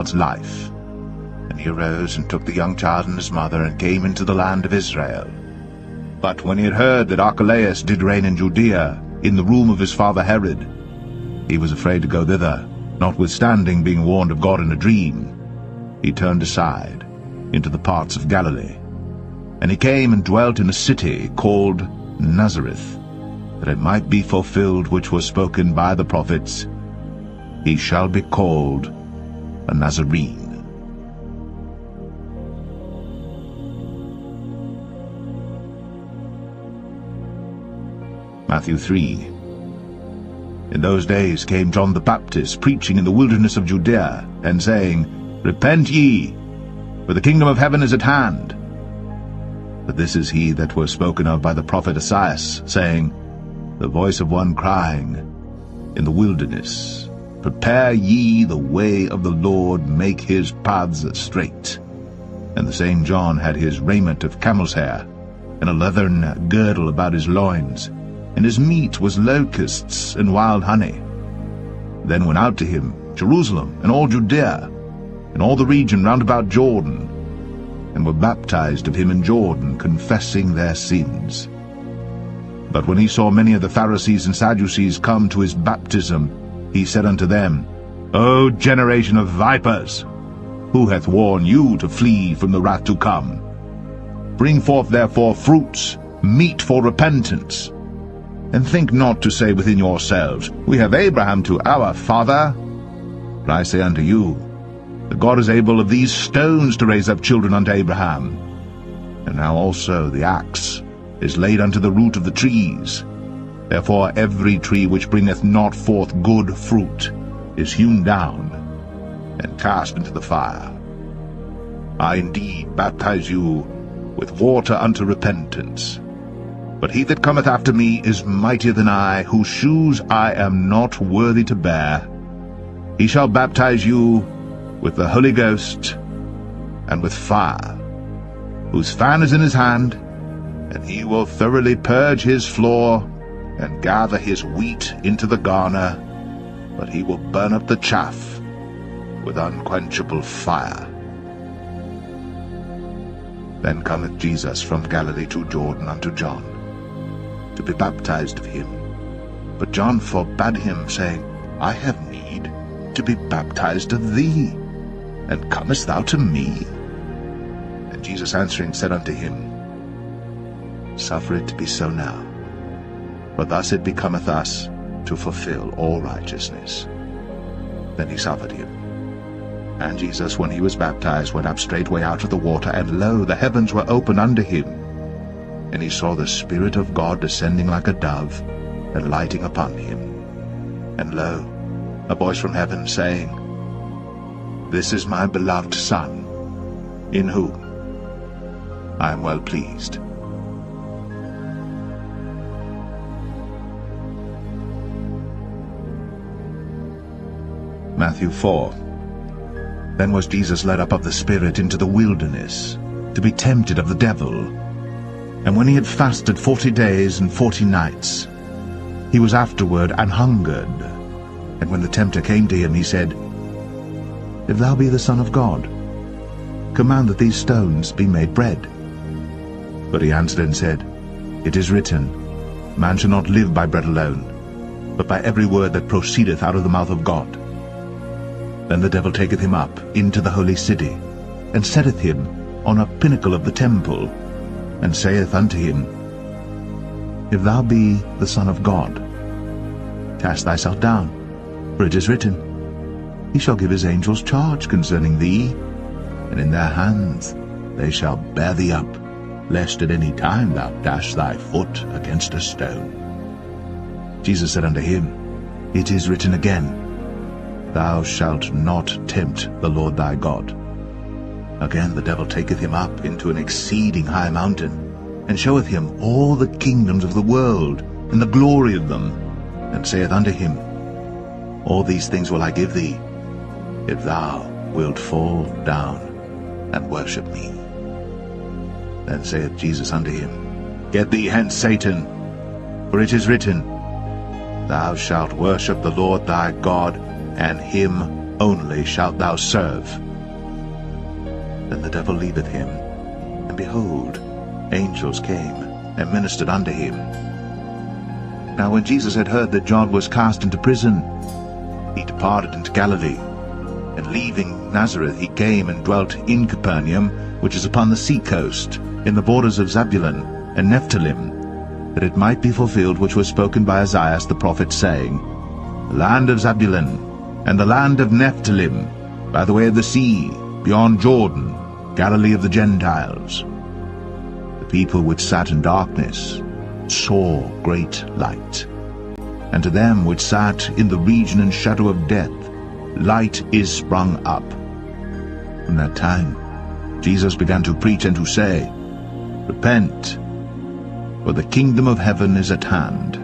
God's life. And he arose and took the young child and his mother, and came into the land of Israel. But when he had heard that Archelaus did reign in Judea, in the room of his father Herod, he was afraid to go thither, notwithstanding being warned of God in a dream. He turned aside into the parts of Galilee. And he came and dwelt in a city called Nazareth, that it might be fulfilled which was spoken by the prophets, He shall be called a Nazarene. Matthew 3. In those days came John the Baptist, preaching in the wilderness of Judea, and saying, Repent ye, for the kingdom of heaven is at hand. But this is he that was spoken of by the prophet Esaias, saying, The voice of one crying in the wilderness, Prepare ye the way of the Lord, make his paths straight. And the same John had his raiment of camel's hair, and a leathern girdle about his loins, and his meat was locusts and wild honey. Then went out to him Jerusalem, and all Judea, and all the region round about Jordan, and were baptized of him in Jordan, confessing their sins. But when he saw many of the Pharisees and Sadducees come to his baptism, he said unto them, O generation of vipers, who hath warned you to flee from the wrath to come? Bring forth therefore fruits, meet for repentance. And think not to say within yourselves, We have Abraham to our father. But I say unto you, that God is able of these stones to raise up children unto Abraham. And now also the axe is laid unto the root of the trees. Therefore every tree which bringeth not forth good fruit is hewn down, and cast into the fire. I indeed baptize you with water unto repentance. But he that cometh after me is mightier than I, whose shoes I am not worthy to bear. He shall baptize you with the Holy Ghost and with fire, whose fan is in his hand, and he will thoroughly purge his floor, and gather his wheat into the garner, but he will burn up the chaff with unquenchable fire. Then cometh Jesus from Galilee to Jordan unto John, to be baptized of him. But John forbade him, saying, I have need to be baptized of thee, and comest thou to me? And Jesus answering said unto him, Suffer it to be so now, for thus it becometh us to fulfill all righteousness. Then he suffered him. And Jesus, when he was baptized, went up straightway out of the water, and lo, the heavens were opened unto him. And he saw the Spirit of God descending like a dove, and lighting upon him. And lo, a voice from heaven, saying, This is my beloved Son, in whom I am well pleased. Matthew 4. Then was Jesus led up of the Spirit into the wilderness, to be tempted of the devil. And when he had fasted 40 days and 40 nights, he was afterward an hungered. And when the tempter came to him, he said, If thou be the Son of God, command that these stones be made bread. But he answered and said, It is written, Man shall not live by bread alone, but by every word that proceedeth out of the mouth of God. Then the devil taketh him up into the holy city, and setteth him on a pinnacle of the temple, and saith unto him, If thou be the Son of God, cast thyself down, for it is written, He shall give his angels charge concerning thee, and in their hands they shall bear thee up, lest at any time thou dash thy foot against a stone. Jesus said unto him, It is written again, Thou shalt not tempt the Lord thy God. Again the devil taketh him up into an exceeding high mountain, and showeth him all the kingdoms of the world, and the glory of them, and saith unto him, All these things will I give thee, if thou wilt fall down and worship me. Then saith Jesus unto him, Get thee hence, Satan, for it is written, Thou shalt worship the Lord thy God, and him only shalt thou serve. Then the devil leaveth him, and behold, angels came and ministered unto him. Now when Jesus had heard that John was cast into prison, he departed into Galilee, and leaving Nazareth he came and dwelt in Capernaum, which is upon the sea coast, in the borders of Zebulun and Nephthalim, that it might be fulfilled which was spoken by Isaiah the prophet, saying, The land of Zebulun and the land of Nephthalim, by the way of the sea, beyond Jordan, Galilee of the Gentiles. The people which sat in darkness saw great light. And to them which sat in the region and shadow of death, light is sprung up. From that time Jesus began to preach and to say, Repent, for the kingdom of heaven is at hand.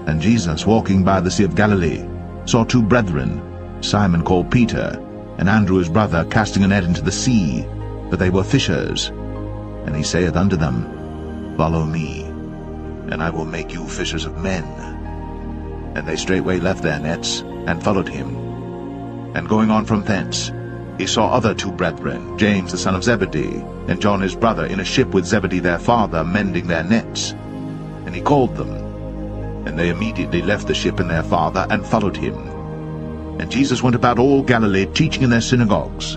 And Jesus, walking by the Sea of Galilee, saw two brethren, Simon called Peter, and Andrew his brother, casting a net into the sea, for they were fishers. And he saith unto them, Follow me, and I will make you fishers of men. And they straightway left their nets, and followed him. And going on from thence, he saw other two brethren, James the son of Zebedee, and John his brother, in a ship with Zebedee their father, mending their nets. And he called them. And they immediately left the ship and their father, and followed him. And Jesus went about all Galilee, teaching in their synagogues,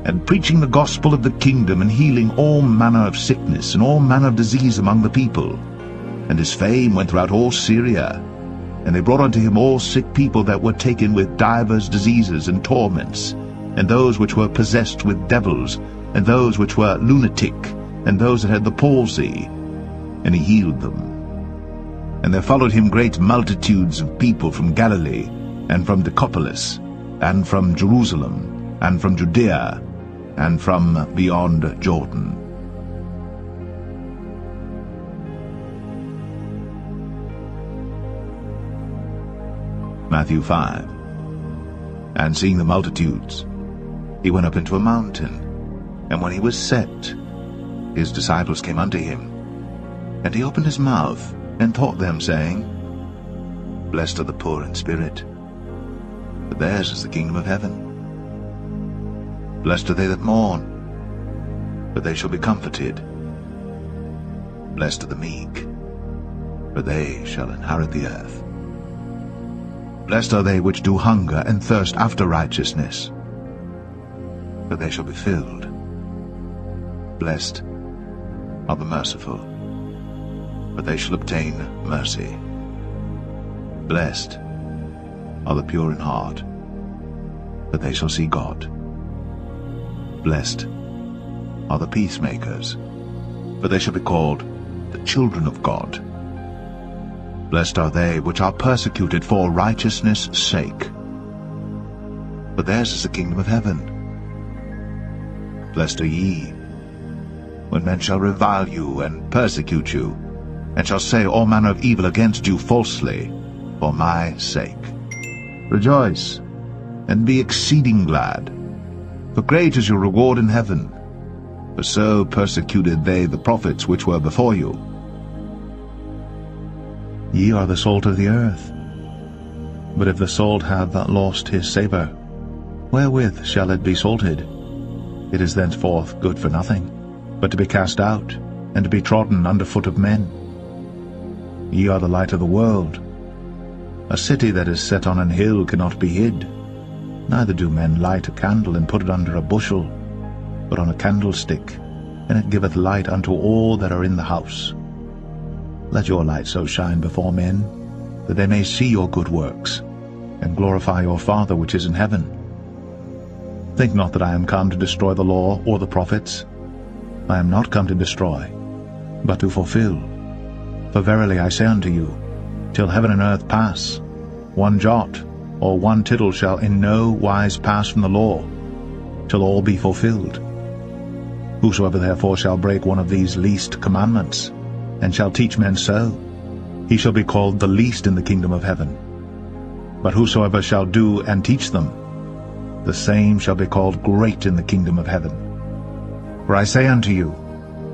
and preaching the gospel of the kingdom, and healing all manner of sickness and all manner of disease among the people. And his fame went throughout all Syria. And they brought unto him all sick people that were taken with divers diseases and torments, and those which were possessed with devils, and those which were lunatic, and those that had the palsy. And he healed them. And there followed him great multitudes of people from Galilee, and from Decapolis, and from Jerusalem, and from Judea, and from beyond Jordan. Matthew 5. And seeing the multitudes, he went up into a mountain, and when he was set, his disciples came unto him. And he opened his mouth, and taught them, saying, Blessed are the poor in spirit, for theirs is the kingdom of heaven. Blessed are they that mourn, for they shall be comforted. Blessed are the meek, for they shall inherit the earth. Blessed are they which do hunger and thirst after righteousness, for they shall be filled. Blessed are the merciful, for they shall obtain mercy. Blessed are the pure in heart, for they shall see God. Blessed are the peacemakers, for they shall be called the children of God. Blessed are they which are persecuted for righteousness' sake, for theirs is the kingdom of heaven. Blessed are ye, when men shall revile you and persecute you, and shall say all manner of evil against you falsely, for my sake. Rejoice, and be exceeding glad, for great is your reward in heaven. For so persecuted they the prophets which were before you. Ye are the salt of the earth. But if the salt hath lost his savour, wherewith shall it be salted? It is thenceforth good for nothing, but to be cast out, and to be trodden under foot of men. Ye are the light of the world. A city that is set on an hill cannot be hid. Neither do men light a candle and put it under a bushel, but on a candlestick, and it giveth light unto all that are in the house. Let your light so shine before men, that they may see your good works, and glorify your Father which is in heaven. Think not that I am come to destroy the law or the prophets. I am not come to destroy, but to fulfill. For verily I say unto you, till heaven and earth pass, one jot or one tittle shall in no wise pass from the law, till all be fulfilled. Whosoever therefore shall break one of these least commandments, and shall teach men so, he shall be called the least in the kingdom of heaven. But whosoever shall do and teach them, the same shall be called great in the kingdom of heaven. For I say unto you,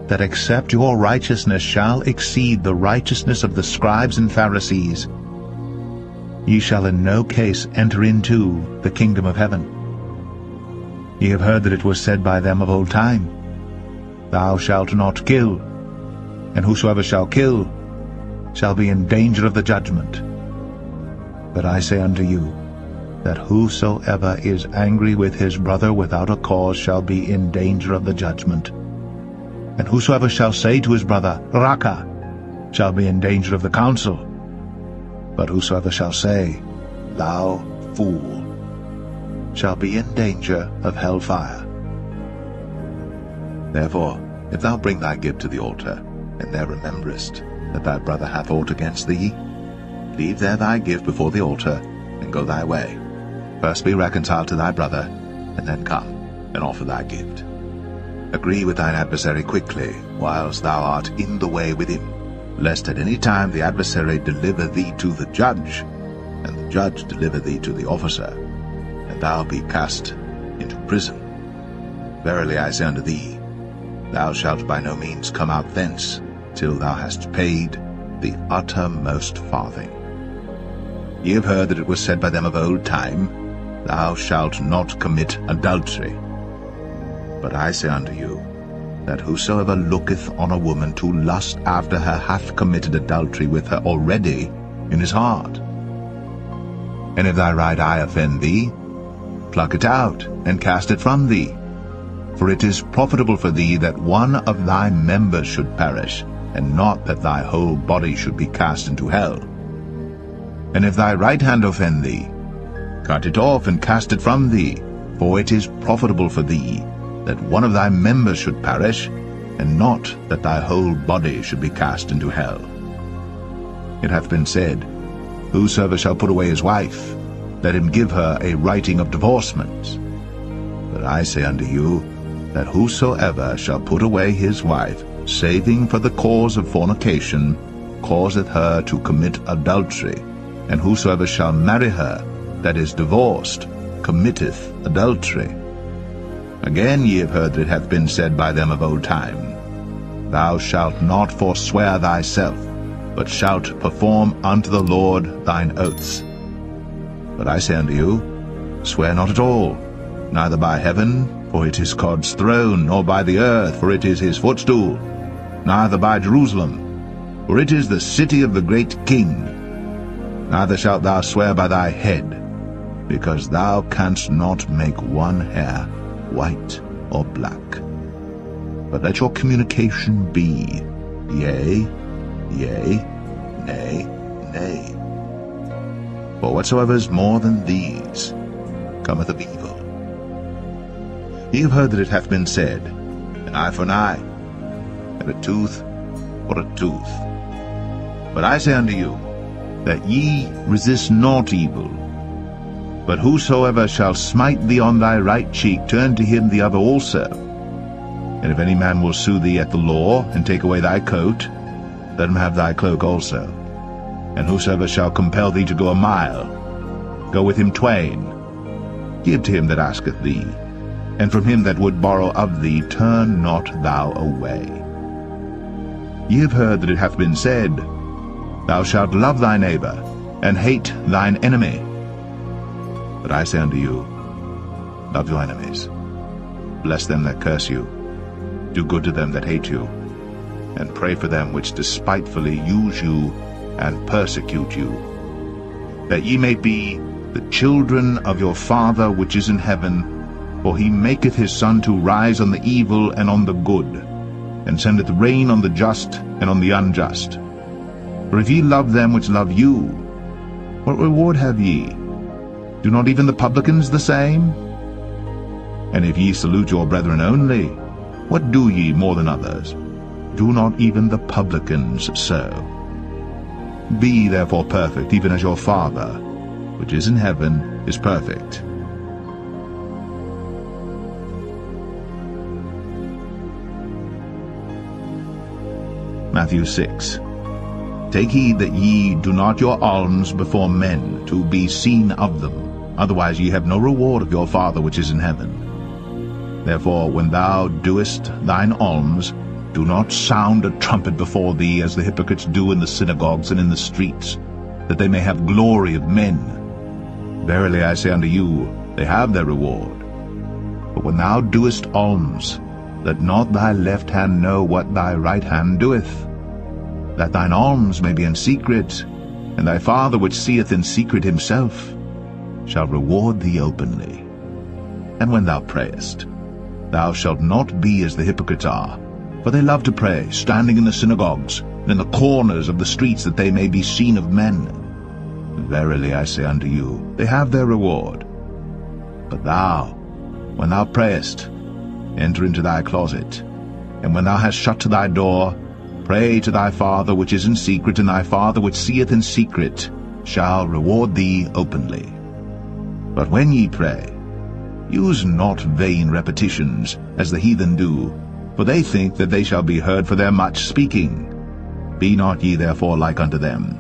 that except your righteousness shall exceed the righteousness of the scribes and Pharisees, ye shall in no case enter into the kingdom of heaven. Ye have heard that it was said by them of old time, Thou shalt not kill, and whosoever shall kill shall be in danger of the judgment. But I say unto you, that whosoever is angry with his brother without a cause shall be in danger of the judgment. And whosoever shall say to his brother, Raca, shall be in danger of the council. But whosoever shall say, Thou fool, shall be in danger of hell fire. Therefore, if thou bring thy gift to the altar, and there rememberest that thy brother hath aught against thee, leave there thy gift before the altar, and go thy way. First be reconciled to thy brother, and then come and offer thy gift. Agree with thine adversary quickly, whilst thou art in the way with him, lest at any time the adversary deliver thee to the judge, and the judge deliver thee to the officer, and thou be cast into prison. Verily I say unto thee, thou shalt by no means come out thence, till thou hast paid the uttermost farthing. Ye have heard that it was said by them of old time, Thou shalt not commit adultery. But I say unto you, that whosoever looketh on a woman to lust after her hath committed adultery with her already in his heart. And if thy right eye offend thee, pluck it out, and cast it from thee. For it is profitable for thee that one of thy members should perish, and not that thy whole body should be cast into hell. And if thy right hand offend thee, cut it off, and cast it from thee. For it is profitable for thee that one of thy members should perish, and not that thy whole body should be cast into hell. It hath been said, Whosoever shall put away his wife, let him give her a writing of divorcement. But I say unto you, that whosoever shall put away his wife, saving for the cause of fornication, causeth her to commit adultery, and whosoever shall marry her that is divorced committeth adultery. Again ye have heard that it hath been said by them of old time, Thou shalt not forswear thyself, but shalt perform unto the Lord thine oaths. But I say unto you, swear not at all, neither by heaven, for it is God's throne, nor by the earth, for it is his footstool, neither by Jerusalem, for it is the city of the great King. Neither shalt thou swear by thy head, because thou canst not make one hair white or black. But let your communication be yea, yea, nay, nay. For whatsoever is more than these cometh of evil. Ye have heard that it hath been said, An eye for an eye, and a tooth for a tooth. But I say unto you, that ye resist not evil. But whosoever shall smite thee on thy right cheek, turn to him the other also. And if any man will sue thee at the law, and take away thy coat, let him have thy cloak also. And whosoever shall compel thee to go a mile, go with him twain. Give to him that asketh thee, and from him that would borrow of thee turn not thou away. Ye have heard that it hath been said, Thou shalt love thy neighbor, and hate thine enemy. But I say unto you, Love your enemies, bless them that curse you, do good to them that hate you, and pray for them which despitefully use you and persecute you, that ye may be the children of your Father which is in heaven. For he maketh his sun to rise on the evil and on the good, and sendeth rain on the just and on the unjust. For if ye love them which love you, what reward have ye? Do not even the publicans the same? And if ye salute your brethren only, what do ye more than others? Do not even the publicans so? Be therefore perfect, even as your Father, which is in heaven, is perfect. Matthew 6. Take heed that ye do not your alms before men, to be seen of them. Otherwise ye have no reward of your Father which is in heaven. Therefore when thou doest thine alms, do not sound a trumpet before thee, as the hypocrites do in the synagogues and in the streets, that they may have glory of men. Verily I say unto you, they have their reward. But when thou doest alms, let not thy left hand know what thy right hand doeth, that thine alms may be in secret, and thy Father which seeth in secret himself shall reward thee openly. And when thou prayest, thou shalt not be as the hypocrites are, for they love to pray, standing in the synagogues, and in the corners of the streets, that they may be seen of men. Verily I say unto you, they have their reward. But thou, when thou prayest, enter into thy closet, and when thou hast shut to thy door, pray to thy Father which is in secret, and thy Father which seeth in secret shall reward thee openly. But when ye pray, use not vain repetitions, as the heathen do, for they think that they shall be heard for their much speaking. Be not ye therefore like unto them.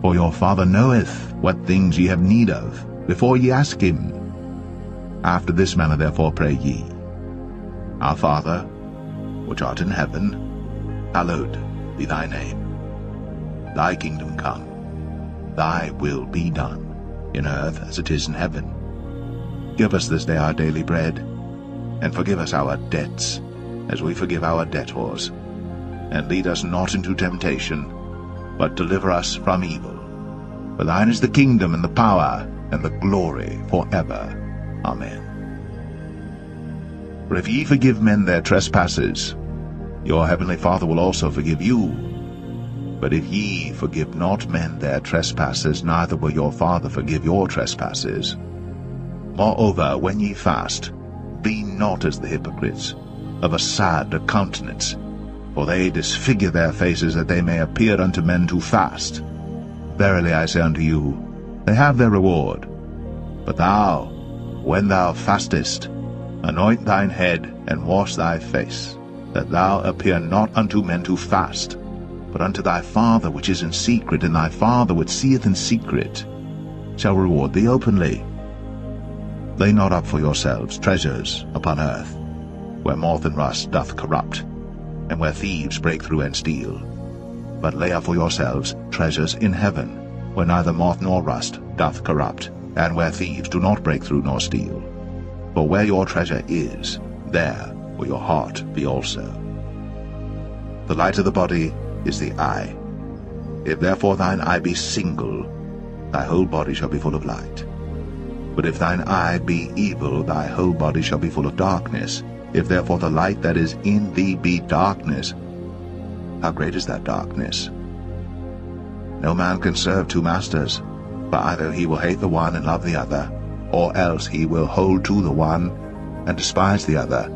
For your Father knoweth what things ye have need of, before ye ask him. After this manner therefore pray ye, Our Father, which art in heaven, hallowed be thy name. Thy kingdom come, thy will be done, in earth as it is in heaven. Give us this day our daily bread, and forgive us our debts, as we forgive our debtors. And lead us not into temptation, but deliver us from evil. For thine is the kingdom, and the power, and the glory, forever. Amen. For if ye forgive men their trespasses, your heavenly Father will also forgive you. But if ye forgive not men their trespasses, neither will your Father forgive your trespasses. Moreover, when ye fast, be not as the hypocrites, of a sad countenance, for they disfigure their faces, that they may appear unto men to fast. Verily I say unto you, they have their reward. But thou, when thou fastest, anoint thine head, and wash thy face, that thou appear not unto men to fast, but unto thy Father which is in secret, and thy Father which seeth in secret shall reward thee openly. Lay not up for yourselves treasures upon earth, where moth and rust doth corrupt, and where thieves break through and steal. But lay up for yourselves treasures in heaven, where neither moth nor rust doth corrupt, and where thieves do not break through nor steal. For where your treasure is, there will your heart be also. The light of the body is the eye. If therefore thine eye be single, thy whole body shall be full of light. But if thine eye be evil, thy whole body shall be full of darkness. If therefore the light that is in thee be darkness, how great is that darkness? No man can serve two masters, for either he will hate the one and love the other, or else he will hold to the one and despise the other.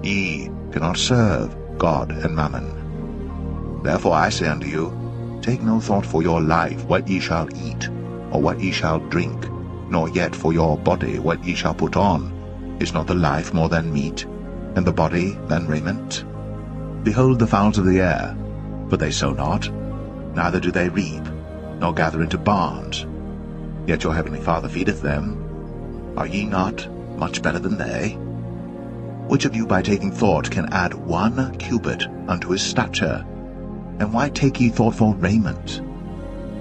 Ye cannot serve God and mammon. Therefore I say unto you, take no thought for your life, what ye shall eat, or what ye shall drink, nor yet for your body, what ye shall put on. Is not the life more than meat, and the body than raiment? Behold the fowls of the air, for they sow not, neither do they reap, nor gather into barns, yet your heavenly Father feedeth them. Are ye not much better than they? Which of you by taking thought can add 1 cubit unto his stature? And why take ye thought for raiment?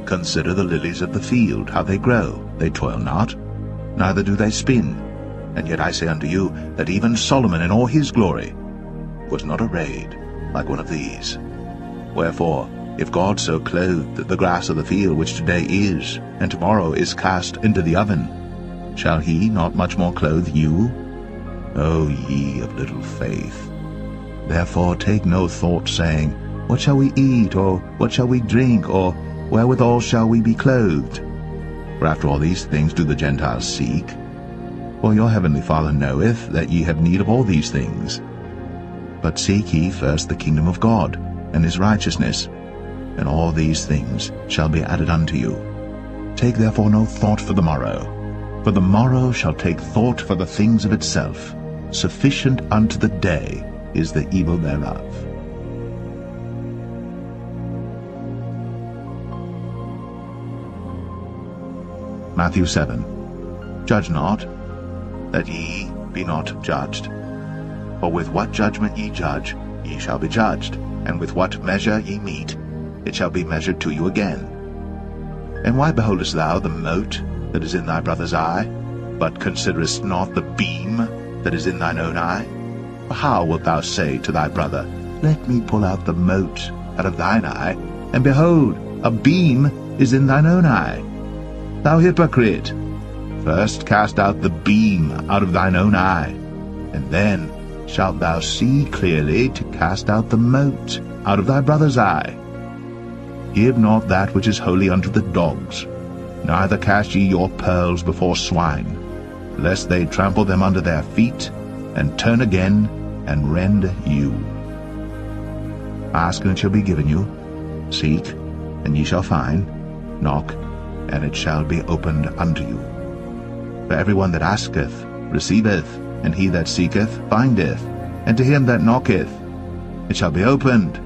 Consider the lilies of the field, how they grow. They toil not, neither do they spin. And yet I say unto you, that even Solomon in all his glory was not arrayed like one of these. Wherefore, if God so clothed the grass of the field, which today is, and tomorrow is cast into the oven, shall he not much more clothe you? O ye of little faith! Therefore take no thought, saying, What shall we eat, or what shall we drink, or wherewithal shall we be clothed? For after all these things do the Gentiles seek. For your heavenly Father knoweth that ye have need of all these things. But seek ye first the kingdom of God, and his righteousness, and all these things shall be added unto you. Take therefore no thought for the morrow, for the morrow shall take thought for the things of itself. Sufficient unto the day is the evil thereof. Matthew 7. Judge not, that ye be not judged. For with what judgment ye judge, ye shall be judged, and with what measure ye mete, it shall be measured to you again. And why beholdest thou the mote that is in thy brother's eye, but considerest not the beam that is in thine own eye? For how wilt thou say to thy brother, Let me pull out the mote out of thine eye, and behold, a beam is in thine own eye? Thou hypocrite, first cast out the beam out of thine own eye, and then shalt thou see clearly to cast out the mote out of thy brother's eye. Give not that which is holy unto the dogs, neither cast ye your pearls before swine, lest they trample them under their feet, and turn again, and rend you. Ask, and it shall be given you. Seek, and ye shall find. Knock, and it shall be opened unto you. For every one that asketh receiveth, and he that seeketh findeth, and to him that knocketh it shall be opened.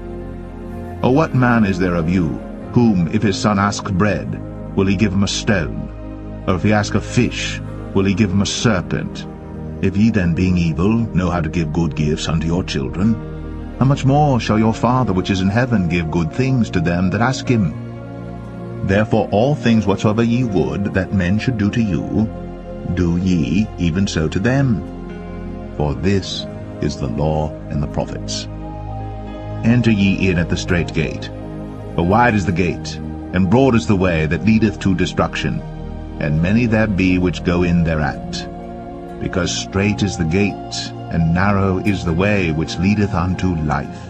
Or what man is there of you, whom, if his son ask bread, will he give him a stone? Or if he ask a fish, will he give him a serpent? If ye then, being evil, know how to give good gifts unto your children, how much more shall your Father which is in heaven give good things to them that ask him? Therefore all things whatsoever ye would that men should do to you, do ye even so to them. For this is the law and the prophets. Enter ye in at the strait gate. For wide is the gate, and broad is the way that leadeth to destruction, and many there be which go in thereat. Because strait is the gate, and narrow is the way which leadeth unto life,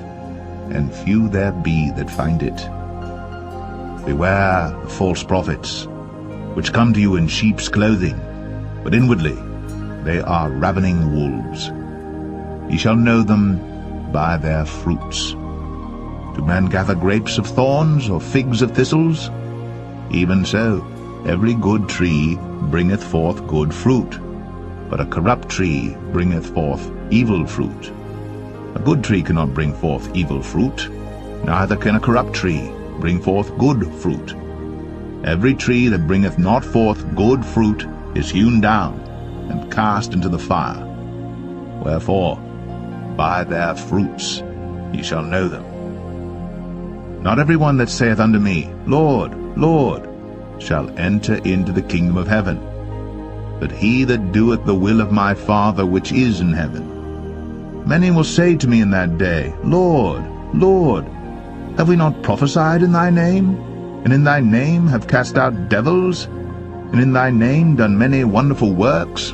and few there be that find it. Beware of false prophets, which come to you in sheep's clothing, but inwardly they are ravening wolves. Ye shall know them by their fruits. Do men gather grapes of thorns, or figs of thistles? Even so, every good tree bringeth forth good fruit, but a corrupt tree bringeth forth evil fruit. A good tree cannot bring forth evil fruit, neither can a corrupt tree bring forth good fruit. Every tree that bringeth not forth good fruit is hewn down, and cast into the fire. Wherefore, by their fruits ye shall know them. Not every one that saith unto me, Lord, Lord, shall enter into the kingdom of heaven, but he that doeth the will of my Father which is in heaven. Many will say to me in that day, Lord, Lord, have we not prophesied in thy name, and in thy name have cast out devils, and in thy name done many wonderful works?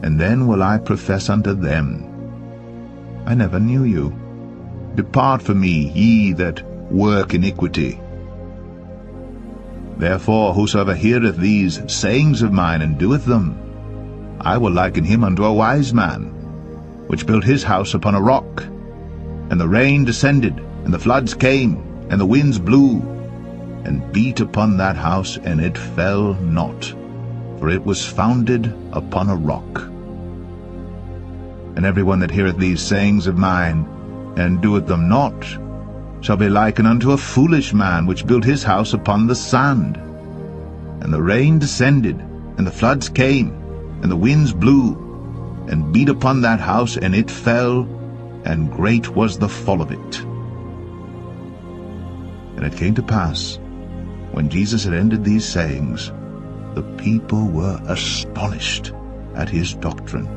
And then will I profess unto them, I never knew you. Depart from me, ye that work iniquity. Therefore whosoever heareth these sayings of mine, and doeth them, I will liken him unto a wise man, which built his house upon a rock. And the rain descended, and the floods came, and the winds blew, and beat upon that house, and it fell not, for it was founded upon a rock. And every one that heareth these sayings of mine, and doeth them not, shall be likened unto a foolish man, which built his house upon the sand. And the rain descended, and the floods came, and the winds blew, and beat upon that house, and it fell, and great was the fall of it. And it came to pass, when Jesus had ended these sayings, the people were astonished at his doctrine.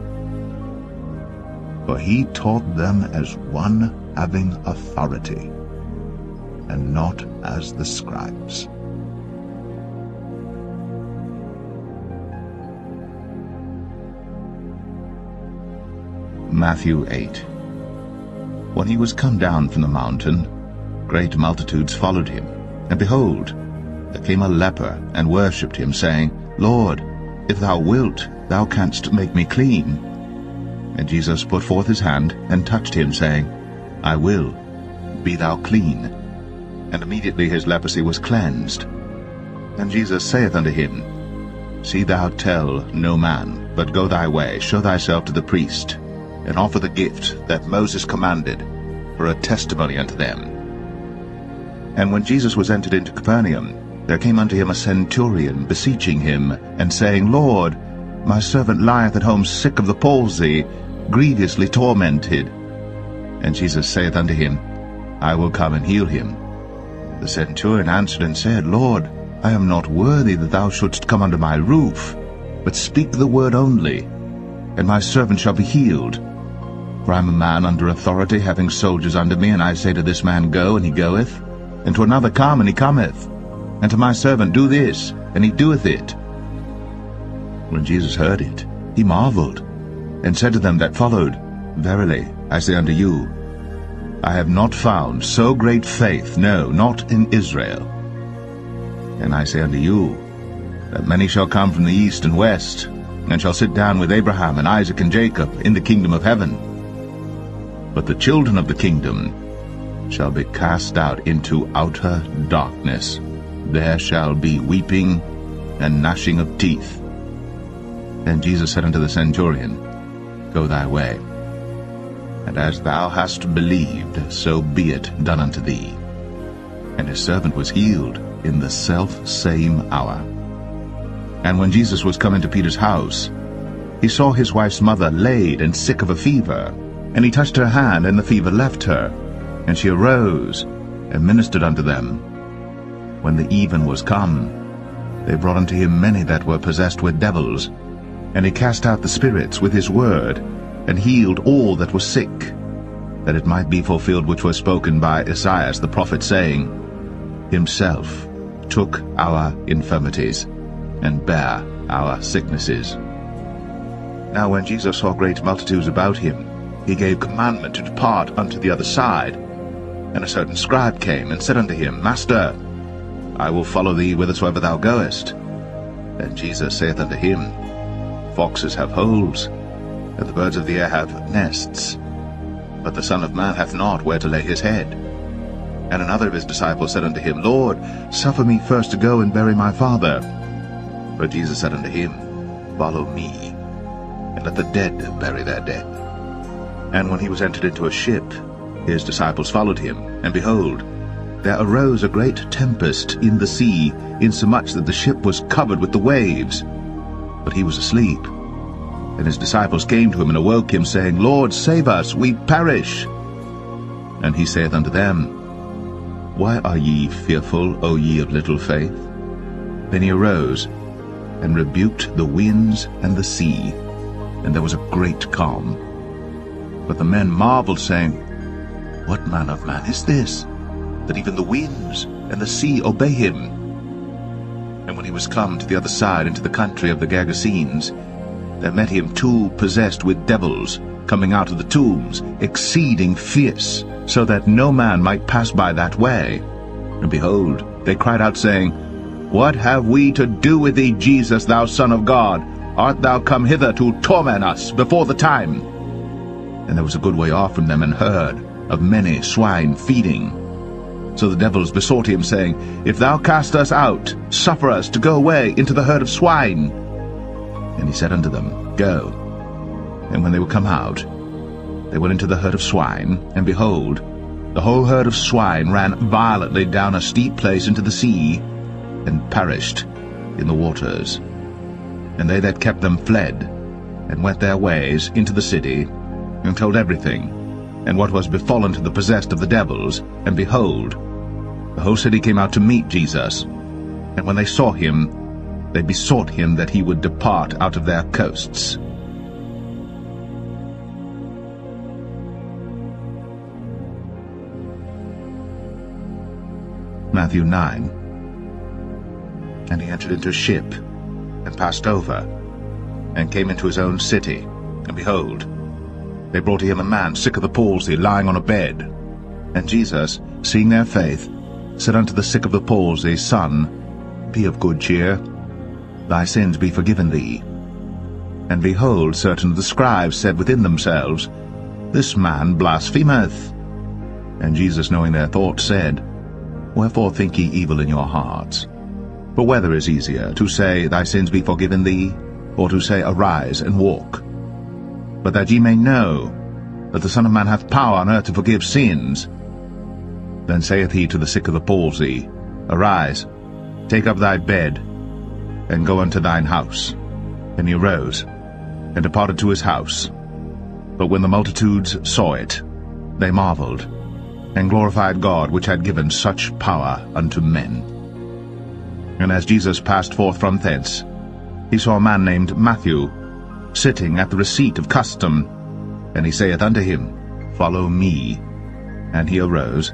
For he taught them as one having authority, and not as the scribes. Matthew 8. When he was come down from the mountain, great multitudes followed him. And behold, there came a leper, and worshipped him, saying, Lord, if thou wilt, thou canst make me clean. And Jesus put forth his hand, and touched him, saying, I will, be thou clean. And immediately his leprosy was cleansed. And Jesus saith unto him, See thou tell no man, but go thy way, show thyself to the priest, and offer the gift that Moses commanded, for a testimony unto them. And when Jesus was entered into Capernaum, there came unto him a centurion, beseeching him, and saying, Lord, my servant lieth at home sick of the palsy, grievously tormented. And Jesus saith unto him, I will come and heal him. The centurion answered and said, Lord, I am not worthy that thou shouldst come under my roof, but speak the word only, and my servant shall be healed. For I am a man under authority, having soldiers under me, and I say to this man, Go, and he goeth, and to another, Come, and he cometh, and to my servant, Do this, and he doeth it. When Jesus heard it, he marveled, and said to them that followed, Verily, I say unto you, I have not found so great faith, no, not in Israel. And I say unto you, that many shall come from the east and west, and shall sit down with Abraham and Isaac and Jacob in the kingdom of heaven. But the children of the kingdom shall be cast out into outer darkness. There shall be weeping and gnashing of teeth. Then Jesus said unto the centurion, Go thy way, and as thou hast believed, so be it done unto thee. And his servant was healed in the self-same hour. And when Jesus was come into Peter's house, he saw his wife's mother laid and sick of a fever. And he touched her hand, and the fever left her. And she arose, and ministered unto them. When the even was come, they brought unto him many that were possessed with devils. And he cast out the spirits with his word, and healed all that were sick, that it might be fulfilled which was spoken by Esaias the prophet, saying, Himself took our infirmities, and bare our sicknesses. Now when Jesus saw great multitudes about him, he gave commandment to depart unto the other side. And a certain scribe came, and said unto him, Master, I will follow thee whithersoever thou goest. Then Jesus saith unto him, Foxes have holes, and the birds of the air have nests, but the Son of Man hath not where to lay his head. And another of his disciples said unto him, Lord, suffer me first to go and bury my father. But Jesus said unto him, Follow me, and let the dead bury their dead. And when he was entered into a ship, his disciples followed him, and behold, there arose a great tempest in the sea, insomuch that the ship was covered with the waves. But he was asleep. And his disciples came to him and awoke him, saying, Lord, save us, we perish. And he saith unto them, Why are ye fearful, O ye of little faith? Then he arose, and rebuked the winds and the sea, and there was a great calm. But the men marveled, saying, What manner of man is this, that even the winds and the sea obey him? And when he was come to the other side, into the country of the Gergesenes, there met him two possessed with devils, coming out of the tombs, exceeding fierce, so that no man might pass by that way. And behold, they cried out, saying, What have we to do with thee, Jesus, thou Son of God? Art thou come hither to torment us before the time? And there was a good way off from them an herd of many swine feeding. So the devils besought him, saying, If thou cast us out, suffer us to go away into the herd of swine. And he said unto them, Go. And when they were come out, they went into the herd of swine, and behold, the whole herd of swine ran violently down a steep place into the sea, and perished in the waters. And they that kept them fled, and went their ways into the city, and told everything, and what was befallen to the possessed of the devils. And behold, the whole city came out to meet Jesus. And when they saw him, they besought him that he would depart out of their coasts. Matthew 9. And he entered into a ship, and passed over, and came into his own city. And behold, they brought to him a man sick of the palsy, lying on a bed. And Jesus, seeing their faith, said unto the sick of the palsy, Son, be of good cheer, thy sins be forgiven thee. And behold, certain of the scribes said within themselves, This man blasphemeth. And Jesus, knowing their thoughts, said, Wherefore think ye evil in your hearts? For whether is easier, to say, Thy sins be forgiven thee, or to say, Arise and walk? But that ye may know that the Son of Man hath power on earth to forgive sins. Then saith he to the sick of the palsy, Arise, take up thy bed, and go unto thine house. And he arose, and departed to his house. But when the multitudes saw it, they marveled, and glorified God, which had given such power unto men. And as Jesus passed forth from thence, he saw a man named Matthew sitting at the receipt of custom, and he saith unto him, Follow me. And he arose,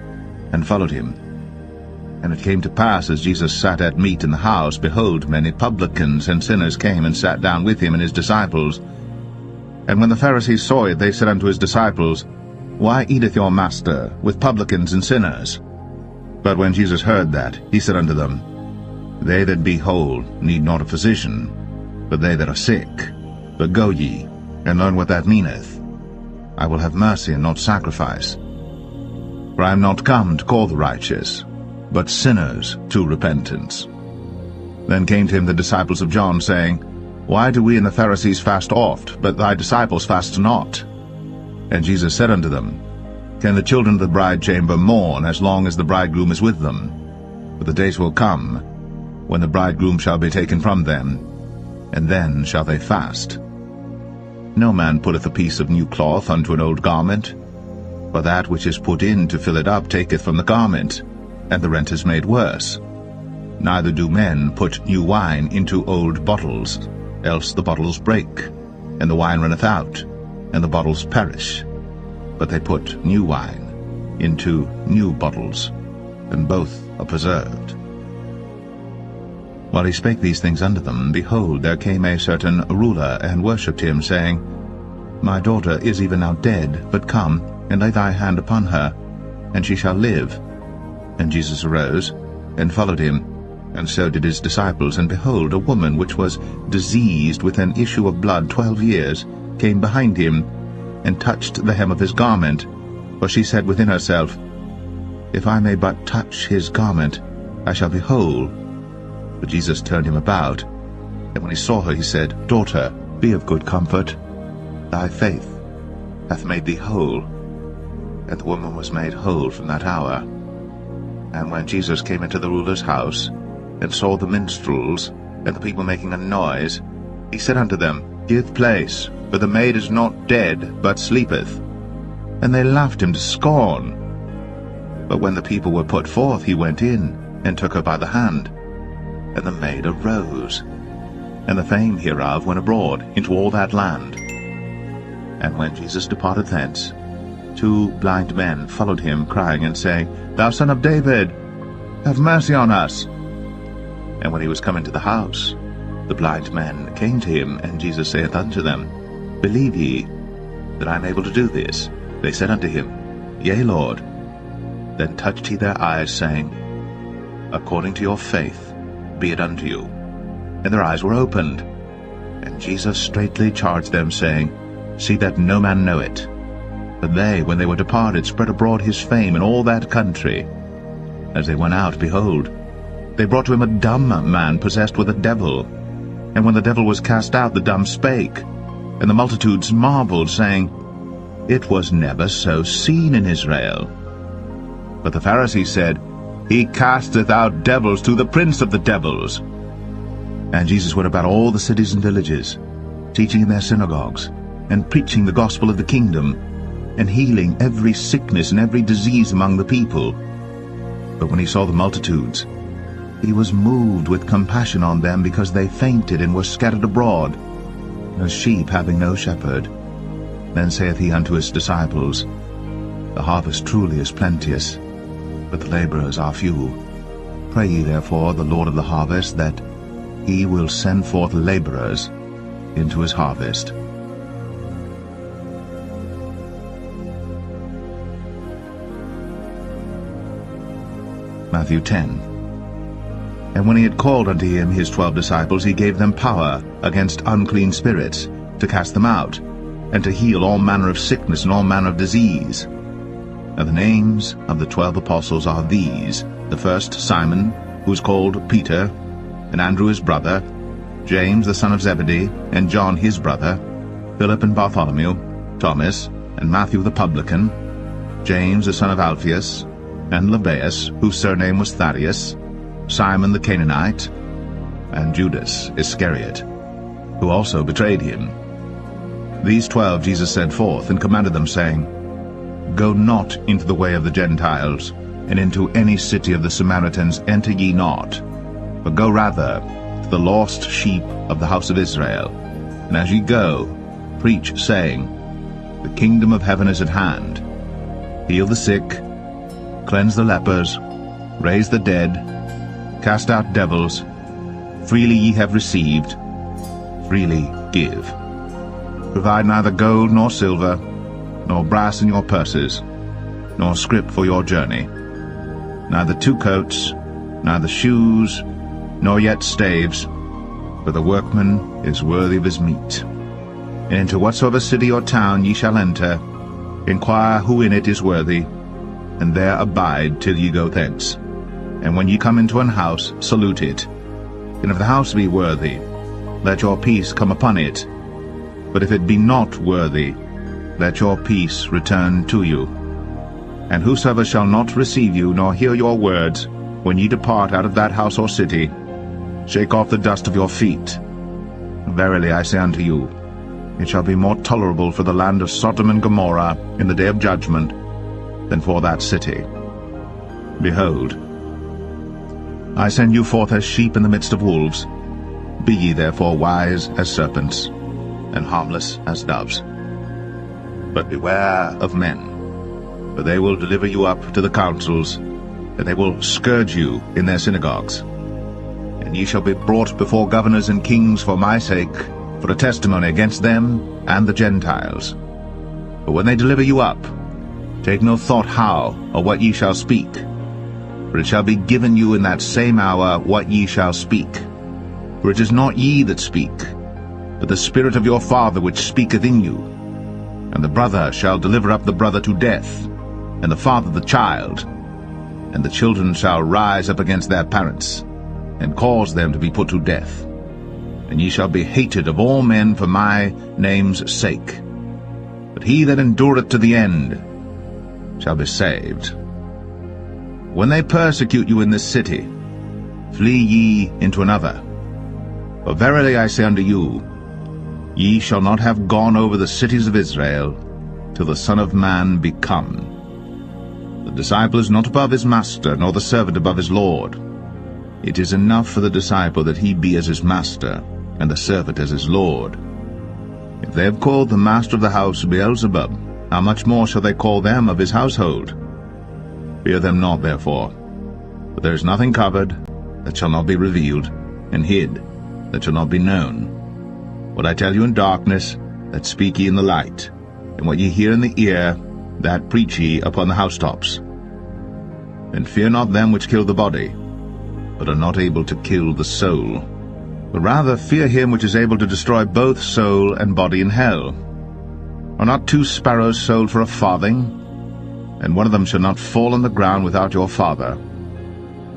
and followed him. And it came to pass, as Jesus sat at meat in the house, behold, many publicans and sinners came and sat down with him and his disciples. And when the Pharisees saw it, they said unto his disciples, Why eateth your master with publicans and sinners? But when Jesus heard that, he said unto them, They that be whole need not a physician, but they that are sick. But go ye, and learn what that meaneth. I will have mercy and not sacrifice. For I am not come to call the righteous, but sinners to repentance. Then came to him the disciples of John, saying, Why do we and the Pharisees fast oft, but thy disciples fast not? And Jesus said unto them, Can the children of the bride chamber mourn as long as the bridegroom is with them? But the days will come, when the bridegroom shall be taken from them, and then shall they fast. No man putteth a piece of new cloth unto an old garment, for that which is put in to fill it up taketh from the garment, and the rent is made worse. Neither do men put new wine into old bottles, else the bottles break, and the wine runneth out, and the bottles perish. But they put new wine into new bottles, and both are preserved. While he spake these things unto them, behold, there came a certain ruler, and worshipped him, saying, My daughter is even now dead, but come, and lay thy hand upon her, and she shall live. And Jesus arose, and followed him, and so did his disciples. And behold, a woman which was diseased with an issue of blood 12 years came behind him, and touched the hem of his garment. For she said within herself, If I may but touch his garment, I shall be whole. But Jesus turned him about, and when he saw her, he said, Daughter, be of good comfort. Thy faith hath made thee whole. And the woman was made whole from that hour. And when Jesus came into the ruler's house, and saw the minstrels, and the people making a noise, he said unto them, Give place, for the maid is not dead, but sleepeth. And they laughed him to scorn. But when the people were put forth, he went in, and took her by the hand. And the maid arose. And the fame hereof went abroad into all that land. And when Jesus departed thence, 2 blind men followed him, crying and saying, Thou son of David, have mercy on us. And when he was come into the house, the blind men came to him, and Jesus saith unto them, Believe ye that I am able to do this? They said unto him, Yea, Lord. Then touched he their eyes, saying, According to your faith be it unto you. And their eyes were opened. And Jesus straitly charged them, saying, See that no man know it. But they, when they were departed, spread abroad his fame in all that country. As they went out, behold, they brought to him a dumb man possessed with a devil. And when the devil was cast out, the dumb spake. And the multitudes marveled, saying, It was never so seen in Israel. But the Pharisees said, He casteth out devils through the prince of the devils. And Jesus went about all the cities and villages, teaching in their synagogues, and preaching the gospel of the kingdom, and healing every sickness and every disease among the people. But when he saw the multitudes, he was moved with compassion on them, because they fainted and were scattered abroad, as sheep having no shepherd. Then saith he unto his disciples, The harvest truly is plenteous, but the laborers are few. Pray ye therefore the Lord of the harvest, that he will send forth laborers into his harvest. Matthew 10. And when he had called unto him his 12 disciples, he gave them power against unclean spirits, to cast them out, and to heal all manner of sickness and all manner of disease. And the names of the 12 apostles are these: the first Simon, who is called Peter, and Andrew his brother, James the son of Zebedee, and John his brother, Philip and Bartholomew, Thomas, and Matthew the publican, James the son of Alphaeus, and Lebbaeus, whose surname was Thaddeus, Simon the Canaanite, and Judas Iscariot, who also betrayed him. These 12 Jesus sent forth, and commanded them, saying, Go not into the way of the Gentiles, and into any city of the Samaritans enter ye not, but go rather to the lost sheep of the house of Israel. And as ye go, preach, saying, The kingdom of heaven is at hand. Heal the sick, cleanse the lepers, raise the dead, cast out devils. Freely ye have received, freely give. Provide neither gold nor silver, nor brass in your purses, nor scrip for your journey, neither 2 coats, neither shoes, nor yet staves, for the workman is worthy of his meat. And into whatsoever city or town ye shall enter, inquire who in it is worthy, and there abide till ye go thence. And when ye come into an house, salute it. And if the house be worthy, let your peace come upon it. But if it be not worthy, let your peace return to you. And whosoever shall not receive you, nor hear your words, when ye depart out of that house or city, shake off the dust of your feet. Verily I say unto you, it shall be more tolerable for the land of Sodom and Gomorrah in the day of judgment than for that city. Behold, I send you forth as sheep in the midst of wolves. Be ye therefore wise as serpents, and harmless as doves. But beware of men, for they will deliver you up to the councils, and they will scourge you in their synagogues. And ye shall be brought before governors and kings for my sake, for a testimony against them and the Gentiles. But when they deliver you up, take no thought how or what ye shall speak, for it shall be given you in that same hour what ye shall speak. For it is not ye that speak, but the Spirit of your Father which speaketh in you. And the brother shall deliver up the brother to death, and the father the child, and the children shall rise up against their parents, and cause them to be put to death. And ye shall be hated of all men for my name's sake. But he that endureth to the end shall be saved. When they persecute you in this city, flee ye into another. For verily I say unto you, ye shall not have gone over the cities of Israel till the Son of Man be come. The disciple is not above his master, nor the servant above his Lord. It is enough for the disciple that he be as his master, and the servant as his Lord. If they have called the master of the house Beelzebub, how much more shall they call them of his household? Fear them not, therefore. For there is nothing covered that shall not be revealed, and hid that shall not be known. What I tell you in darkness, that speak ye in the light, and what ye hear in the ear, that preach ye upon the housetops. And fear not them which kill the body, but are not able to kill the soul. But rather fear him which is able to destroy both soul and body in hell. Are not 2 sparrows sold for a farthing? And one of them shall not fall on the ground without your Father.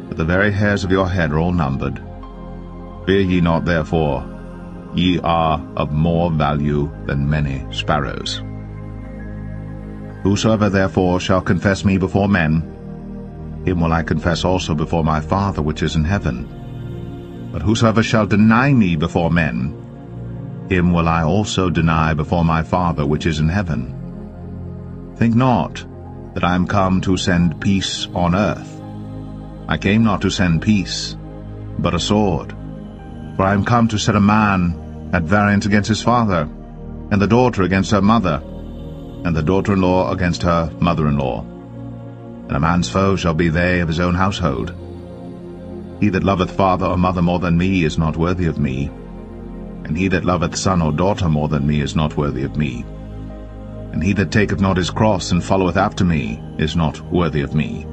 But the very hairs of your head are all numbered. Fear ye not therefore, ye are of more value than many sparrows. Whosoever therefore shall confess me before men, him will I confess also before my Father which is in heaven. But whosoever shall deny me before men, him will I also deny before my Father which is in heaven. Think not that I am come to send peace on earth. I came not to send peace, but a sword. For I am come to set a man at variance against his father, and the daughter against her mother, and the daughter-in-law against her mother-in-law. And a man's foe shall be they of his own household. He that loveth father or mother more than me is not worthy of me, and he that loveth son or daughter more than me is not worthy of me. And he that taketh not his cross and followeth after me is not worthy of me.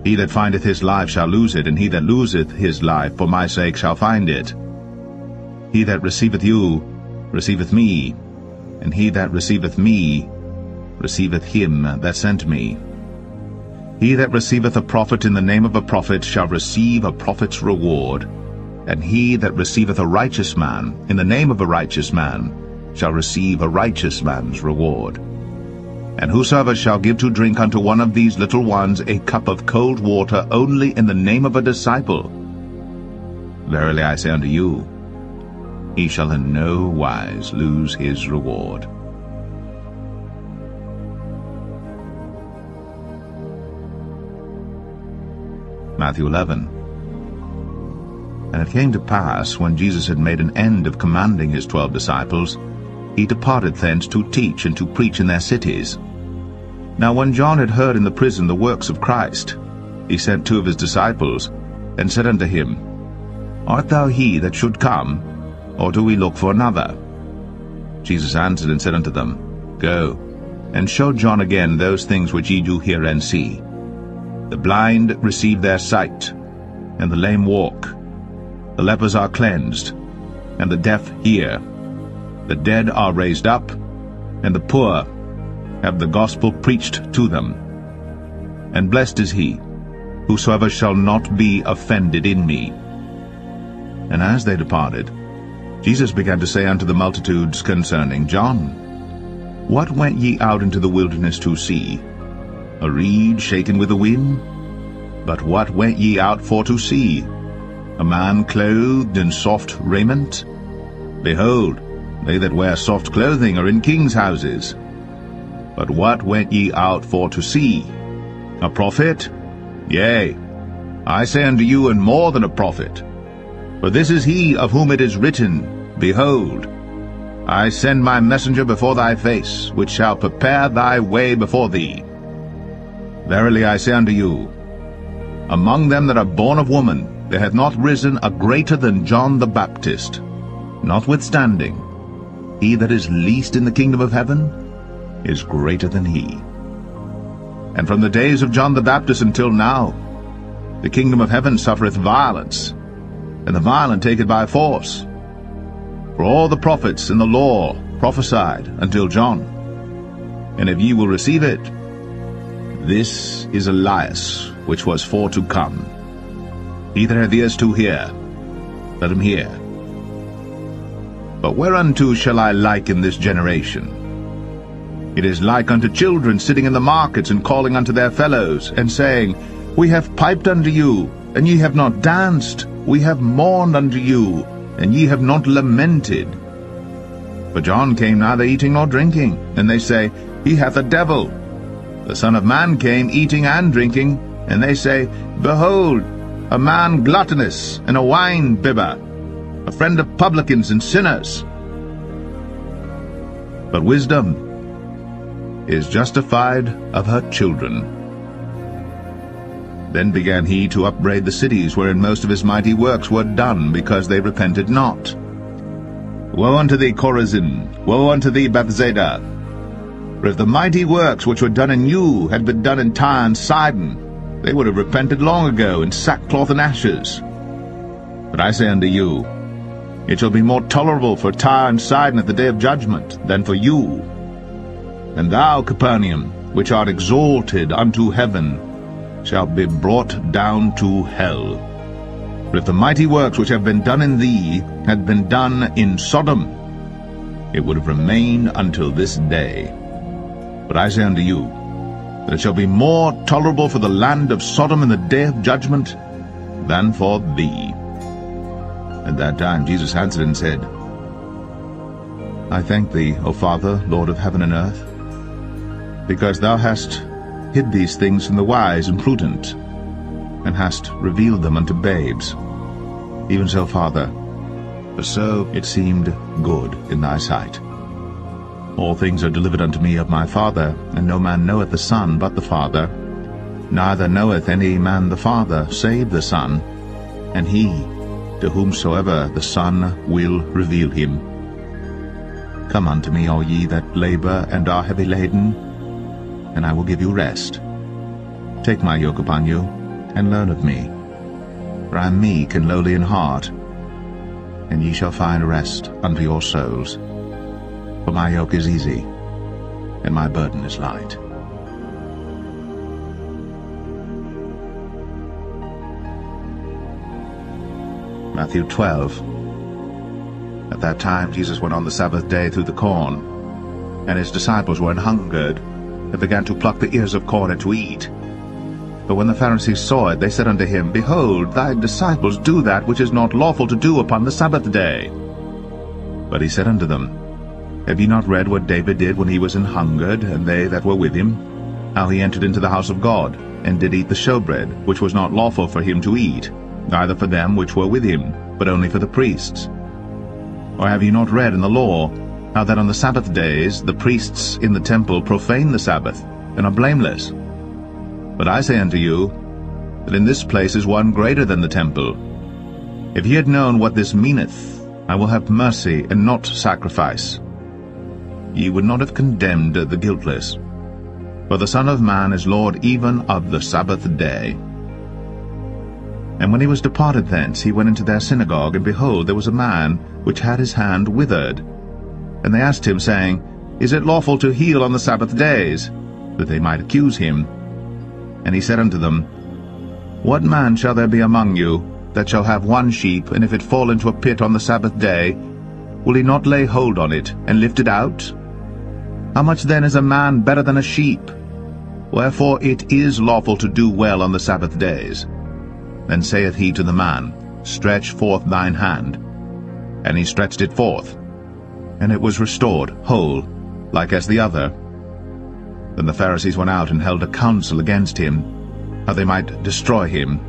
He that findeth his life shall lose it, and he that loseth his life for my sake shall find it. He that receiveth you receiveth me, and he that receiveth me receiveth him that sent me. He that receiveth a prophet in the name of a prophet shall receive a prophet's reward, and he that receiveth a righteous man in the name of a righteous man shall receive a righteous man's reward. And whosoever shall give to drink unto one of these little ones a cup of cold water only in the name of a disciple, verily I say unto you, he shall in no wise lose his reward. Matthew 11. And it came to pass, when Jesus had made an end of commanding his 12 disciples, he departed thence to teach and to preach in their cities. Now when John had heard in the prison the works of Christ, he sent 2 of his disciples, and said unto him, Art thou he that should come, or do we look for another? Jesus answered and said unto them, Go, and show John again those things which ye do hear and see. The blind receive their sight, and the lame walk. The lepers are cleansed, and the deaf hear. The dead are raised up, and the poor have the gospel preached to them. And blessed is he, whosoever shall not be offended in me. And as they departed, Jesus began to say unto the multitudes concerning John, What went ye out into the wilderness to see? A reed shaken with the wind? But what went ye out for to see? A man clothed in soft raiment? Behold, they that wear soft clothing are in kings' houses. But what went ye out for to see? A prophet? Yea, I say unto you, and more than a prophet. For this is he of whom it is written, Behold, I send my messenger before thy face, which shall prepare thy way before thee. Verily I say unto you, among them that are born of woman, there hath not risen a greater than John the Baptist. Notwithstanding, he that is least in the kingdom of heaven is greater than he. And from the days of John the Baptist until now, the kingdom of heaven suffereth violence, and the violent take it by force. For all the prophets in the law prophesied until John. And if ye will receive it, this is Elias, which was for to come. He that hath ears to hear, let him hear. But whereunto shall I liken this generation? It is like unto children sitting in the markets, and calling unto their fellows, and saying, We have piped unto you, and ye have not danced. We have mourned unto you, and ye have not lamented. For John came neither eating nor drinking, and they say, He hath a devil. The Son of Man came eating and drinking, and they say, Behold, a man gluttonous, and a wine-bibber, a friend of publicans and sinners. But wisdom is justified of her children. Then began he to upbraid the cities wherein most of his mighty works were done, because they repented not. Woe unto thee, Chorazin! Woe unto thee, Bethsaida! For if the mighty works which were done in you had been done in Tyre and Sidon, they would have repented long ago in sackcloth and ashes. But I say unto you, it shall be more tolerable for Tyre and Sidon at the day of judgment than for you. And thou, Capernaum, which art exalted unto heaven, shalt be brought down to hell. For if the mighty works which have been done in thee had been done in Sodom, it would have remained until this day. But I say unto you, that it shall be more tolerable for the land of Sodom in the day of judgment than for thee. At that time Jesus answered and said, I thank thee, O Father, Lord of heaven and earth, because thou hast hid these things from the wise and prudent, and hast revealed them unto babes. Even so, Father, for so it seemed good in thy sight. All things are delivered unto me of my Father, and no man knoweth the Son but the Father, neither knoweth any man the Father save the Son, and he to whomsoever the Son will reveal him. Come unto me, all ye that labor and are heavy laden, and I will give you rest. Take my yoke upon you, and learn of me, for I am meek and lowly in heart, and ye shall find rest unto your souls. For my yoke is easy, and my burden is light. Matthew 12. At that time Jesus went on the Sabbath day through the corn, and his disciples were an hungered, and began to pluck the ears of corn and to eat. But when the Pharisees saw it, they said unto him, Behold, thy disciples do that which is not lawful to do upon the Sabbath day. But he said unto them, Have ye not read what David did when he was an hungered, and they that were with him, how he entered into the house of God, and did eat the showbread, which was not lawful for him to eat, neither for them which were with him, but only for the priests. Or have ye not read in the law, how that on the Sabbath days the priests in the temple profane the Sabbath, and are blameless? But I say unto you, that in this place is one greater than the temple. If ye had known what this meaneth, I will have mercy and not sacrifice, ye would not have condemned the guiltless. For the Son of Man is Lord even of the Sabbath day. And when he was departed thence, he went into their synagogue, and behold, there was a man which had his hand withered. And they asked him, saying, Is it lawful to heal on the Sabbath days? That they might accuse him. And he said unto them, What man shall there be among you, that shall have one sheep, and if it fall into a pit on the Sabbath day, will he not lay hold on it, and lift it out? How much then is a man better than a sheep? Wherefore it is lawful to do well on the Sabbath days. Then saith he to the man, Stretch forth thine hand. And he stretched it forth, and it was restored whole, like as the other. Then the Pharisees went out and held a council against him, how they might destroy him.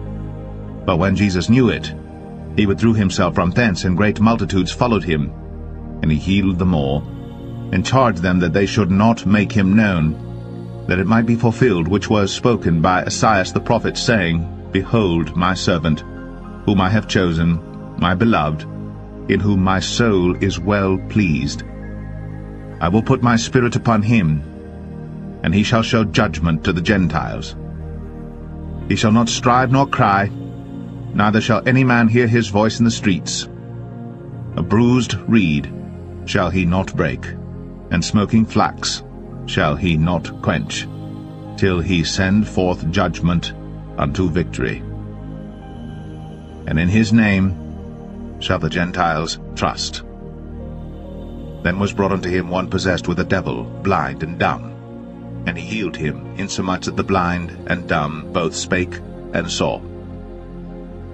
But when Jesus knew it, he withdrew himself from thence, and great multitudes followed him. And he healed them all, and charged them that they should not make him known, that it might be fulfilled which was spoken by Esaias the prophet, saying, Behold my servant, whom I have chosen, my beloved, in whom my soul is well pleased. I will put my spirit upon him, and he shall show judgment to the Gentiles. He shall not strive nor cry, neither shall any man hear his voice in the streets. A bruised reed shall he not break, and smoking flax shall he not quench, till he send forth judgment unto victory. And in his name shall the Gentiles trust. Then was brought unto him one possessed with a devil, blind and dumb. And he healed him, insomuch that the blind and dumb both spake and saw.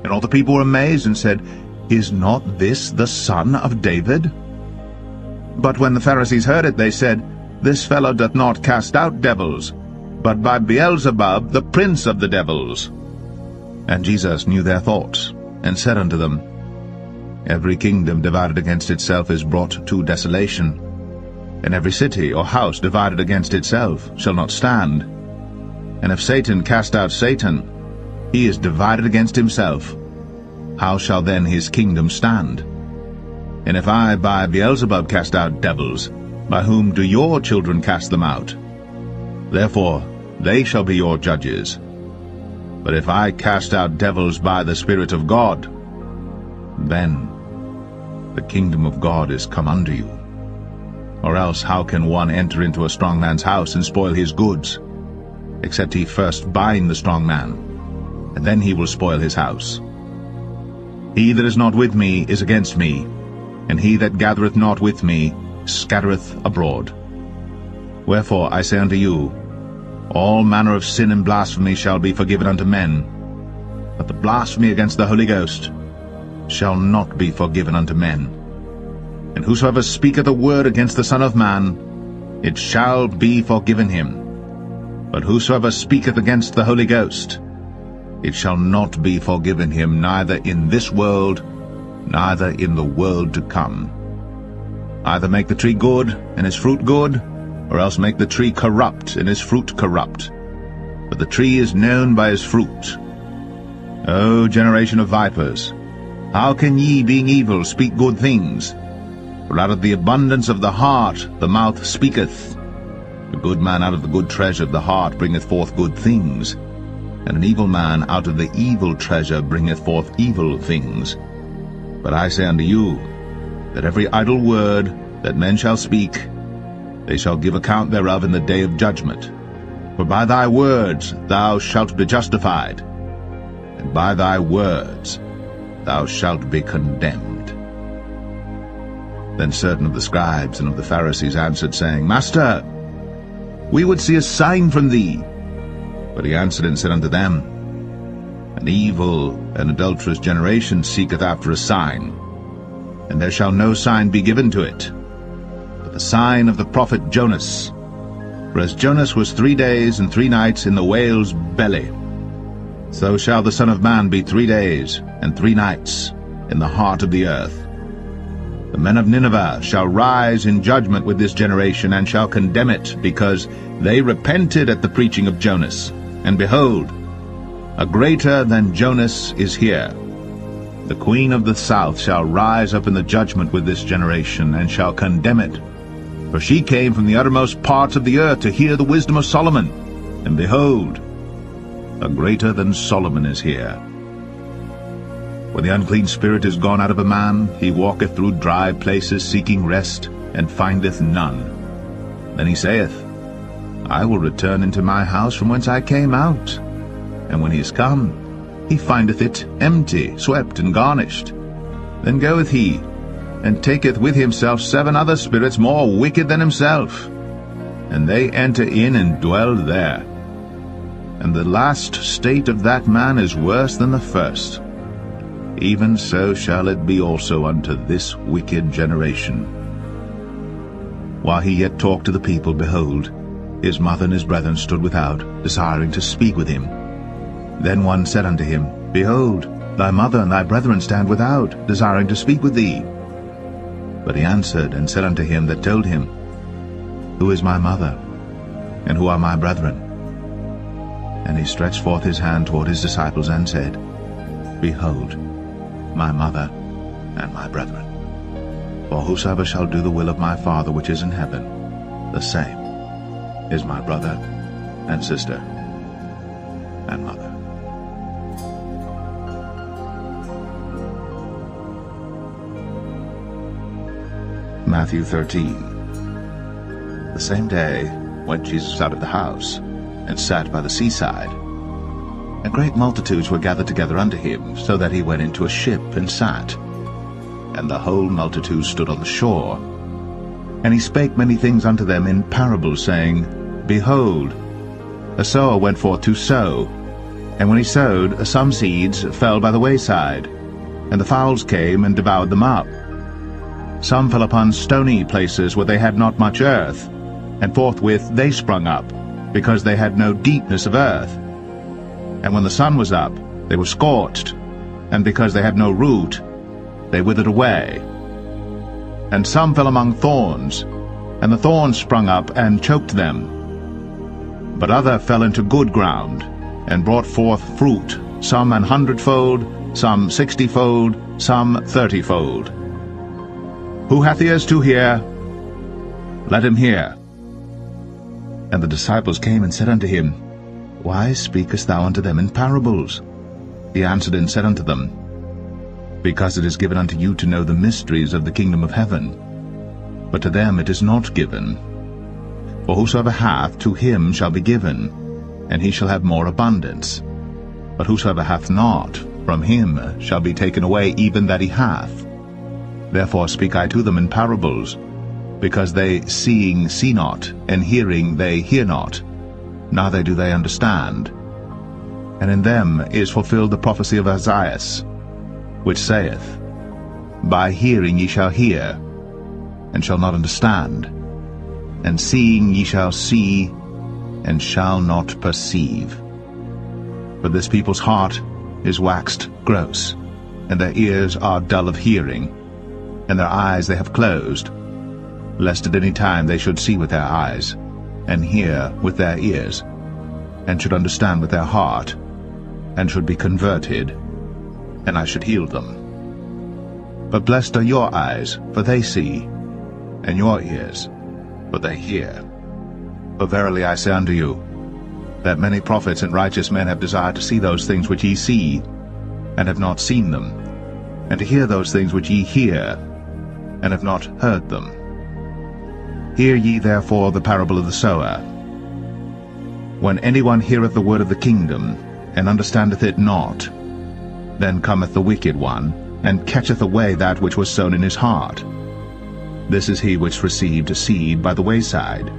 And all the people were amazed, and said, Is not this the Son of David? But when the Pharisees heard it, they said, This fellow doth not cast out devils, but by Beelzebub, the prince of the devils. And Jesus knew their thoughts, and said unto them, Every kingdom divided against itself is brought to desolation, and every city or house divided against itself shall not stand. And if Satan cast out Satan, he is divided against himself. How shall then his kingdom stand? And if I by Beelzebub cast out devils, by whom do your children cast them out? Therefore they shall be your judges. But if I cast out devils by the Spirit of God, then the kingdom of God is come unto you. Or else how can one enter into a strong man's house and spoil his goods, except he first bind the strong man, and then he will spoil his house? He that is not with me is against me, and he that gathereth not with me scattereth abroad. Wherefore I say unto you, all manner of sin and blasphemy shall be forgiven unto men, but the blasphemy against the Holy Ghost shall not be forgiven unto men. And whosoever speaketh a word against the Son of Man, it shall be forgiven him. But whosoever speaketh against the Holy Ghost, it shall not be forgiven him, neither in this world, neither in the world to come. Either make the tree good, and his fruit good, or else make the tree corrupt, and his fruit corrupt. But the tree is known by his fruit. O generation of vipers, how can ye, being evil, speak good things? For out of the abundance of the heart the mouth speaketh. A good man out of the good treasure of the heart bringeth forth good things, and an evil man out of the evil treasure bringeth forth evil things. But I say unto you, that every idle word that men shall speak, they shall give account thereof in the day of judgment. For by thy words thou shalt be justified, and by thy words thou shalt be condemned. Then certain of the scribes and of the Pharisees answered, saying, Master, we would see a sign from thee. But he answered and said unto them, An evil and adulterous generation seeketh after a sign, and there shall no sign be given to it, but the sign of the prophet Jonas. For as Jonas was 3 days and 3 nights in the whale's belly, so shall the Son of Man be 3 days and 3 nights in the heart of the earth. The men of Nineveh shall rise in judgment with this generation, and shall condemn it, because they repented at the preaching of Jonas. And behold, a greater than Jonas is here. The queen of the south shall rise up in the judgment with this generation, and shall condemn it. For she came from the uttermost parts of the earth to hear the wisdom of Solomon. And behold, a greater than Solomon is here. When the unclean spirit is gone out of a man, he walketh through dry places seeking rest, and findeth none. Then he saith, I will return into my house from whence I came out. And when he is come, he findeth it empty, swept, and garnished. Then goeth he, and taketh with himself 7 other spirits more wicked than himself, and they enter in and dwell there. And the last state of that man is worse than the first. Even so shall it be also unto this wicked generation. While he yet talked to the people, behold, his mother and his brethren stood without, desiring to speak with him. Then one said unto him, Behold, thy mother and thy brethren stand without, desiring to speak with thee. But he answered and said unto him that told him, Who is my mother, and who are my brethren? And he stretched forth his hand toward his disciples, and said, Behold, my mother and my brethren. For whosoever shall do the will of my Father which is in heaven, the same is my brother and sister and mother. Matthew 13. The same day went Jesus out of the house, and sat by the seaside. And great multitudes were gathered together unto him, so that he went into a ship and sat. And the whole multitude stood on the shore. And he spake many things unto them in parables, saying, Behold, a sower went forth to sow. And when he sowed, some seeds fell by the wayside, and the fowls came and devoured them up. Some fell upon stony places where they had not much earth, and forthwith they sprung up, because they had no deepness of earth. And when the sun was up, they were scorched, and because they had no root, they withered away. And some fell among thorns, and the thorns sprung up and choked them. But other fell into good ground, and brought forth fruit, some 100-fold, some 60-fold, some 30-fold. Who hath ears to hear, let him hear. And the disciples came and said unto him, Why speakest thou unto them in parables? He answered and said unto them, Because it is given unto you to know the mysteries of the kingdom of heaven, but to them it is not given. For whosoever hath, to him shall be given, and he shall have more abundance. But whosoever hath not, from him shall be taken away even that he hath. Therefore speak I to them in parables, because they seeing see not, and hearing they hear not, neither do they understand. And in them is fulfilled the prophecy of Isaiah, which saith, By hearing ye shall hear, and shall not understand, and seeing ye shall see, and shall not perceive. For this people's heart is waxed gross, and their ears are dull of hearing, and their eyes they have closed, lest at any time they should see with their eyes, and hear with their ears, and should understand with their heart, and should be converted, and I should heal them. But blessed are your eyes, for they see, and your ears, for they hear. For verily I say unto you, that many prophets and righteous men have desired to see those things which ye see, and have not seen them, and to hear those things which ye hear, and have not heard them. Hear ye therefore the parable of the sower. When anyone heareth the word of the kingdom, and understandeth it not, then cometh the wicked one, and catcheth away that which was sown in his heart. This is he which received seed by the wayside.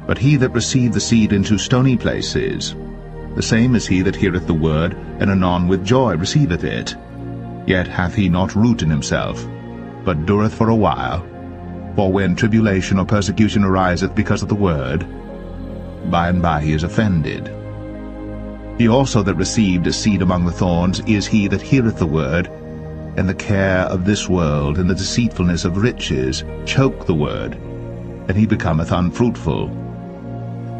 But he that received the seed into stony places, the same is he that heareth the word, and anon with joy receiveth it. Yet hath he not root in himself, but dureth for a while. For when tribulation or persecution ariseth because of the word, by and by he is offended. He also that received a seed among the thorns is he that heareth the word, and the care of this world and the deceitfulness of riches choke the word, and he becometh unfruitful.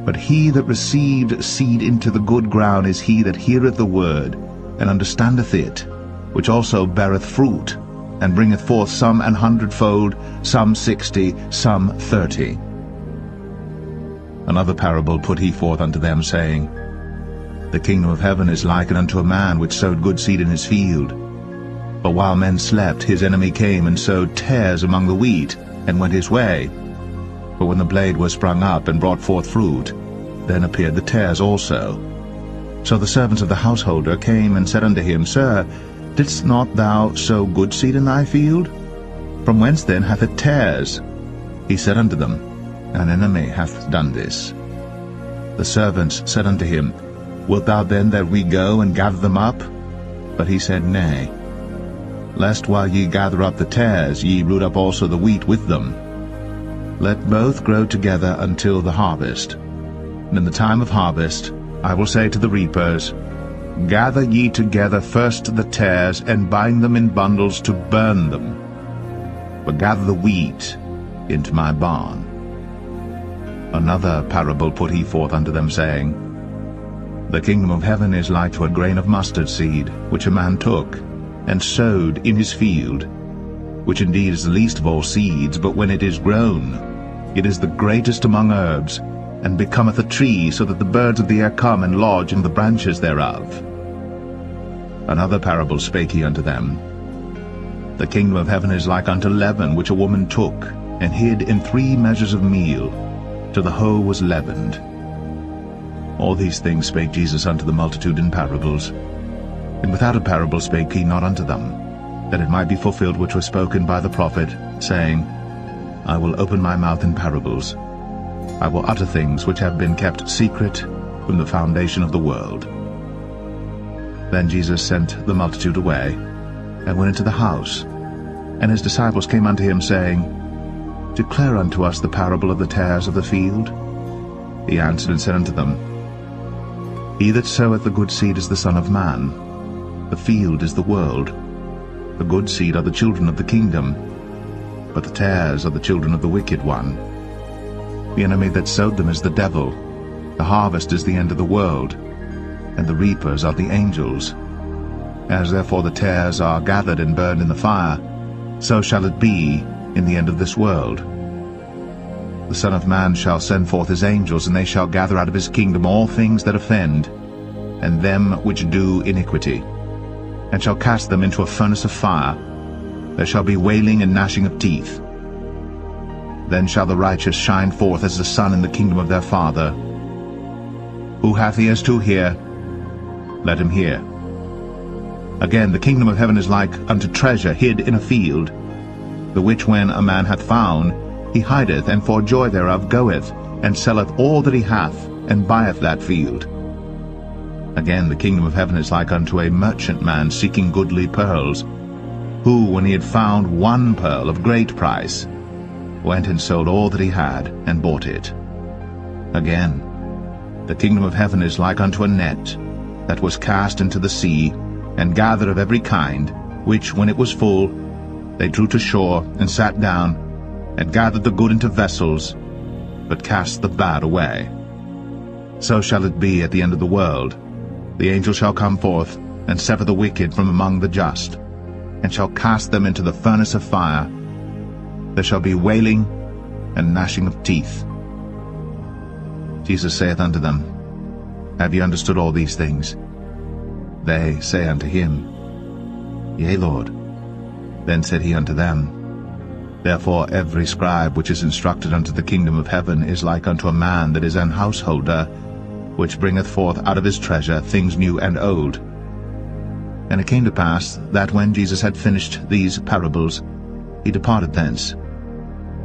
But he that received seed into the good ground is he that heareth the word, and understandeth it, which also beareth fruit, and bringeth forth some 100-fold, some 60, some 30. Another parable put he forth unto them, saying, The kingdom of heaven is likened unto a man which sowed good seed in his field. But while men slept, his enemy came and sowed tares among the wheat, and went his way. But when the blade was sprung up and brought forth fruit, then appeared the tares also. So the servants of the householder came and said unto him, Sir, didst not thou sow good seed in thy field? From whence then hath it tares? He said unto them, An enemy hath done this. The servants said unto him, Wilt thou then that we go and gather them up? But he said, Nay, lest while ye gather up the tares, ye root up also the wheat with them. Let both grow together until the harvest. And in the time of harvest I will say to the reapers, Gather ye together first the tares, and bind them in bundles to burn them, but gather the wheat into my barn. Another parable put he forth unto them, saying, The kingdom of heaven is like to a grain of mustard seed, which a man took, and sowed in his field, which indeed is the least of all seeds, but when it is grown, it is the greatest among herbs, and becometh a tree, so that the birds of the air come and lodge in the branches thereof. Another parable spake he unto them, The kingdom of heaven is like unto leaven, which a woman took, and hid in 3 measures of meal, till the whole was leavened. All these things spake Jesus unto the multitude in parables. And without a parable spake he not unto them, that it might be fulfilled which was spoken by the prophet, saying, I will open my mouth in parables. I will utter things which have been kept secret from the foundation of the world. Then Jesus sent the multitude away, and went into the house. And his disciples came unto him, saying, Declare unto us the parable of the tares of the field. He answered and said unto them, He that soweth the good seed is the Son of Man. The field is the world. The good seed are the children of the kingdom, but the tares are the children of the wicked one. The enemy that sowed them is the devil. The harvest is the end of the world, and the reapers are the angels. As therefore the tares are gathered and burned in the fire, so shall it be in the end of this world. The Son of Man shall send forth his angels, and they shall gather out of his kingdom all things that offend, and them which do iniquity, and shall cast them into a furnace of fire. There shall be wailing and gnashing of teeth. Then shall the righteous shine forth as the sun in the kingdom of their Father. Who hath ears to hear, let him hear. Again, the kingdom of heaven is like unto treasure hid in a field, the which when a man hath found, he hideth, and for joy thereof goeth, and selleth all that he hath, and buyeth that field. Again, the kingdom of heaven is like unto a merchant man seeking goodly pearls, who, when he had found one pearl of great price, went and sold all that he had, and bought it. Again, the kingdom of heaven is like unto a net, that was cast into the sea, and gathered of every kind, which, when it was full, they drew to shore, and sat down, and gathered the good into vessels, but cast the bad away. So shall it be at the end of the world. The angel shall come forth, and sever the wicked from among the just, and shall cast them into the furnace of fire. There shall be wailing and gnashing of teeth. Jesus saith unto them, Have ye understood all these things? They say unto him, Yea, Lord. Then said he unto them, Therefore every scribe which is instructed unto the kingdom of heaven is like unto a man that is an householder, which bringeth forth out of his treasure things new and old. And it came to pass that when Jesus had finished these parables, he departed thence.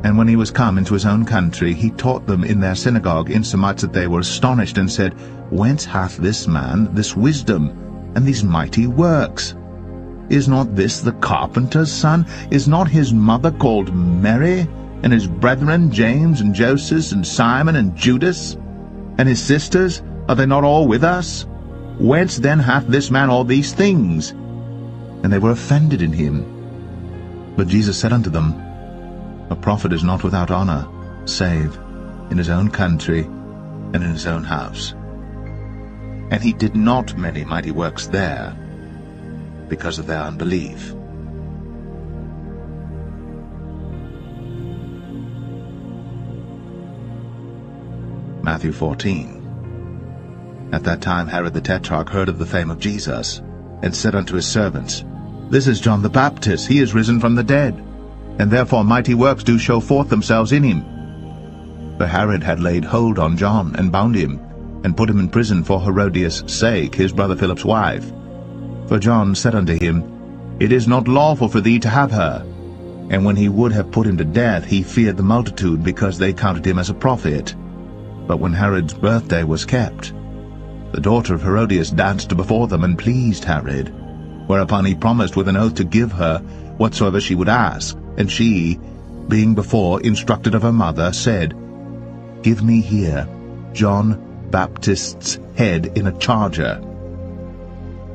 And when he was come into his own country, he taught them in their synagogue, insomuch that they were astonished, and said, Whence hath this man this wisdom, and these mighty works? Is not this the carpenter's son? Is not his mother called Mary, And his brethren, James and Joseph and Simon and Judas? And his sisters, are they not all with us? Whence then hath this man all these things? And they were offended in him. But Jesus said unto them, A prophet is not without honor, save in his own country and in his own house. And he did not many mighty works there, because of their unbelief. Matthew 14. At that time Herod the Tetrarch heard of the fame of Jesus, and said unto his servants, This is John the Baptist, he is risen from the dead, and therefore mighty works do show forth themselves in him. For Herod had laid hold on John, and bound him, and put him in prison for Herodias' sake, his brother Philip's wife. For John said unto him, It is not lawful for thee to have her. And when he would have put him to death, he feared the multitude, because they counted him as a prophet. But when Herod's birthday was kept, the daughter of Herodias danced before them, and pleased Herod. Whereupon he promised with an oath to give her whatsoever she would ask. And she, being before instructed of her mother, said, Give me here John Baptist's head in a charger.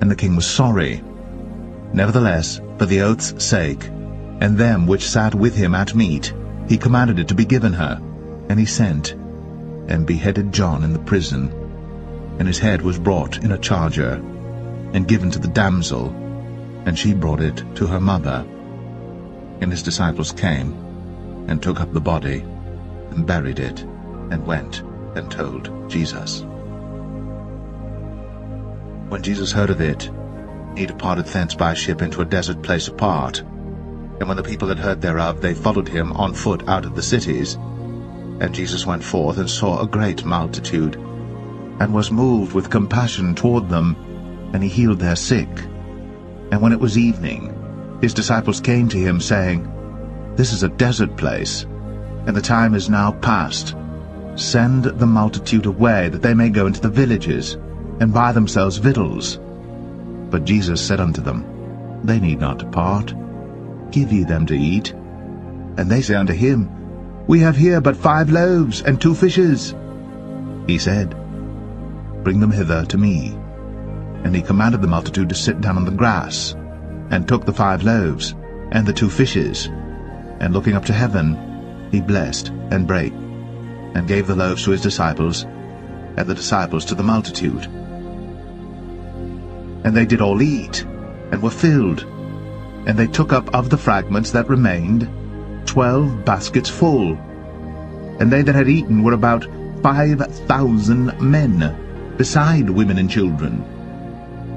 And the king was sorry. Nevertheless, for the oath's sake, and them which sat with him at meat, he commanded it to be given her. And he sent, and beheaded John in the prison. And his head was brought in a charger, and given to the damsel, and she brought it to her mother. And his disciples came, and took up the body, and buried it, and went and told Jesus. When Jesus heard of it, he departed thence by ship into a desert place apart. And when the people had heard thereof, they followed him on foot out of the cities. And Jesus went forth, and saw a great multitude, and was moved with compassion toward them, and he healed their sick. And when it was evening, his disciples came to him, saying, This is a desert place, and the time is now past. Send the multitude away, that they may go into the villages, and buy themselves victuals. But Jesus said unto them, They need not depart. Give ye them to eat. And they say unto him, We have here but 5 loaves and 2 fishes. He said, Bring them hither to me. And he commanded the multitude to sit down on the grass, and took the 5 loaves and the 2 fishes, and looking up to heaven, he blessed and brake, and gave the loaves to his disciples, and the disciples to the multitude. And they did all eat, and were filled. And they took up of the fragments that remained 12 baskets full. And they that had eaten were about 5,000 men, beside women and children.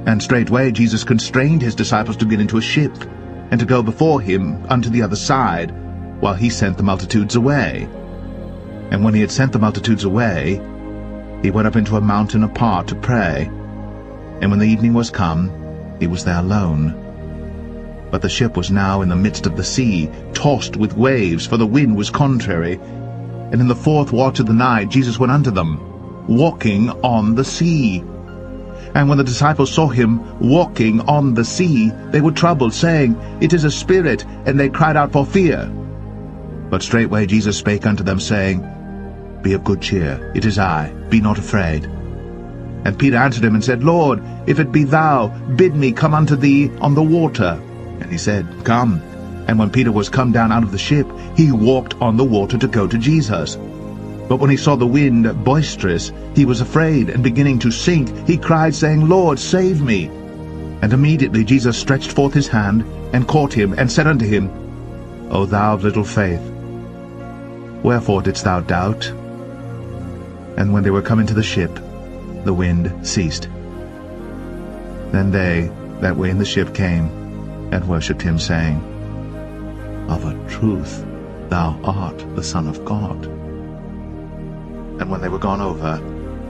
And straightway Jesus constrained his disciples to get into a ship, and to go before him unto the other side, while he sent the multitudes away. And when he had sent the multitudes away, he went up into a mountain apart to pray. And when the evening was come, he was there alone. But the ship was now in the midst of the sea, tossed with waves, for the wind was contrary. And in the 4th watch of the night Jesus went unto them, walking on the sea. And when the disciples saw him walking on the sea, they were troubled, saying, It is a spirit, and they cried out for fear. But straightway Jesus spake unto them, saying, Be of good cheer, it is I, be not afraid. And Peter answered him and said, Lord, if it be thou, bid me come unto thee on the water. And he said, Come. And when Peter was come down out of the ship, he walked on the water to go to Jesus. But when he saw the wind boisterous, he was afraid, and beginning to sink, he cried, saying, Lord, save me. And immediately Jesus stretched forth his hand, and caught him, and said unto him, O thou of little faith, wherefore didst thou doubt? And when they were come into the ship, the wind ceased. Then they that were in the ship came, and worshipped him, saying, Of a truth thou art the Son of God. And when they were gone over,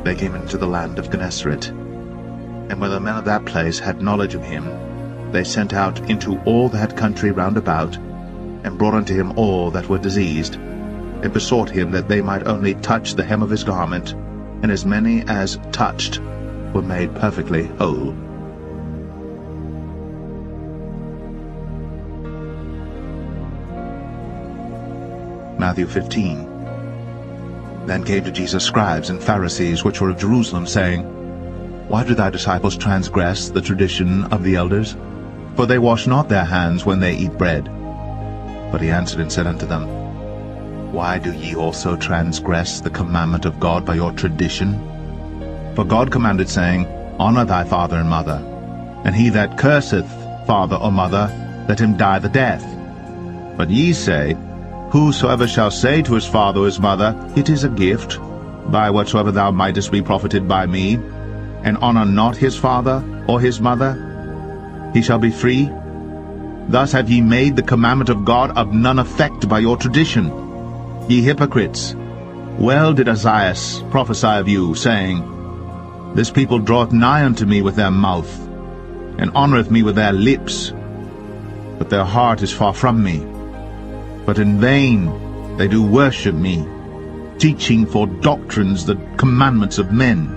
they came into the land of Gennesaret. And when the men of that place had knowledge of him, they sent out into all that country round about, and brought unto him all that were diseased, and besought him that they might only touch the hem of his garment, and as many as touched were made perfectly whole. Matthew 15. Then came to Jesus scribes and Pharisees which were of Jerusalem, saying, Why do thy disciples transgress the tradition of the elders? For they wash not their hands when they eat bread. But he answered and said unto them, Why do ye also transgress the commandment of God by your tradition? For God commanded, saying, Honor thy father and mother, and he that curseth father or mother, let him die the death. But ye say, Whosoever shall say to his father or his mother, It is a gift, by whatsoever thou mightest be profited by me, and honor not his father or his mother, he shall be free. Thus have ye made the commandment of God of none effect by your tradition. Ye hypocrites, well did Isaiah prophesy of you, saying, This people draweth nigh unto me with their mouth, and honoureth me with their lips, but their heart is far from me. But in vain they do worship me, teaching for doctrines the commandments of men.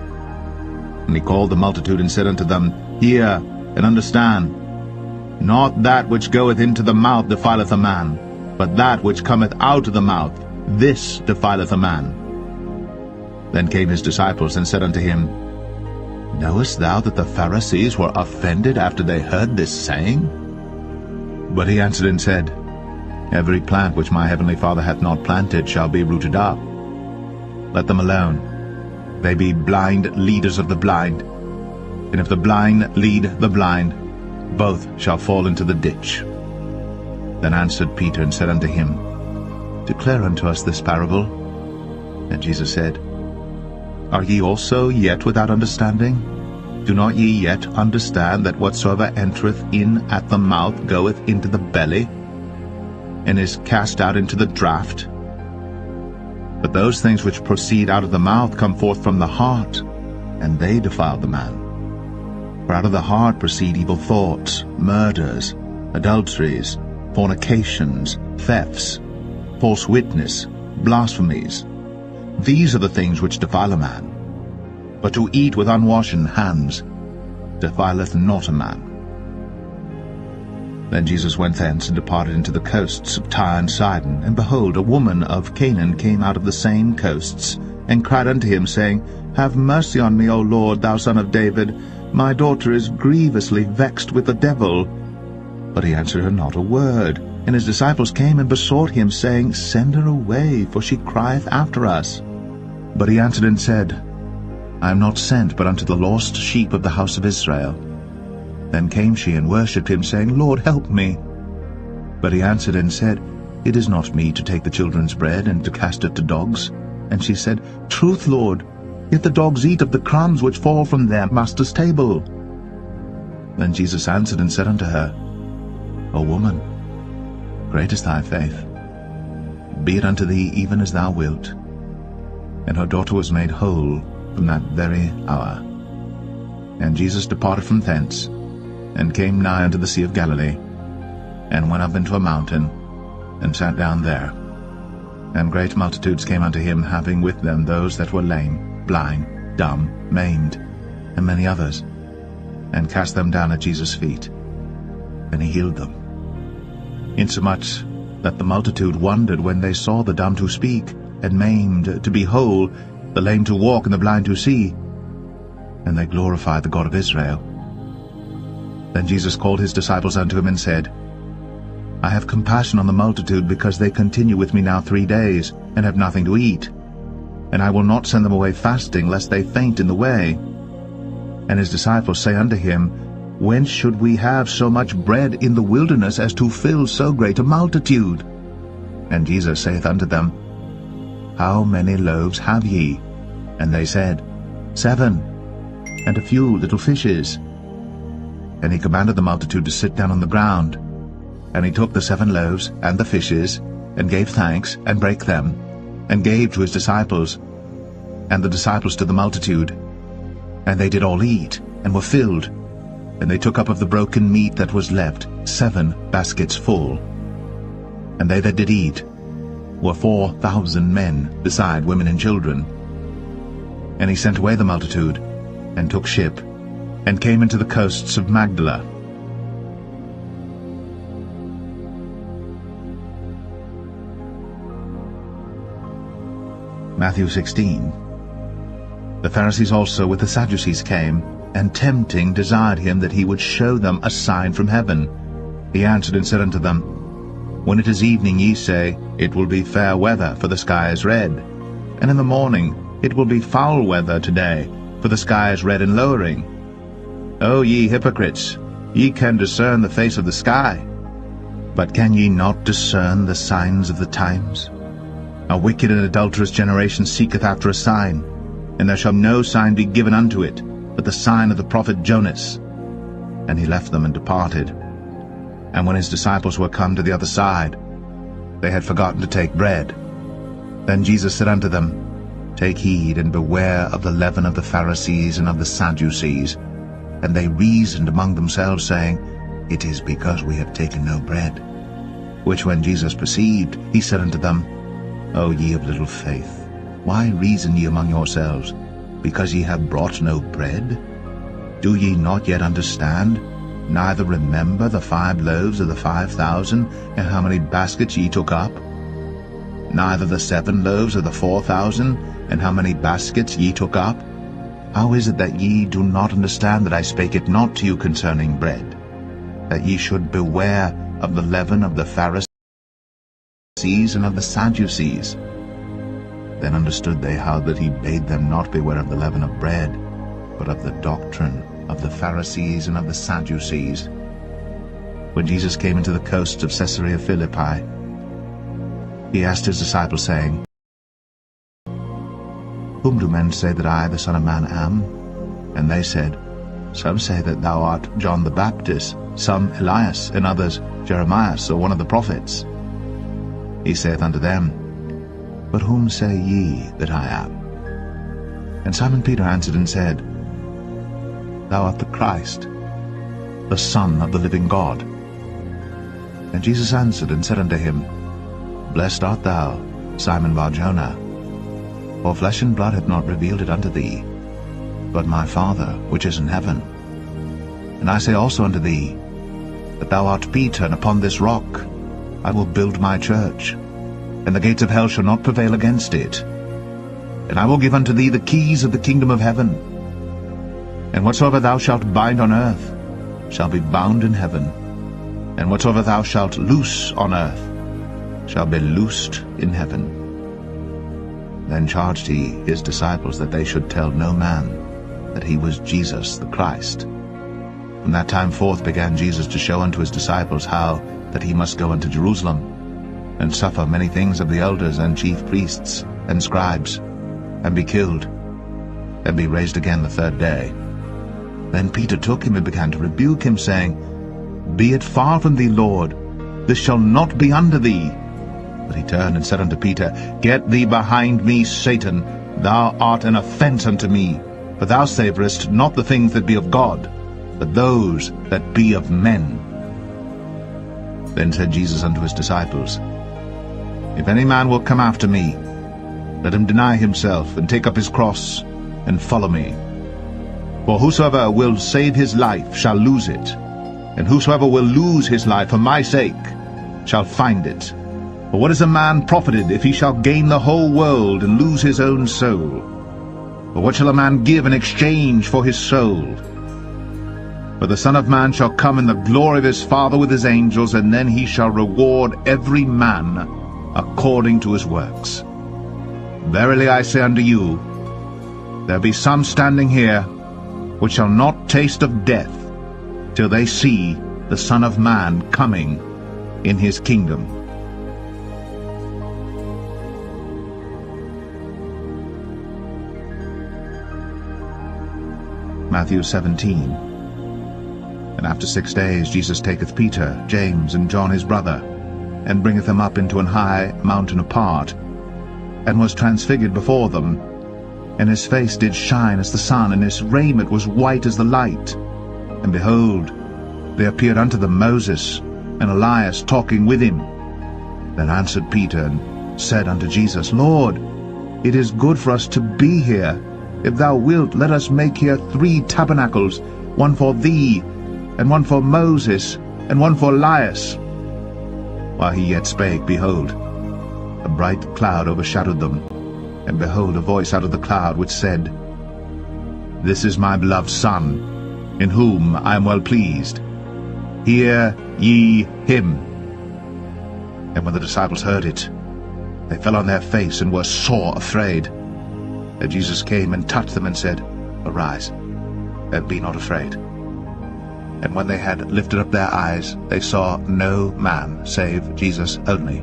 And he called the multitude and said unto them, Hear and understand. Not that which goeth into the mouth defileth a man, but that which cometh out of the mouth, this defileth a man. Then came his disciples and said unto him, Knowest thou that the Pharisees were offended after they heard this saying? But he answered and said, Every plant which my heavenly Father hath not planted shall be rooted up. Let them alone. They be blind leaders of the blind. And if the blind lead the blind, both shall fall into the ditch. Then answered Peter and said unto him, Declare unto us this parable. And Jesus said, Are ye also yet without understanding? Do not ye yet understand that whatsoever entereth in at the mouth goeth into the belly, and is cast out into the draught? But those things which proceed out of the mouth come forth from the heart, and they defile the man. For out of the heart proceed evil thoughts, murders, adulteries, fornications, thefts, false witness, blasphemies. These are the things which defile a man. But to eat with unwashen hands defileth not a man. Then Jesus went thence and departed into the coasts of Tyre and Sidon. And behold, a woman of Canaan came out of the same coasts, and cried unto him, saying, Have mercy on me, O Lord, thou son of David. My daughter is grievously vexed with the devil. But he answered her not a word. And his disciples came and besought him, saying, Send her away, for she crieth after us. But he answered and said, I am not sent but unto the lost sheep of the house of Israel. Then came she and worshipped him, saying, Lord, help me. But he answered and said, It is not meet to take the children's bread, and to cast it to dogs. And she said, Truth, Lord, yet the dogs eat of the crumbs which fall from their master's table. Then Jesus answered and said unto her, O woman, great is thy faith. Be it unto thee even as thou wilt. And her daughter was made whole from that very hour. And Jesus departed from thence, and came nigh unto the Sea of Galilee, and went up into a mountain, and sat down there. And great multitudes came unto him, having with them those that were lame, blind, dumb, maimed, and many others, and cast them down at Jesus' feet. And he healed them. Insomuch that the multitude wondered when they saw the dumb to speak, and maimed to be whole, the lame to walk, and the blind to see. And they glorified the God of Israel. Then Jesus called his disciples unto him, and said, I have compassion on the multitude, because they continue with me now 3 days, and have nothing to eat. And I will not send them away fasting, lest they faint in the way. And his disciples say unto him, Whence should we have so much bread in the wilderness, as to fill so great a multitude? And Jesus saith unto them, How many loaves have ye? And they said, 7, and a few little fishes. And he commanded the multitude to sit down on the ground. And he took the 7 loaves and the fishes, and gave thanks, and brake them, and gave to his disciples, and the disciples to the multitude. And they did all eat, and were filled. And they took up of the broken meat that was left 7 baskets full. And they that did eat were 4,000 men, beside women and children. And he sent away the multitude, and took ship, and came into the coasts of Magdala. Matthew 16. The Pharisees also with the Sadducees came, and tempting desired him that he would show them a sign from heaven. He answered and said unto them, When it is evening, ye say, It will be fair weather, for the sky is red. And in the morning, It will be foul weather today, for the sky is red and lowering. O ye hypocrites, ye can discern the face of the sky, but can ye not discern the signs of the times? A wicked and adulterous generation seeketh after a sign, and there shall no sign be given unto it, but the sign of the prophet Jonas. And he left them and departed. And when his disciples were come to the other side, they had forgotten to take bread. Then Jesus said unto them, Take heed, and beware of the leaven of the Pharisees and of the Sadducees. And they reasoned among themselves, saying, It is because we have taken no bread. Which when Jesus perceived, he said unto them, O ye of little faith, why reason ye among yourselves, because ye have brought no bread? Do ye not yet understand, neither remember the 5 loaves of the 5,000, and how many baskets ye took up? Neither the 7 loaves of the 4,000, and how many baskets ye took up? How is it that ye do not understand that I spake it not to you concerning bread, that ye should beware of the leaven of the Pharisees and of the Sadducees? Then understood they how that he bade them not beware of the leaven of bread, but of the doctrine of the Pharisees and of the Sadducees. When Jesus came into the coasts of Caesarea Philippi, he asked his disciples, saying, Whom do men say that I, the Son of Man, am? And they said, Some say that thou art John the Baptist, some Elias, and others Jeremias, or one of the prophets. He saith unto them, But whom say ye that I am? And Simon Peter answered and said, Thou art the Christ, the Son of the living God. And Jesus answered and said unto him, Blessed art thou, Simon Bar-Jonah, for flesh and blood hath not revealed it unto thee, but my Father which is in heaven. And I say also unto thee, that thou art Peter, and upon this rock I will build my church, and the gates of hell shall not prevail against it. And I will give unto thee the keys of the kingdom of heaven. And whatsoever thou shalt bind on earth shall be bound in heaven, and whatsoever thou shalt loose on earth shall be loosed in heaven. Then charged he his disciples that they should tell no man that he was Jesus the Christ. From that time forth began Jesus to show unto his disciples how that he must go unto Jerusalem, and suffer many things of the elders and chief priests and scribes, and be killed, and be raised again the 3rd day. Then Peter took him and began to rebuke him, saying, Be it far from thee, Lord, this shall not be unto thee. But he turned and said unto Peter, Get thee behind me, Satan, thou art an offence unto me, for thou savourest not the things that be of God, but those that be of men. Then said Jesus unto his disciples, If any man will come after me, let him deny himself, and take up his cross, and follow me. For whosoever will save his life shall lose it, and whosoever will lose his life for my sake shall find it. For what is a man profited if he shall gain the whole world and lose his own soul? For what shall a man give in exchange for his soul? For the Son of Man shall come in the glory of his Father with his angels, and then he shall reward every man according to his works. Verily I say unto you, there be some standing here which shall not taste of death till they see the Son of Man coming in his kingdom. Matthew 17. And after 6 days Jesus taketh Peter, James, and John his brother, and bringeth them up into an high mountain apart, and was transfigured before them. And his face did shine as the sun, and his raiment was white as the light. And behold, there appeared unto them Moses and Elias talking with him. Then answered Peter, and said unto Jesus, Lord, it is good for us to be here. If thou wilt, let us make here 3 tabernacles, one for thee, and one for Moses, and one for Elias. While he yet spake, behold, a bright cloud overshadowed them, And behold, a voice out of the cloud which said, This is my beloved Son, in whom I am well pleased. Hear ye him. And when the disciples heard it, they fell on their face and were sore afraid. And Jesus came and touched them and said, Arise, and be not afraid. And when they had lifted up their eyes, they saw no man save Jesus only.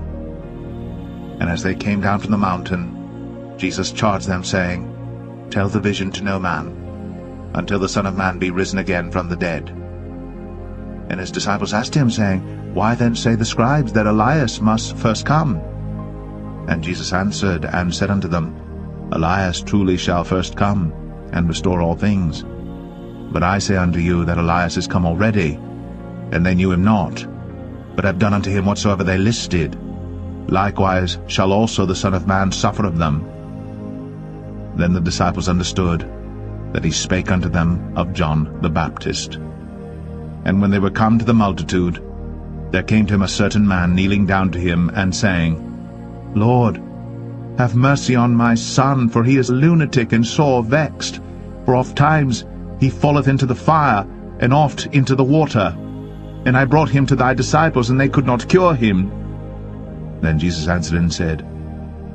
And as they came down from the mountain, Jesus charged them, saying, Tell the vision to no man, until the Son of Man be risen again from the dead. And his disciples asked him, saying, Why then say the scribes that Elias must first come? And Jesus answered and said unto them, Elias truly shall first come, and restore all things. But I say unto you that Elias is come already, and they knew him not, but have done unto him whatsoever they listed. Likewise shall also the Son of Man suffer of them. Then the disciples understood that he spake unto them of John the Baptist. And when they were come to the multitude, there came to him a certain man kneeling down to him, and saying, Lord, have mercy on my son, for he is a lunatic and sore vexed. For oft times he falleth into the fire, and oft into the water. And I brought him to thy disciples, and they could not cure him. Then Jesus answered and said,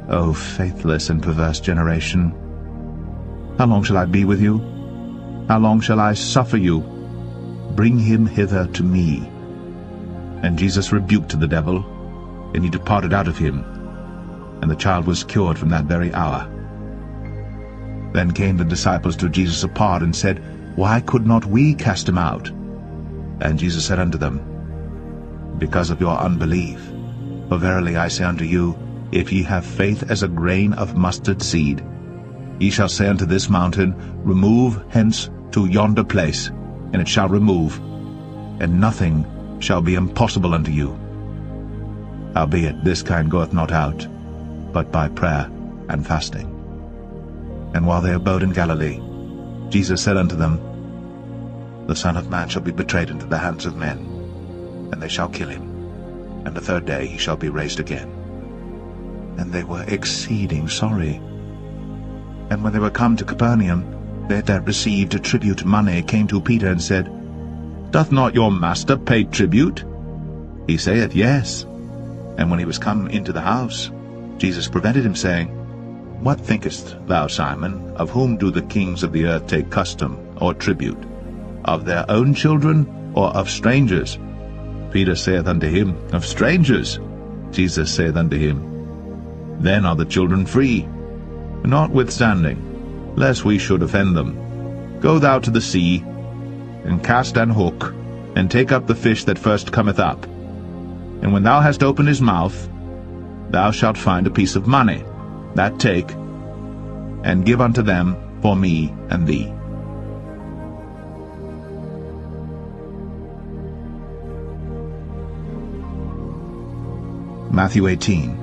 O faithless and perverse generation, how long shall I be with you? How long shall I suffer you? Bring him hither to me. And Jesus rebuked the devil, and he departed out of him. And the child was cured from that very hour. Then came the disciples to Jesus apart, and said, Why could not we cast him out? And Jesus said unto them, Because of your unbelief. For verily I say unto you, if ye have faith as a grain of mustard seed, ye shall say unto this mountain, Remove hence to yonder place, and it shall remove, and nothing shall be impossible unto you. Howbeit this kind goeth not out, but by prayer and fasting. And while they abode in Galilee, Jesus said unto them, The Son of Man shall be betrayed into the hands of men, and they shall kill him, and the third day he shall be raised again. And they were exceeding sorry. And when they were come to Capernaum, they that received tribute money came to Peter and said, Doth not your master pay tribute? He saith, Yes. And when he was come into the house, Jesus prevented him, saying, What thinkest thou, Simon, of whom do the kings of the earth take custom or tribute? Of their own children, or of strangers? Peter saith unto him, Of strangers. Jesus saith unto him, Then are the children free. Notwithstanding, lest we should offend them, go thou to the sea, and cast an hook, and take up the fish that first cometh up. And when thou hast opened his mouth, thou shalt find a piece of money. That take, and give unto them for me and thee. Matthew 18.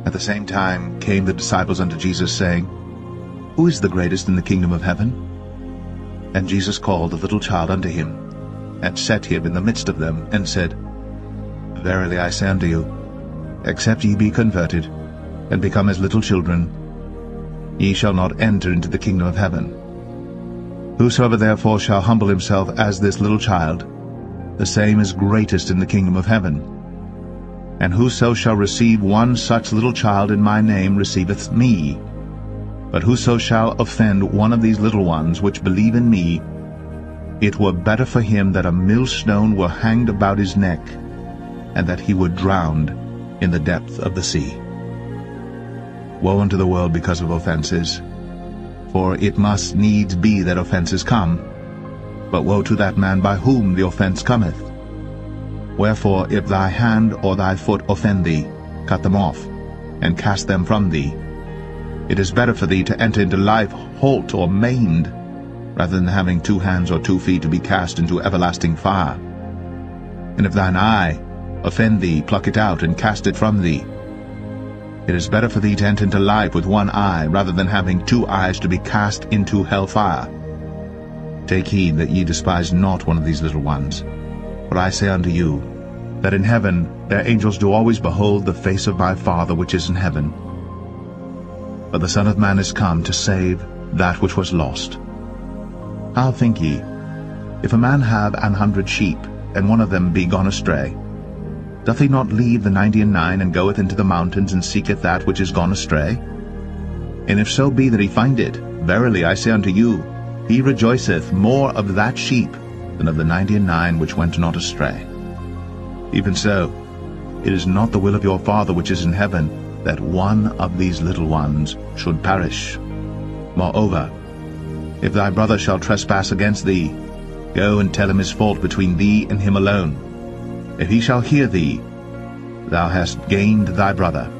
At the same time came the disciples unto Jesus, saying, Who is the greatest in the kingdom of heaven? And Jesus called a little child unto him, and set him in the midst of them, and said, Verily I say unto you, except ye be converted, and become as little children, ye shall not enter into the kingdom of heaven. Whosoever therefore shall humble himself as this little child, the same is greatest in the kingdom of heaven. And whoso shall receive one such little child in my name receiveth me. But whoso shall offend one of these little ones which believe in me, it were better for him that a millstone were hanged about his neck, and that he were drowned in the depth of the sea. Woe unto the world because of offenses, for it must needs be that offenses come. But woe to that man by whom the offense cometh. Wherefore, if thy hand or thy foot offend thee, cut them off, and cast them from thee. It is better for thee to enter into life halt or maimed, rather than having 2 hands or 2 feet to be cast into everlasting fire. And if thine eye offend thee, pluck it out, and cast it from thee. It is better for thee to enter into life with 1 eye, rather than having 2 eyes to be cast into hell fire. Take heed that ye despise not one of these little ones. For I say unto you, that in heaven their angels do always behold the face of my Father which is in heaven. but the Son of Man is come to save that which was lost. How think ye, if a man have 100 sheep, and one of them be gone astray, doth he not leave the 99 and goeth into the mountains, and seeketh that which is gone astray? And if so be that he find it, verily I say unto you, he rejoiceth more of that sheep than of the 99 which went not astray. Even so, it is not the will of your Father which is in heaven, that one of these little ones should perish. Moreover, if thy brother shall trespass against thee, go and tell him his fault between thee and him alone. If he shall hear thee, thou hast gained thy brother.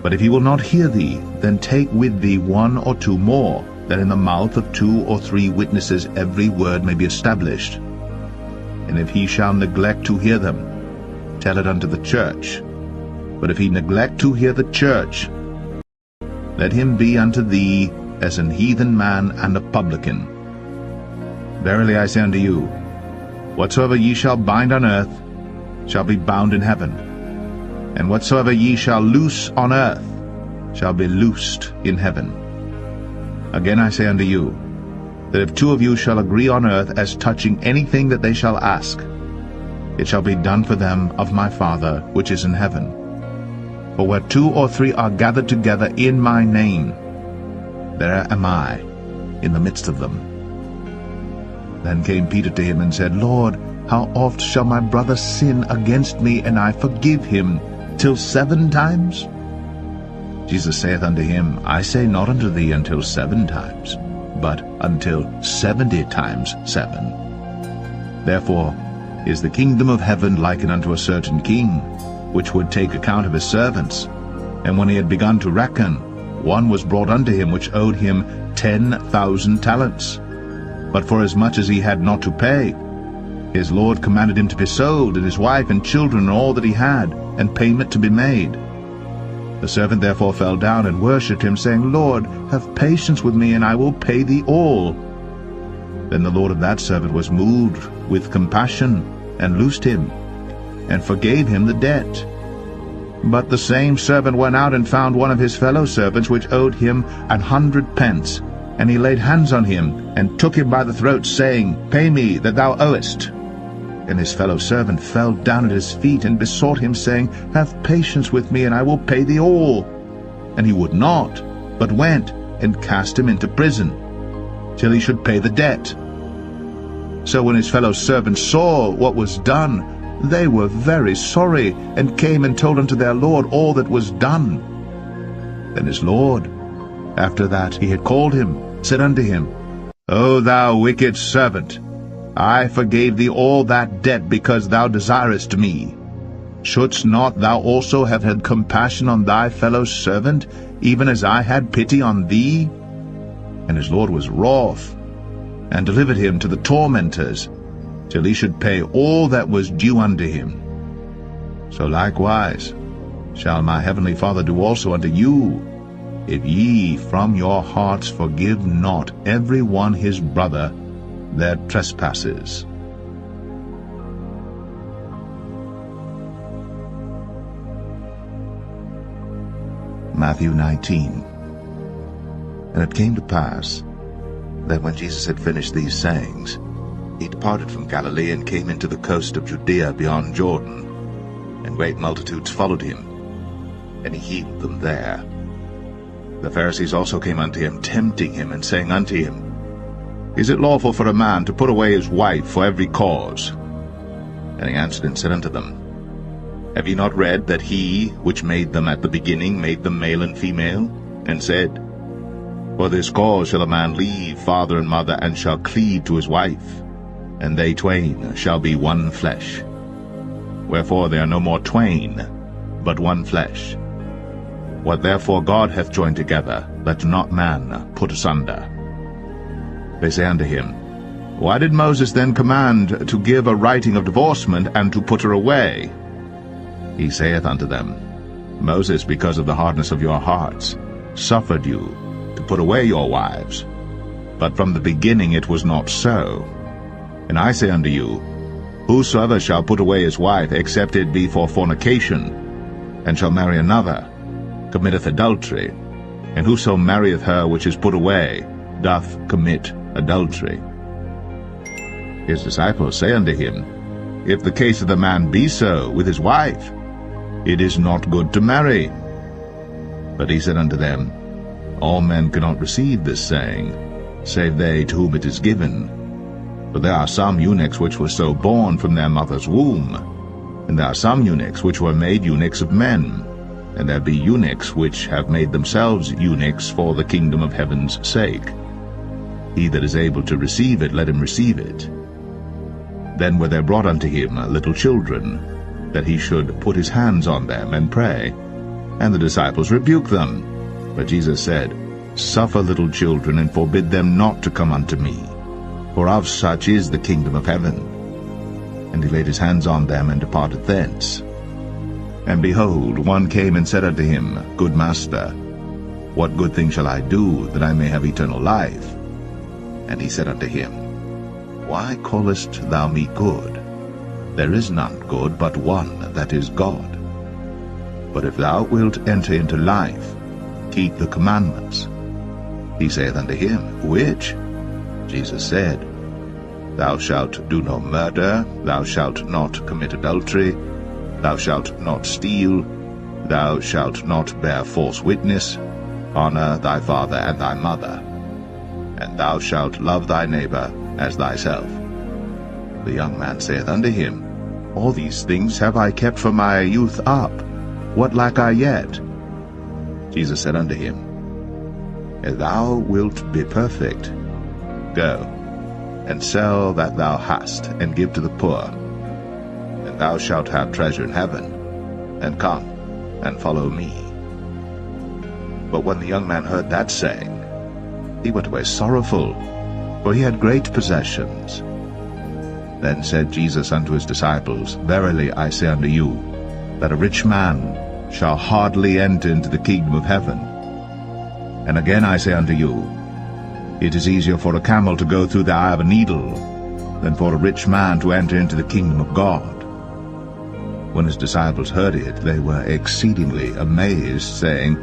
But if he will not hear thee, then take with thee 1 or 2 more, that in the mouth of 2 or 3 witnesses every word may be established. And if he shall neglect to hear them, tell it unto the church. But if he neglect to hear the church, let him be unto thee as an heathen man and a publican. Verily I say unto you, whatsoever ye shall bind on earth shall be bound in heaven, and whatsoever ye shall loose on earth shall be loosed in heaven. Again I say unto you, that if 2 of you shall agree on earth as touching anything that they shall ask, it shall be done for them of my Father which is in heaven. For where 2 or 3 are gathered together in my name, there am I in the midst of them. Then came Peter to him and said, Lord, how oft shall my brother sin against me, and I forgive him? Till 7 times? Jesus saith unto him, I say not unto thee until 7 times, but until 70 times 7. Therefore is the kingdom of heaven likened unto a certain king, which would take account of his servants. And when he had begun to reckon, one was brought unto him which owed him 10,000 talents. But forasmuch as he had not to pay, his Lord commanded him to be sold, and his wife and children and all that he had, and payment to be made. The servant therefore fell down and worshipped him, saying, Lord, have patience with me, and I will pay thee all. Then the Lord of that servant was moved with compassion, and loosed him, and forgave him the debt. But the same servant went out and found one of his fellow servants which owed him 100 pence, and he laid hands on him, and took him by the throat, saying, Pay me that thou owest. And his fellow servant fell down at his feet, and besought him, saying, Have patience with me, and I will pay thee all. And he would not, but went and cast him into prison, till he should pay the debt. So when his fellow servants saw what was done, they were very sorry, and came and told unto their Lord all that was done. Then his Lord, after that he had called him, said unto him, O thou wicked servant, I forgave thee all that debt, because thou desiredst me. Shouldst not thou also have had compassion on thy fellow servant, even as I had pity on thee? And his Lord was wroth, and delivered him to the tormentors, till he should pay all that was due unto him. So likewise shall my heavenly Father do also unto you, if ye from your hearts forgive not every one his brother their trespasses. Matthew 19. And it came to pass that when Jesus had finished these sayings, he departed from Galilee and came into the coast of Judea beyond Jordan, and great multitudes followed him, and he healed them there. The Pharisees also came unto him, tempting him, and saying unto him, Is it lawful for a man to put away his wife for every cause? And he answered and said unto them, Have ye not read that he which made them at the beginning made them male and female, and said, For this cause shall a man leave father and mother, and shall cleave to his wife, and they twain shall be one flesh. Wherefore they are no more twain, but one flesh. What therefore God hath joined together, let not man put asunder. They say unto him, Why did Moses then command to give a writing of divorcement, and to put her away? He saith unto them, Moses, because of the hardness of your hearts, suffered you to put away your wives. But from the beginning it was not so. And I say unto you, Whosoever shall put away his wife, except it be for fornication, and shall marry another, committeth adultery. and whoso marrieth her which is put away doth commit adultery. His disciples say unto him, If the case of the man be so with his wife, it is not good to marry. But he said unto them, All men cannot receive this saying, save they to whom it is given. For there are some eunuchs which were so born from their mother's womb, and there are some eunuchs which were made eunuchs of men, and there be eunuchs which have made themselves eunuchs for the kingdom of heaven's sake. He that is able to receive it, let him receive it. Then were there brought unto him little children, that he should put his hands on them and pray. And the disciples rebuked them. But Jesus said, Suffer little children, and forbid them not to come unto me, for of such is the kingdom of heaven. And he laid his hands on them, and departed thence. And behold, one came and said unto him, Good Master, what good thing shall I do, that I may have eternal life? And he said unto him, Why callest thou me good? There is none good but one, that is God. But if thou wilt enter into life, keep the commandments. He saith unto him, Which? Jesus said, Thou shalt do no murder, thou shalt not commit adultery, thou shalt not steal, thou shalt not bear false witness, honor thy father and thy mother, and thou shalt love thy neighbor as thyself. The young man saith unto him, All these things have I kept from my youth up. What lack I yet? Jesus said unto him, If thou wilt be perfect, go, and sell that thou hast, and give to the poor, and thou shalt have treasure in heaven, and come, and follow me. But when the young man heard that saying, he went away sorrowful, for he had great possessions. Then said Jesus unto his disciples, Verily I say unto you, that a rich man shall hardly enter into the kingdom of heaven. And again I say unto you, it is easier for a camel to go through the eye of a needle than for a rich man to enter into the kingdom of God. When his disciples heard it, they were exceedingly amazed, saying,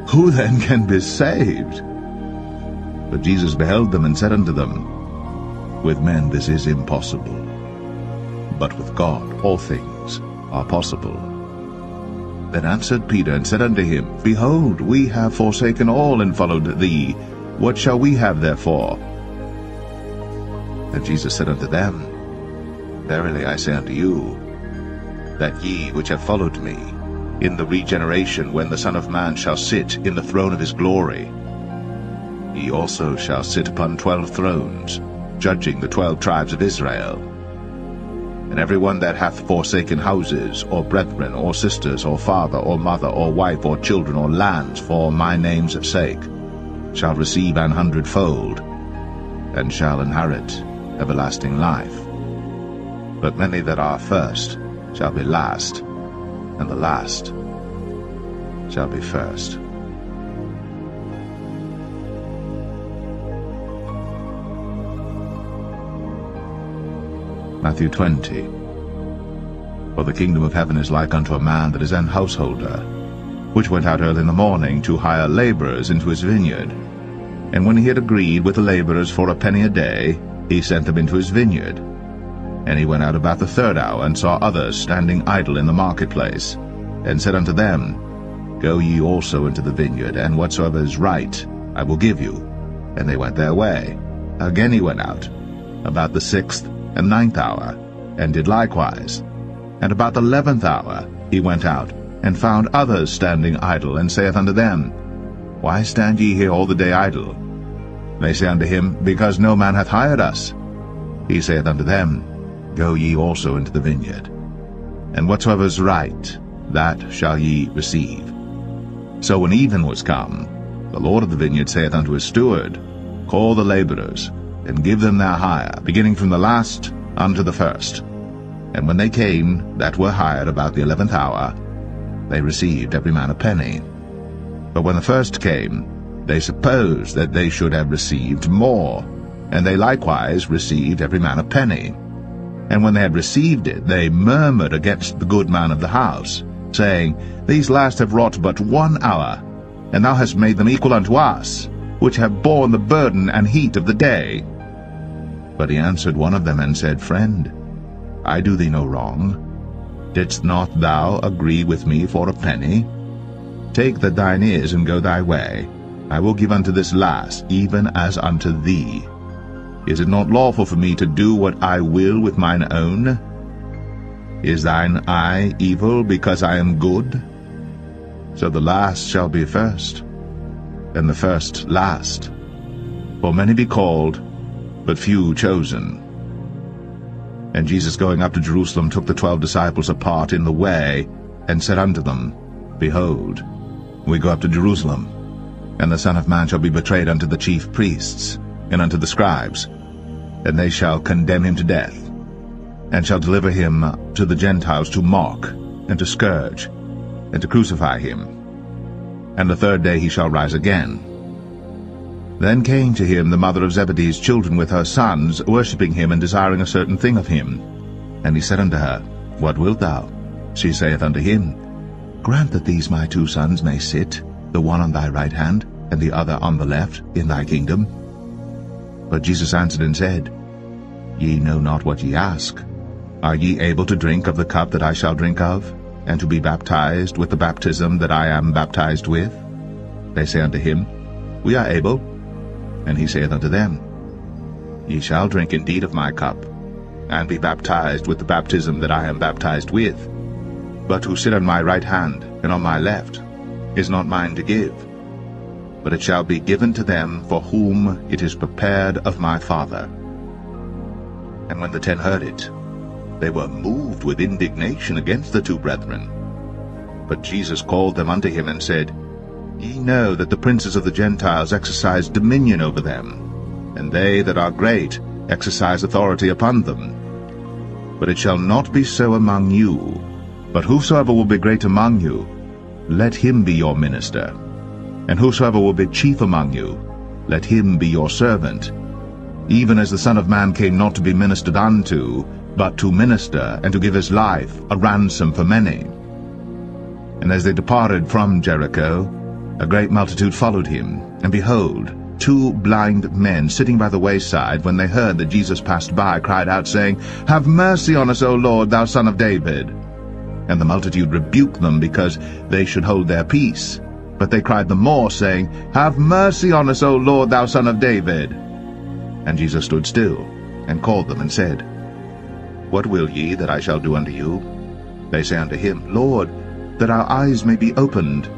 Who then can be saved? But Jesus beheld them and said unto them, With men this is impossible, but with God all things are possible. Then answered Peter and said unto him, Behold, we have forsaken all and followed thee. What shall we have therefore? And Jesus said unto them, Verily I say unto you, that ye which have followed me, in the regeneration when the Son of Man shall sit in the throne of his glory, ye also shall sit upon 12 thrones, judging the 12 tribes of Israel. And every one that hath forsaken houses, or brethren, or sisters, or father, or mother, or wife, or children, or lands, for my name's sake, shall receive 100-fold, and shall inherit everlasting life. But many that are first shall be last, and the last shall be first. Matthew 20. For the kingdom of heaven is like unto a man that is an householder, which went out early in the morning to hire laborers into his vineyard. And when he had agreed with the laborers for a penny a day, he sent them into his vineyard. And he went out about the 3rd hour, and saw others standing idle in the marketplace, and said unto them, Go ye also into the vineyard, and whatsoever is right I will give you. And they went their way. Again he went out, about the 6th and 9th hour, and did likewise. And about the 11th hour he went out, and found others standing idle, and saith unto them, Why stand ye here all the day idle? They say unto him, Because no man hath hired us. He saith unto them, Go ye also into the vineyard, and whatsoever is right, that shall ye receive. So when even was come, the Lord of the vineyard saith unto his steward, Call the laborers, and give them their hire, beginning from the last unto the first. And when they came that were hired about the 11th hour, they received every man a penny. But when the first came, they supposed that they should have received more, and they likewise received every man a penny. And when they had received it, they murmured against the good man of the house, saying, These last have wrought but 1 hour, and thou hast made them equal unto us, which have borne the burden and heat of the day. But he answered one of them and said, Friend, I do thee no wrong. Didst not thou agree with me for a penny? Take that thine is, and go thy way. I will give unto this last, even as unto thee. Is it not lawful for me to do what I will with mine own? Is thine eye evil because I am good? So the last shall be first, and the first last. For many be called, but few chosen. And Jesus, going up to Jerusalem, took the 12 disciples apart in the way, and said unto them, Behold, we go up to Jerusalem, and the Son of Man shall be betrayed unto the chief priests, and unto the scribes, and they shall condemn him to death, and shall deliver him to the Gentiles to mock, and to scourge, and to crucify him. And the third day he shall rise again. Then came to him the mother of Zebedee's children with her sons, worshipping him, and desiring a certain thing of him. And he said unto her, What wilt thou? She saith unto him, Grant that these my 2 sons may sit, the one on thy right hand, and the other on the left, in thy kingdom. But Jesus answered and said, Ye know not what ye ask. Are ye able to drink of the cup that I shall drink of, and to be baptized with the baptism that I am baptized with? They say unto him, We are able. And he saith unto them, Ye shall drink indeed of my cup, and be baptized with the baptism that I am baptized with. But to sit on my right hand and on my left is not mine to give, but it shall be given to them for whom it is prepared of my Father. And when the 10 heard it, they were moved with indignation against the 2 brethren. But Jesus called them unto him, and said, Ye know that the princes of the Gentiles exercise dominion over them, and they that are great exercise authority upon them. But it shall not be so among you. But whosoever will be great among you, let him be your minister. And whosoever will be chief among you, let him be your servant. Even as the Son of Man came not to be ministered unto, but to minister, and to give his life a ransom for many. And as they departed from Jericho, a great multitude followed him. And behold, 2 blind men sitting by the wayside, when they heard that Jesus passed by, cried out, saying, Have mercy on us, O Lord, thou Son of David. And the multitude rebuked them, because they should hold their peace. But they cried the more, saying, Have mercy on us, O Lord, thou Son of David. And Jesus stood still, and called them, and said, What will ye that I shall do unto you? They say unto him, Lord, that our eyes may be opened.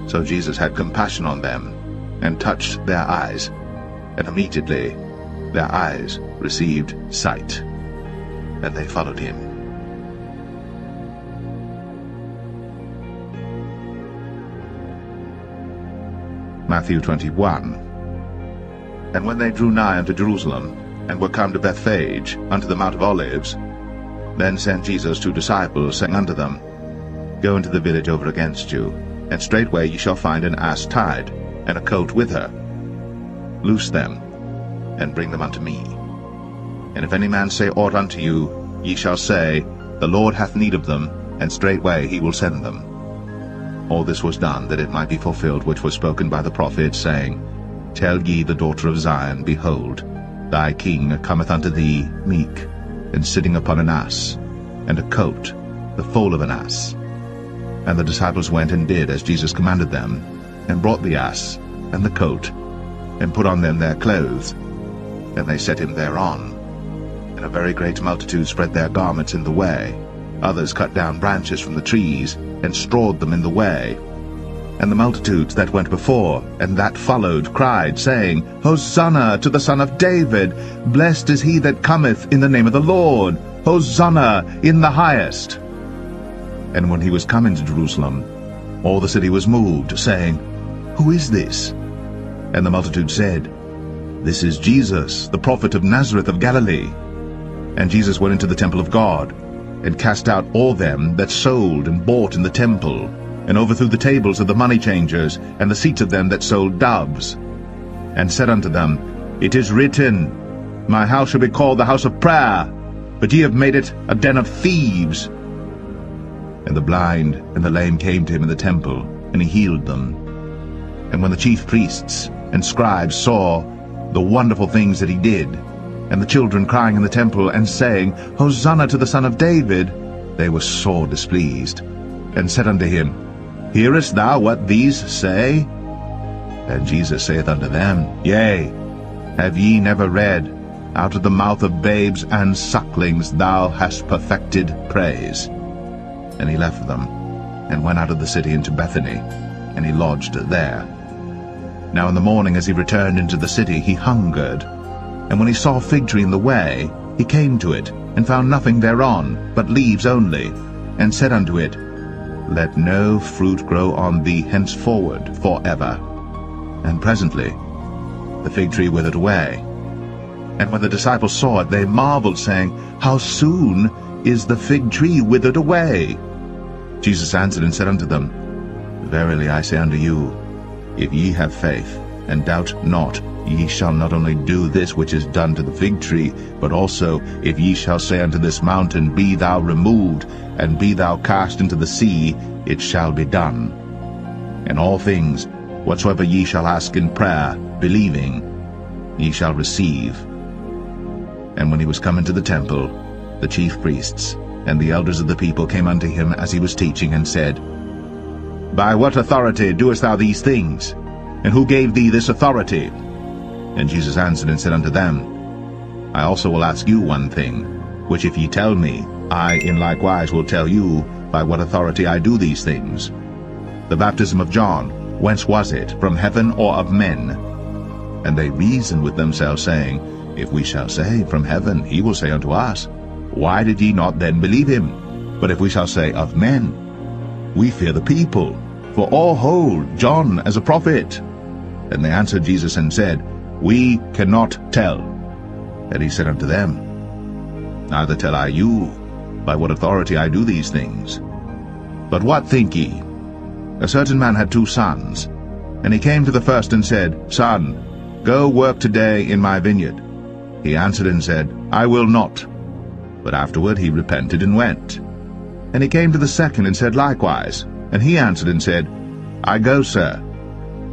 So Jesus had compassion on them, and touched their eyes, and immediately their eyes received sight, and they followed him. Matthew 21. And when they drew nigh unto Jerusalem, and were come to Bethphage, unto the Mount of Olives, then sent Jesus 2 disciples, saying unto them, Go into the village over against you, and straightway ye shall find an ass tied, and a colt with her. Loose them, and bring them unto me. And if any man say aught unto you, ye shall say, The Lord hath need of them, and straightway he will send them. All this was done, that it might be fulfilled which was spoken by the prophet, saying, Tell ye the daughter of Zion, Behold, thy king cometh unto thee meek, and sitting upon an ass, and a colt, the foal of an ass. And the disciples went and did as Jesus commanded them, and brought the ass and the colt, and put on them their clothes, and they set him thereon. And a very great multitude spread their garments in the way. Others cut down branches from the trees, and strawed them in the way. And the multitudes that went before, and that followed, cried, saying, Hosanna to the Son of David! Blessed is he that cometh in the name of the Lord! Hosanna in the highest! And when he was come into Jerusalem, all the city was moved, saying, Who is this? And the multitude said, This is Jesus, the prophet of Nazareth of Galilee. And Jesus went into the temple of God, and cast out all them that sold and bought in the temple, and overthrew the tables of the money changers, and the seats of them that sold doves, and said unto them, It is written, My house shall be called the house of prayer, but ye have made it a den of thieves. And the blind and the lame came to him in the temple, and he healed them. And when the chief priests and scribes saw the wonderful things that he did, and the children crying in the temple and saying, Hosanna to the Son of David, they were sore displeased, and said unto him, Hearest thou what these say? And Jesus saith unto them, Yea, have ye never read, Out of the mouth of babes and sucklings thou hast perfected praise? And he left them, and went out of the city into Bethany, and he lodged there. Now in the morning as he returned into the city, he hungered. And when he saw a fig tree in the way, he came to it, and found nothing thereon, but leaves only, and said unto it, Let no fruit grow on thee henceforward for ever. And presently the fig tree withered away. And when the disciples saw it, they marveled, saying, How soon is the fig tree withered away? Jesus answered and said unto them, Verily I say unto you, if ye have faith, and doubt not, ye shall not only do this which is done to the fig tree, but also, if ye shall say unto this mountain, Be thou removed, and be thou cast into the sea, it shall be done. And all things, whatsoever ye shall ask in prayer, believing, ye shall receive. And when he was come into the temple, the chief priests and the elders of the people came unto him as he was teaching, and said, By what authority doest thou these things? And who gave thee this authority? And Jesus answered and said unto them, I also will ask you one thing, which if ye tell me, I in likewise will tell you by what authority I do these things. The baptism of John, whence was it, from heaven or of men? And they reasoned with themselves, saying, If we shall say, From heaven, he will say unto us, Why did ye not then believe him? But if we shall say, Of men, we fear the people, for all hold John as a prophet. And they answered Jesus and said, We cannot tell. And he said unto them, Neither tell I you by what authority I do these things. But what think ye? A certain man had 2 sons. And he came to the first and said, Son, go work today in my vineyard. He answered and said, I will not. But afterward he repented and went. And he came to the second and said likewise. And he answered and said, I go, sir,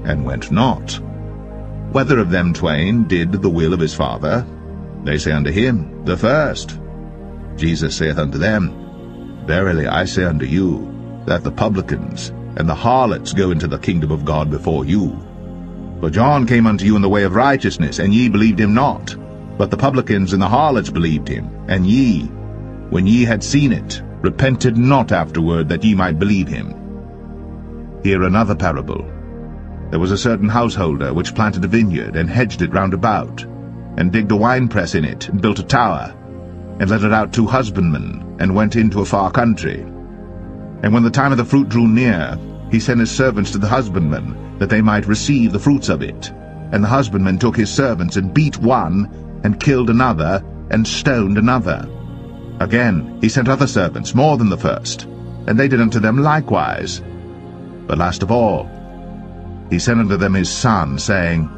and went not. Whether of them twain did the will of his father? They say unto him, The first. Jesus saith unto them, Verily I say unto you, that the publicans and the harlots go into the kingdom of God before you. For John came unto you in the way of righteousness, and ye believed him not. But the publicans and the harlots believed him. And ye, when ye had seen it, repented not afterward, that ye might believe him. Hear another parable. There was a certain householder which planted a vineyard, and hedged it round about, and digged a winepress in it, and built a tower, and let it out to husbandmen, and went into a far country. And when the time of the fruit drew near, he sent his servants to the husbandmen, that they might receive the fruits of it. And the husbandmen took his servants, and beat one, and killed another, and stoned another. Again he sent other servants, more than the first, and they did unto them likewise. But last of all, he sent unto them his son, saying,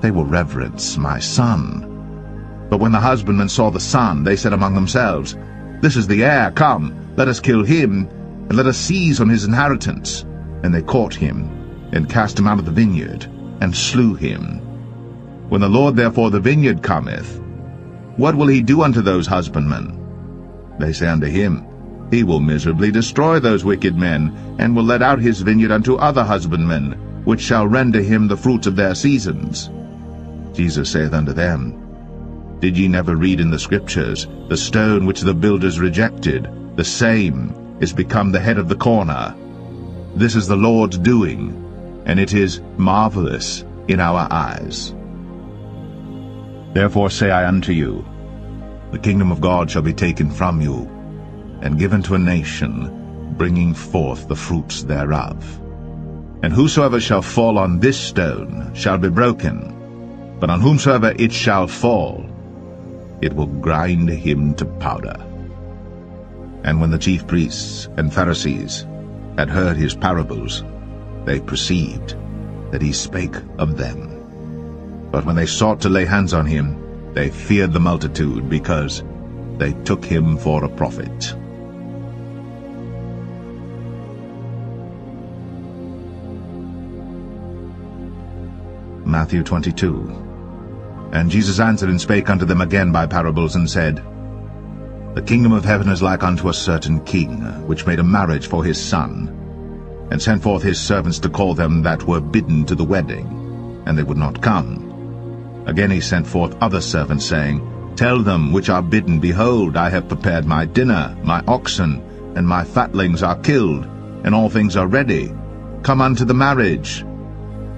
They will reverence my son. But when the husbandmen saw the son, they said among themselves, This is the heir, come, let us kill him, and let us seize on his inheritance. And they caught him, and cast him out of the vineyard, and slew him. When the Lord therefore the vineyard cometh, what will he do unto those husbandmen? They say unto him, He will miserably destroy those wicked men, and will let out his vineyard unto other husbandmen, which shall render him the fruits of their seasons. Jesus saith unto them, Did ye never read in the Scriptures, The stone which the builders rejected, the same is become the head of the corner? This is the Lord's doing, and it is marvelous in our eyes. Therefore say I unto you, The kingdom of God shall be taken from you, and given to a nation, bringing forth the fruits thereof. And whosoever shall fall on this stone shall be broken, but on whomsoever it shall fall, it will grind him to powder. And when the chief priests and Pharisees had heard his parables, they perceived that he spake of them. But when they sought to lay hands on him, they feared the multitude, because they took him for a prophet. Matthew 22. And Jesus answered and spake unto them again by parables, and said, The kingdom of heaven is like unto a certain king, which made a marriage for his son, and sent forth his servants to call them that were bidden to the wedding, and they would not come. Again he sent forth other servants, saying, Tell them which are bidden, Behold, I have prepared my dinner, my oxen and my fatlings are killed, and all things are ready. Come unto the marriage.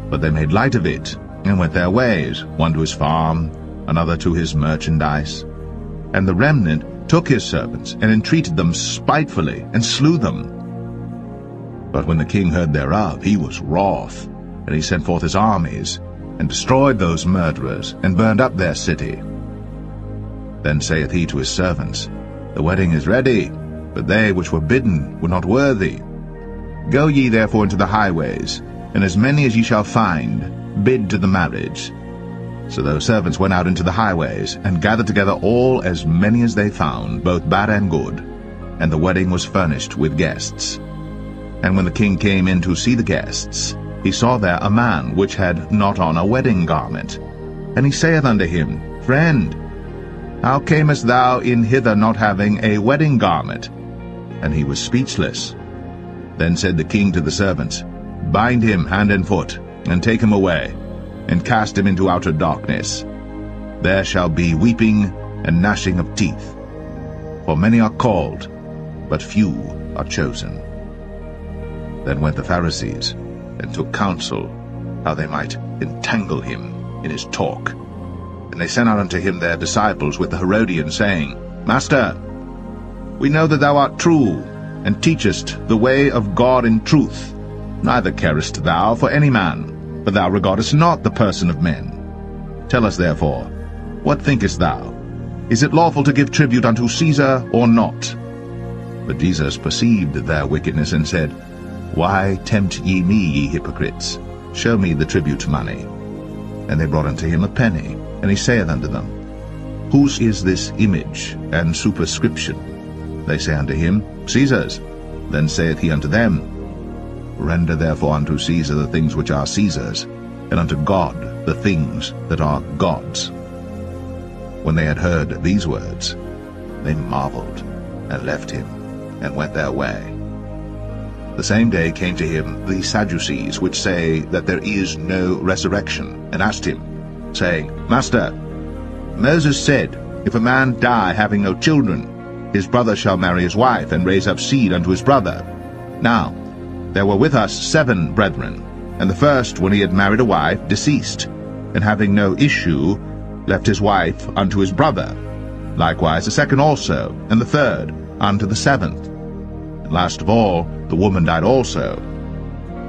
But they made light of it, and went their ways, one to his farm, another to his merchandise. And the remnant took his servants, and entreated them spitefully, and slew them. But when the king heard thereof, he was wroth, and he sent forth his armies, and destroyed those murderers, and burned up their city. Then saith he to his servants, The wedding is ready, but they which were bidden were not worthy. Go ye therefore into the highways, and as many as ye shall find, bid to the marriage. So those servants went out into the highways, and gathered together all as many as they found, both bad and good. And the wedding was furnished with guests. And when the king came in to see the guests, he saw there a man which had not on a wedding garment. And he saith unto him, Friend, how camest thou in hither not having a wedding garment? And he was speechless. Then said the king to the servants, Bind him hand and foot, and take him away, and cast him into outer darkness. There shall be weeping and gnashing of teeth. For many are called, but few are chosen. Then went the Pharisees, and took counsel, how they might entangle him in his talk. And they sent out unto him their disciples with the Herodians, saying, Master, we know that thou art true, and teachest the way of God in truth. Neither carest thou for any man, but thou regardest not the person of men. Tell us therefore, what thinkest thou? Is it lawful to give tribute unto Caesar, or not? But Jesus perceived their wickedness, and said, Why tempt ye me, ye hypocrites? Show me the tribute money. And they brought unto him a penny. And he saith unto them, Whose is this image and superscription? They say unto him, Caesar's. Then saith he unto them, Render therefore unto Caesar the things which are Caesar's, and unto God the things that are God's. When they had heard these words, they marveled, and left him, and went their way. The same day came to him the Sadducees, which say that there is no resurrection, and asked him, saying, Master, Moses said, If a man die having no children, his brother shall marry his wife, and raise up seed unto his brother. Now there were with us 7 brethren, and the first, when he had married a wife, deceased, and having no issue, left his wife unto his brother. Likewise the second also, and the third unto the 7th. And last of all, the woman died also.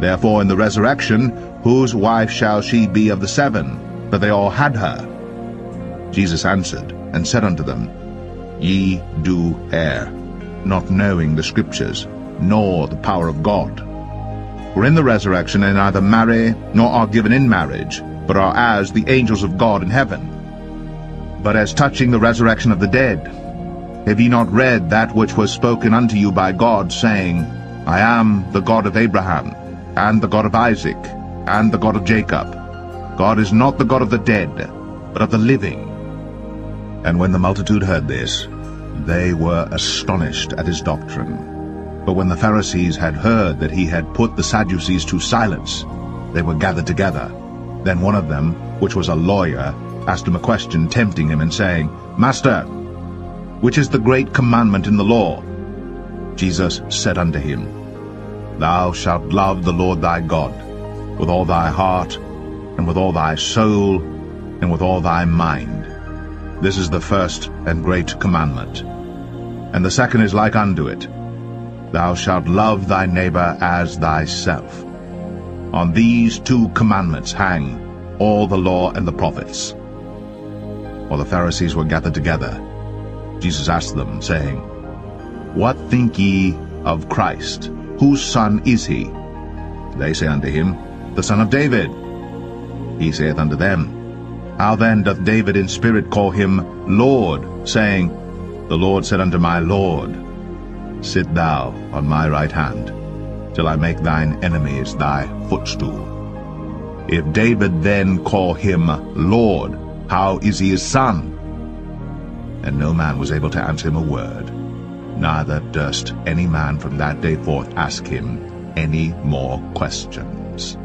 Therefore in the resurrection, whose wife shall she be of the 7? For they all had her. Jesus answered, and said unto them, Ye do err, not knowing the Scriptures, nor the power of God. For in the resurrection they neither marry, nor are given in marriage, but are as the angels of God in heaven. But as touching the resurrection of the dead, have ye not read that which was spoken unto you by God, saying, I am the God of Abraham, and the God of Isaac, and the God of Jacob? God is not the God of the dead, but of the living. And when the multitude heard this, they were astonished at his doctrine. But when the Pharisees had heard that he had put the Sadducees to silence, they were gathered together. Then one of them, which was a lawyer, asked him a question, tempting him, and saying, Master, which is the great commandment in the law? Jesus said unto him, Thou shalt love the Lord thy God with all thy heart, and with all thy soul, and with all thy mind. This is the first and great commandment. And the second is like unto it, Thou shalt love thy neighbor as thyself. On these 2 commandments hang all the law and the prophets. While the Pharisees were gathered together, Jesus asked them, saying, What think ye of Christ? Whose son is he? They say unto him, The son of David. He saith unto them, How then doth David in spirit call him Lord, saying, The Lord said unto my Lord, Sit thou on my right hand, till I make thine enemies thy footstool. If David then call him Lord, how is he his son? And no man was able to answer him a word, neither durst any man from that day forth ask him any more questions.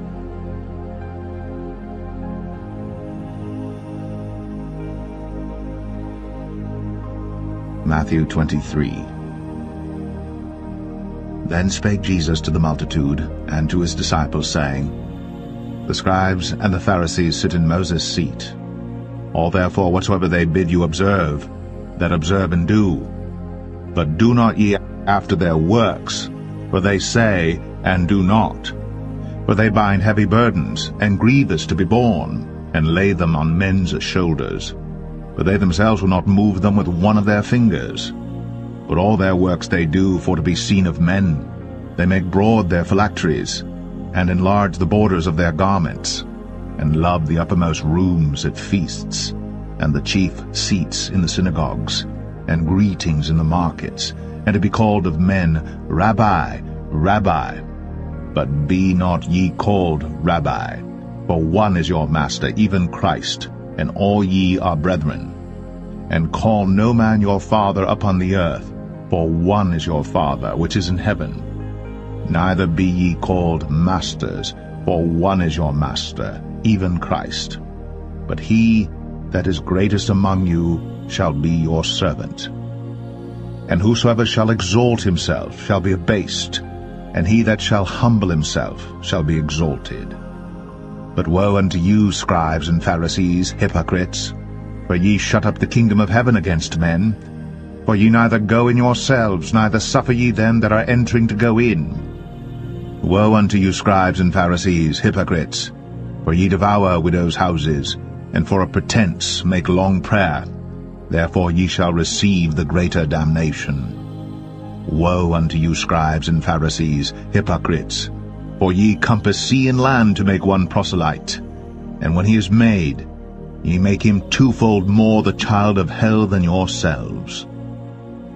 Matthew 23. Then spake Jesus to the multitude and to his disciples, saying, The scribes and the Pharisees sit in Moses' seat. All therefore whatsoever they bid you observe, that observe and do. But do not ye after their works, for they say and do not. For they bind heavy burdens, and grievous to be borne, and lay them on men's shoulders. But they themselves will not move them with one of their fingers. But all their works they do for to be seen of men. They make broad their phylacteries, and enlarge the borders of their garments, and love the uppermost rooms at feasts, and the chief seats in the synagogues, and greetings in the markets, and to be called of men, Rabbi, Rabbi. But be not ye called Rabbi, for one is your Master, even Christ, and all ye are brethren. And call no man your father upon the earth, for one is your Father which is in heaven. Neither be ye called masters, for one is your Master, even Christ. But he that is greatest among you shall be your servant. And whosoever shall exalt himself shall be abased, and he that shall humble himself shall be exalted. But woe unto you, scribes and Pharisees, hypocrites! For ye shut up the kingdom of heaven against men. For ye neither go in yourselves, neither suffer ye them that are entering to go in. Woe unto you, scribes and Pharisees, hypocrites! For ye devour widows' houses, and for a pretence make long prayer. Therefore ye shall receive the greater damnation. Woe unto you, scribes and Pharisees, hypocrites! For ye compass sea and land to make one proselyte. And when he is made, ye make him twofold more the child of hell than yourselves.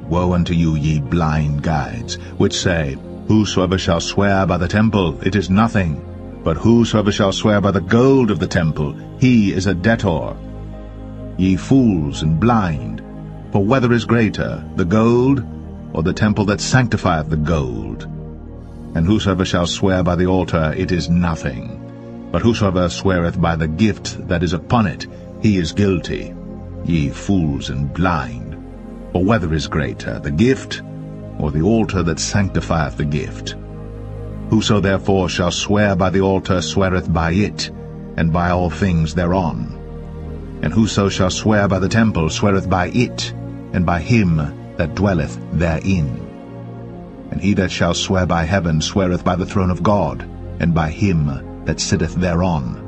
Woe unto you, ye blind guides, which say, Whosoever shall swear by the temple, it is nothing. But whosoever shall swear by the gold of the temple, he is a debtor. Ye fools and blind, for whether is greater, the gold, or the temple that sanctifieth the gold? And whosoever shall swear by the altar, it is nothing. But whosoever sweareth by the gift that is upon it, he is guilty. Ye fools and blind, for whether is greater, the gift, or the altar that sanctifieth the gift? Whoso therefore shall swear by the altar sweareth by it, and by all things thereon. And whoso shall swear by the temple sweareth by it, and by him that dwelleth therein. And he that shall swear by heaven sweareth by the throne of God, and by him that sitteth thereon.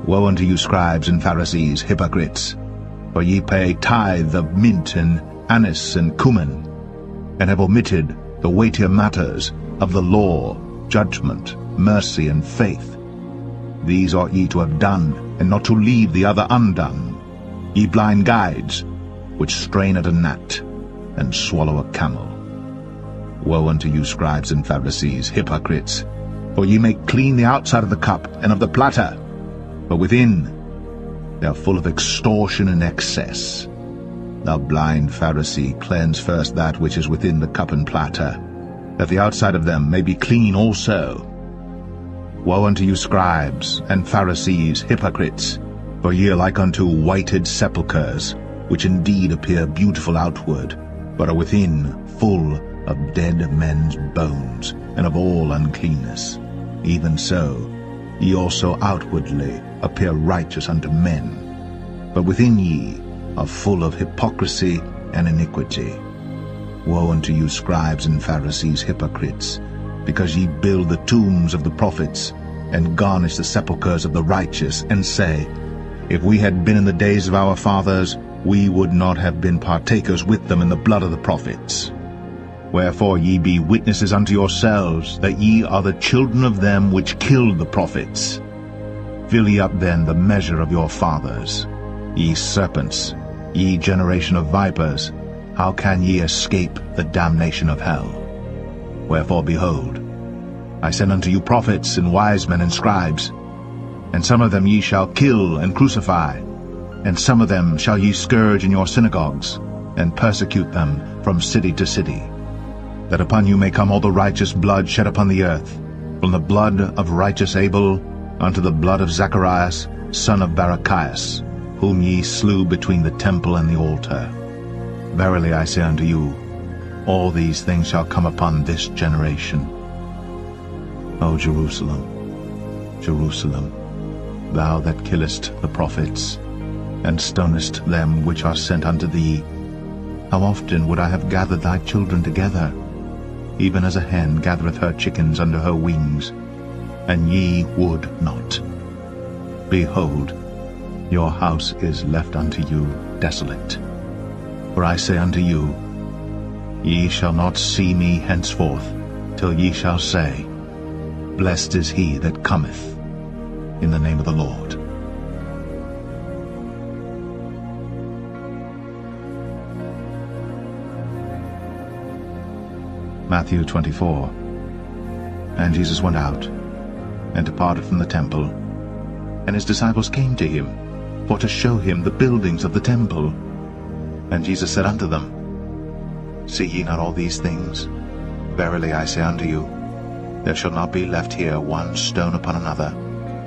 Woe unto you, scribes and Pharisees, hypocrites! For ye pay tithe of mint and anise and cumin, and have omitted the weightier matters of the law, judgment, mercy, and faith. These ought ye to have done, and not to leave the other undone. Ye blind guides, which strain at a gnat, and swallow a camel. Woe unto you, scribes and Pharisees, hypocrites! For ye make clean the outside of the cup and of the platter, but within they are full of extortion and excess. Thou blind Pharisee, cleanse first that which is within the cup and platter, that the outside of them may be clean also. Woe unto you, scribes and Pharisees, hypocrites! For ye are like unto whited sepulchres, which indeed appear beautiful outward, but are within full of dead men's bones, and of all uncleanness. Even so, ye also outwardly appear righteous unto men, but within ye are full of hypocrisy and iniquity. Woe unto you, scribes and Pharisees, hypocrites! Because ye build the tombs of the prophets, and garnish the sepulchres of the righteous, and say, If we had been in the days of our fathers, we would not have been partakers with them in the blood of the prophets. Wherefore ye be witnesses unto yourselves, that ye are the children of them which killed the prophets. Fill ye up then the measure of your fathers. Ye serpents, ye generation of vipers, how can ye escape the damnation of hell? Wherefore, behold, I send unto you prophets and wise men and scribes. And some of them ye shall kill and crucify, and some of them shall ye scourge in your synagogues, and persecute them from city to city, that upon you may come all the righteous blood shed upon the earth, from the blood of righteous Abel unto the blood of Zacharias, son of Barachias, whom ye slew between the temple and the altar. Verily I say unto you, all these things shall come upon this generation. O Jerusalem, Jerusalem, thou that killest the prophets, and stonest them which are sent unto thee, how often would I have gathered thy children together, even as a hen gathereth her chickens under her wings, and ye would not. Behold, your house is left unto you desolate. For I say unto you, ye shall not see me henceforth, till ye shall say, Blessed is he that cometh in the name of the Lord. Matthew 24. And Jesus went out, and departed from the temple, and his disciples came to him, for to show him the buildings of the temple. And Jesus said unto them, See ye not all these things? Verily I say unto you, there shall not be left here one stone upon another,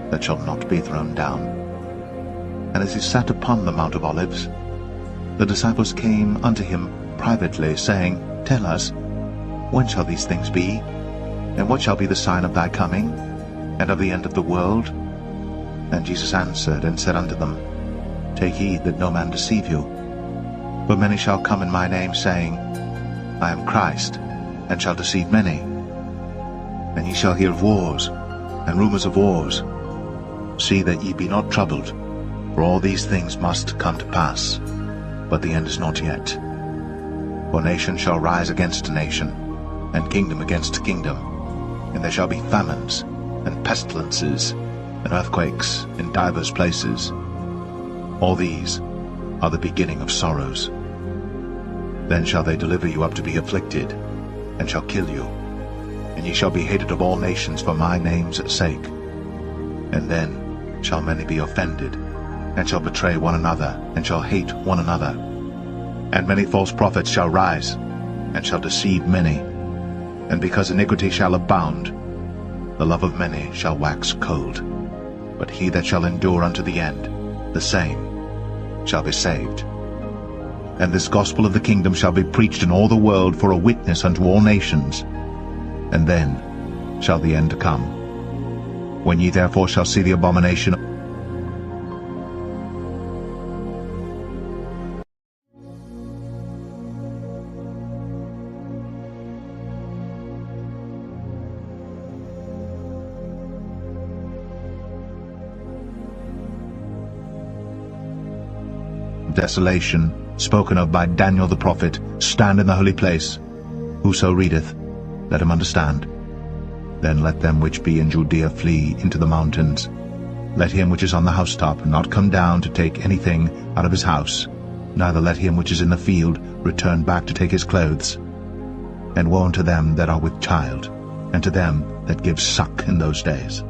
that shall not be thrown down. And as he sat upon the Mount of Olives, the disciples came unto him privately, saying, Tell us, when shall these things be? And what shall be the sign of thy coming, and of the end of the world? And Jesus answered and said unto them, Take heed that no man deceive you. For many shall come in my name, saying, I am Christ, and shall deceive many. And ye shall hear of wars, and rumors of wars. See that ye be not troubled, for all these things must come to pass, but the end is not yet. For nation shall rise against nation, and kingdom against kingdom, and there shall be famines, and pestilences, and earthquakes in divers places. All these are the beginning of sorrows. Then shall they deliver you up to be afflicted, and shall kill you, and ye shall be hated of all nations for my name's sake. And then shall many be offended, and shall betray one another, and shall hate one another. And many false prophets shall rise, and shall deceive many. And because iniquity shall abound, the love of many shall wax cold. But he that shall endure unto the end, the same shall be saved. And this gospel of the kingdom shall be preached in all the world for a witness unto all nations. And then shall the end come. When ye therefore shall see the abomination desolation, spoken of by Daniel the prophet, stand in the holy place. Whoso readeth, let him understand. Then let them which be in Judea flee into the mountains. Let him which is on the housetop not come down to take anything out of his house, neither let him which is in the field return back to take his clothes. And woe unto them that are with child, and to them that give suck in those days.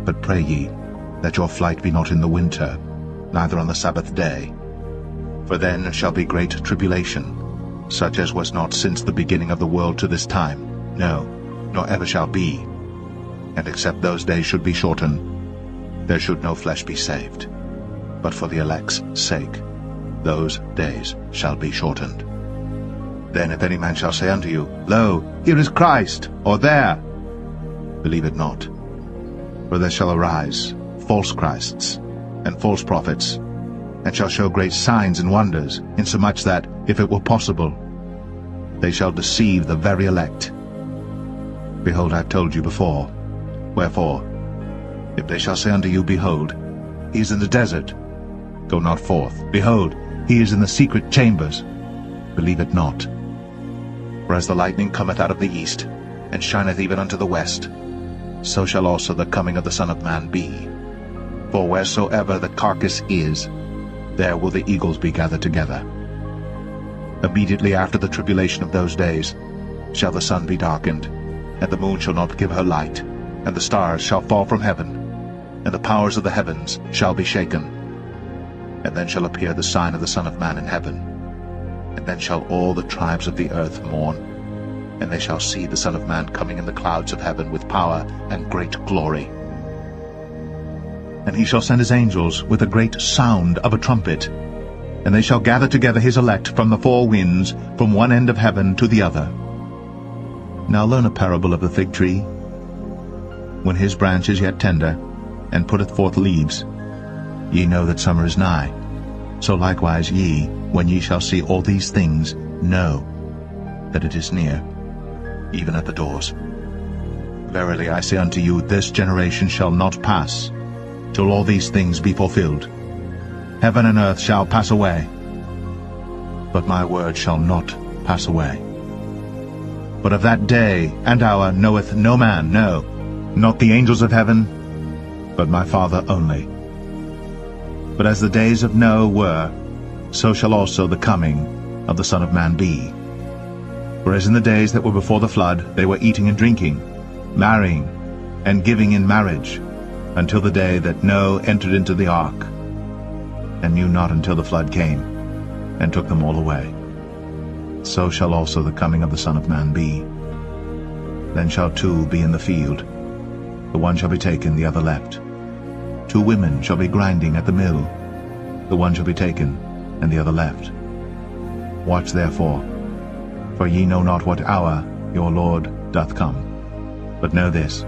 But pray ye, that your flight be not in the winter, neither on the Sabbath day. For then shall be great tribulation, such as was not since the beginning of the world to this time, no, nor ever shall be. And except those days should be shortened, there should no flesh be saved. But for the elect's sake, those days shall be shortened. Then if any man shall say unto you, Lo, here is Christ, or there, believe it not. For there shall arise false Christs and false prophets, and shall show great signs and wonders, insomuch that, if it were possible, they shall deceive the very elect. Behold, I have told you before. Wherefore, if they shall say unto you, Behold, he is in the desert, go not forth. Behold, he is in the secret chambers, believe it not. For as the lightning cometh out of the east, and shineth even unto the west, so shall also the coming of the Son of Man be. For wheresoever the carcass is, there will the eagles be gathered together. Immediately after the tribulation of those days shall the sun be darkened, and the moon shall not give her light, and the stars shall fall from heaven, and the powers of the heavens shall be shaken. And then shall appear the sign of the Son of Man in heaven. And then shall all the tribes of the earth mourn, and they shall see the Son of Man coming in the clouds of heaven with power and great glory. And he shall send his angels with a great sound of a trumpet, and they shall gather together his elect from the four winds, from one end of heaven to the other. Now learn a parable of the fig tree. When his branch is yet tender, and putteth forth leaves, ye know that summer is nigh. So likewise ye, when ye shall see all these things, know that it is near, even at the doors. Verily I say unto you, this generation shall not pass, till all these things be fulfilled. Heaven and earth shall pass away, but my word shall not pass away. But of that day and hour knoweth no man, no, not the angels of heaven, but my Father only. But as the days of Noah were, so shall also the coming of the Son of Man be. For as in the days that were before the flood, they were eating and drinking, marrying, and giving in marriage, until the day that Noah entered into the ark, and knew not until the flood came, and took them all away. So shall also the coming of the Son of Man be. Then shall two be in the field, the one shall be taken, the other left. Two women shall be grinding at the mill, the one shall be taken, and the other left. Watch therefore, for ye know not what hour your Lord doth come. But know this,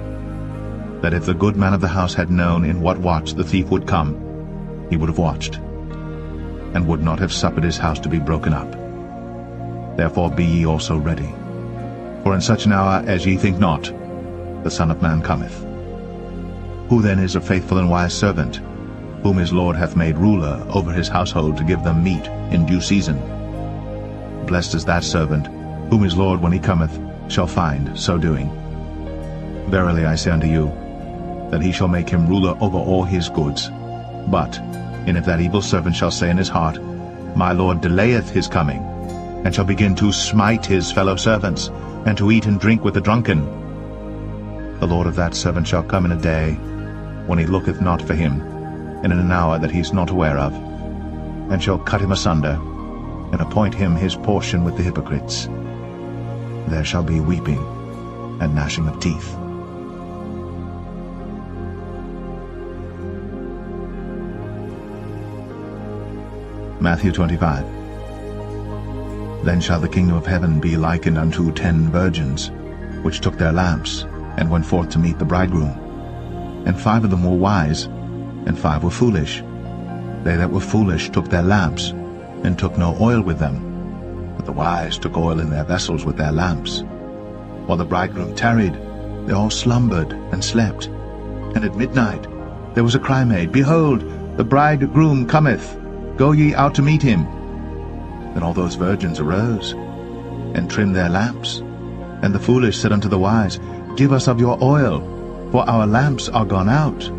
that if the good man of the house had known in what watch the thief would come, he would have watched, and would not have suffered his house to be broken up. Therefore be ye also ready, for in such an hour as ye think not, the Son of Man cometh. Who then is a faithful and wise servant, whom his Lord hath made ruler over his household to give them meat in due season? Blessed is that servant, whom his Lord, when he cometh, shall find so doing. Verily I say unto you, that he shall make him ruler over all his goods. But, and if that evil servant shall say in his heart, My Lord delayeth his coming, and shall begin to smite his fellow servants, and to eat and drink with the drunken, the Lord of that servant shall come in a day when he looketh not for him, and in an hour that he is not aware of, and shall cut him asunder, and appoint him his portion with the hypocrites. There shall be weeping and gnashing of teeth. Matthew 25. Then shall the kingdom of heaven be likened unto 10 virgins, which took their lamps, and went forth to meet the bridegroom. And 5 of them were wise, and 5 were foolish. They that were foolish took their lamps, and took no oil with them. But the wise took oil in their vessels with their lamps. While the bridegroom tarried, they all slumbered and slept. And at midnight there was a cry made, Behold, the bridegroom cometh, go ye out to meet him. Then all those virgins arose, and trimmed their lamps. And the foolish said unto the wise, Give us of your oil, for our lamps are gone out.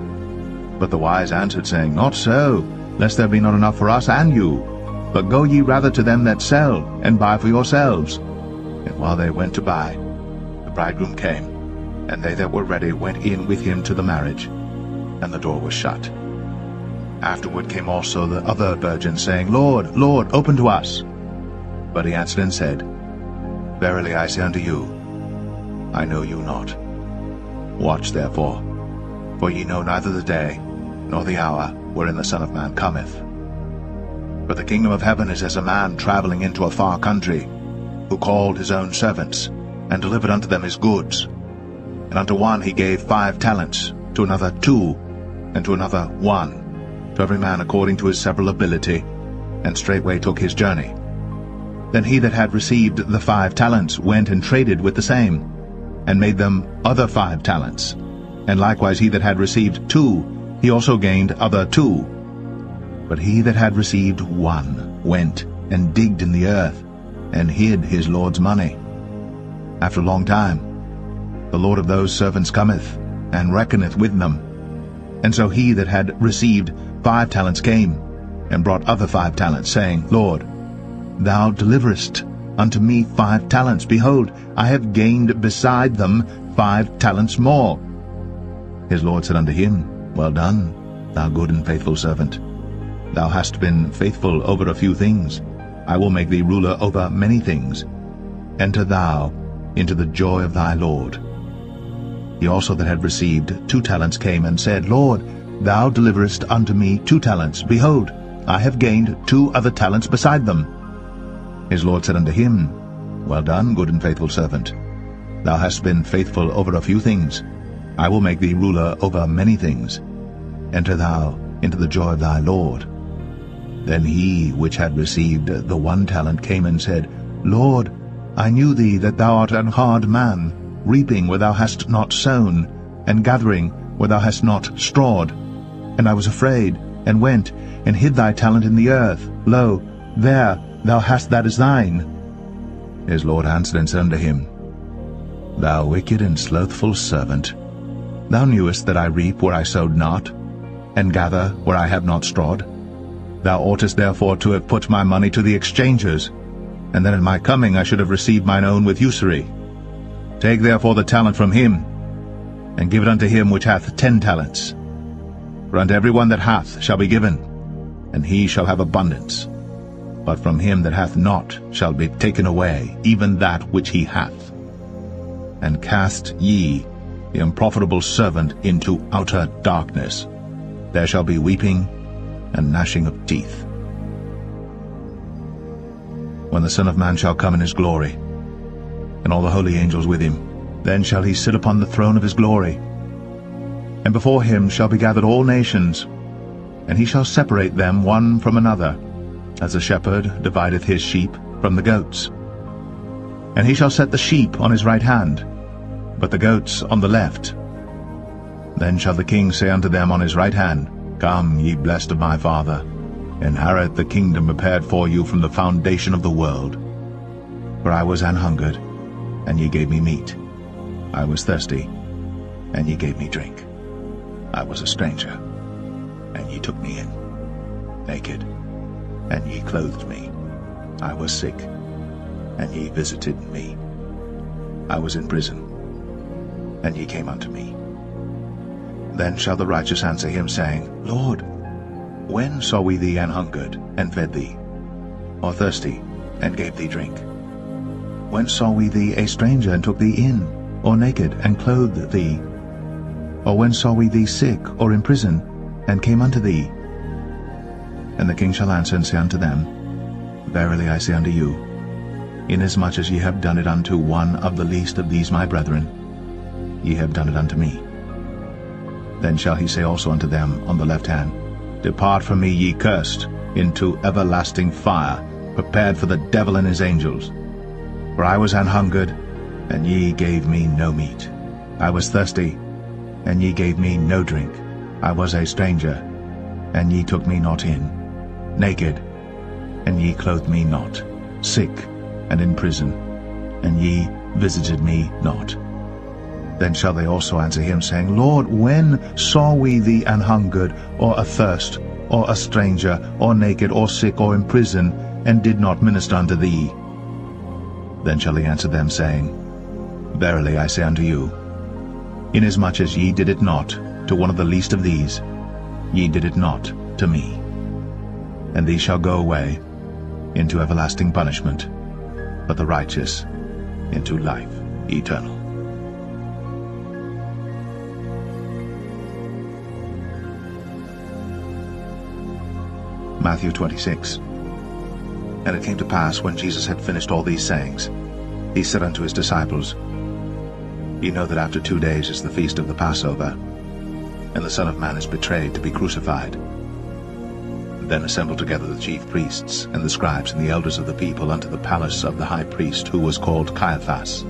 But the wise answered, saying, Not so, lest there be not enough for us and you. But go ye rather to them that sell, and buy for yourselves. And while they went to buy, the bridegroom came, and they that were ready went in with him to the marriage, and the door was shut. Afterward came also the other virgins, saying, Lord, Lord, open to us. But he answered and said, Verily I say unto you, I know you not. Watch therefore, for ye know neither the day nor the hour wherein the Son of Man cometh. For the kingdom of heaven is as a man traveling into a far country, who called his own servants, and delivered unto them his goods. And unto one he gave 5 talents, to another 2, and to another 1, to every man according to his several ability, and straightway took his journey. Then he that had received the 5 talents went and traded with the same, and made them other 5 talents. And likewise he that had received 2, he also gained other 2. But he that had received 1 went and digged in the earth, and hid his Lord's money. After a long time, the Lord of those servants cometh, and reckoneth with them. And so he that had received 5 talents came, and brought other 5 talents, saying, Lord, thou deliverest unto me 5 talents. Behold, I have gained beside them 5 talents more. His Lord said unto him, Well done, thou good and faithful servant. Thou hast been faithful over a few things. I will make thee ruler over many things. Enter thou into the joy of thy Lord. He also that had received 2 talents came and said, Lord, thou deliverest unto me 2 talents. Behold, I have gained 2 other talents beside them. His Lord said unto him, Well done, good and faithful servant. Thou hast been faithful over a few things. I will make thee ruler over many things. Enter thou into the joy of thy Lord. Then he which had received the 1 talent came and said, Lord, I knew thee that thou art an hard man, reaping where thou hast not sown, and gathering where thou hast not strawed. And I was afraid, and went, and hid thy talent in the earth. Lo, there thou hast that is thine. His Lord answered and said unto him, Thou wicked and slothful servant, thou knewest that I reap where I sowed not, and gather where I have not strawed. Thou oughtest therefore to have put my money to the exchangers, and then at my coming I should have received mine own with usury. Take therefore the talent from him, and give it unto him which hath 10 talents. For unto every one that hath shall be given, and he shall have abundance. But from him that hath not shall be taken away even that which he hath. And cast ye the unprofitable servant into outer darkness. There shall be weeping and gnashing of teeth. When the Son of Man shall come in his glory, and all the holy angels with him, then shall he sit upon the throne of his glory. And before him shall be gathered all nations, and he shall separate them one from another, as a shepherd divideth his sheep from the goats. And he shall set the sheep on his right hand, but the goats on the left. Then shall the king say unto them on his right hand, Come, ye blessed of my Father, inherit the kingdom prepared for you from the foundation of the world. For I was an hungered, and ye gave me meat. I was thirsty, and ye gave me drink. I was a stranger, and ye took me in. Naked, and ye clothed me. I was sick, and ye visited me. I was in prison, and ye came unto me. Then shall the righteous answer him, saying, Lord, when saw we thee an hungered, and fed thee, or thirsty, and gave thee drink? When saw we thee a stranger, and took thee in, or naked, and clothed thee? Or when saw we thee sick, or in prison, and came unto thee? And the king shall answer and say unto them, Verily I say unto you, inasmuch as ye have done it unto one of the least of these my brethren, ye have done it unto me. Then shall he say also unto them on the left hand, Depart from me, ye cursed, into everlasting fire, prepared for the devil and his angels. For I was an hungered, and ye gave me no meat. I was thirsty, and ye gave me no drink. I was a stranger, and ye took me not in. Naked, and ye clothed me not. Sick, and in prison, and ye visited me not. Then shall they also answer him, saying, Lord, when saw we thee an hungered, or athirst, or a stranger, or naked, or sick, or in prison, and did not minister unto thee? Then shall he answer them, saying, Verily I say unto you, inasmuch as ye did it not to one of the least of these, ye did it not to me. And these shall go away into everlasting punishment, but the righteous into life eternal. Matthew 26. And it came to pass, when Jesus had finished all these sayings, he said unto his disciples, Ye know that after 2 days is the feast of the Passover, and the Son of Man is betrayed to be crucified. Then assembled together the chief priests, and the scribes, and the elders of the people unto the palace of the high priest, who was called Caiaphas,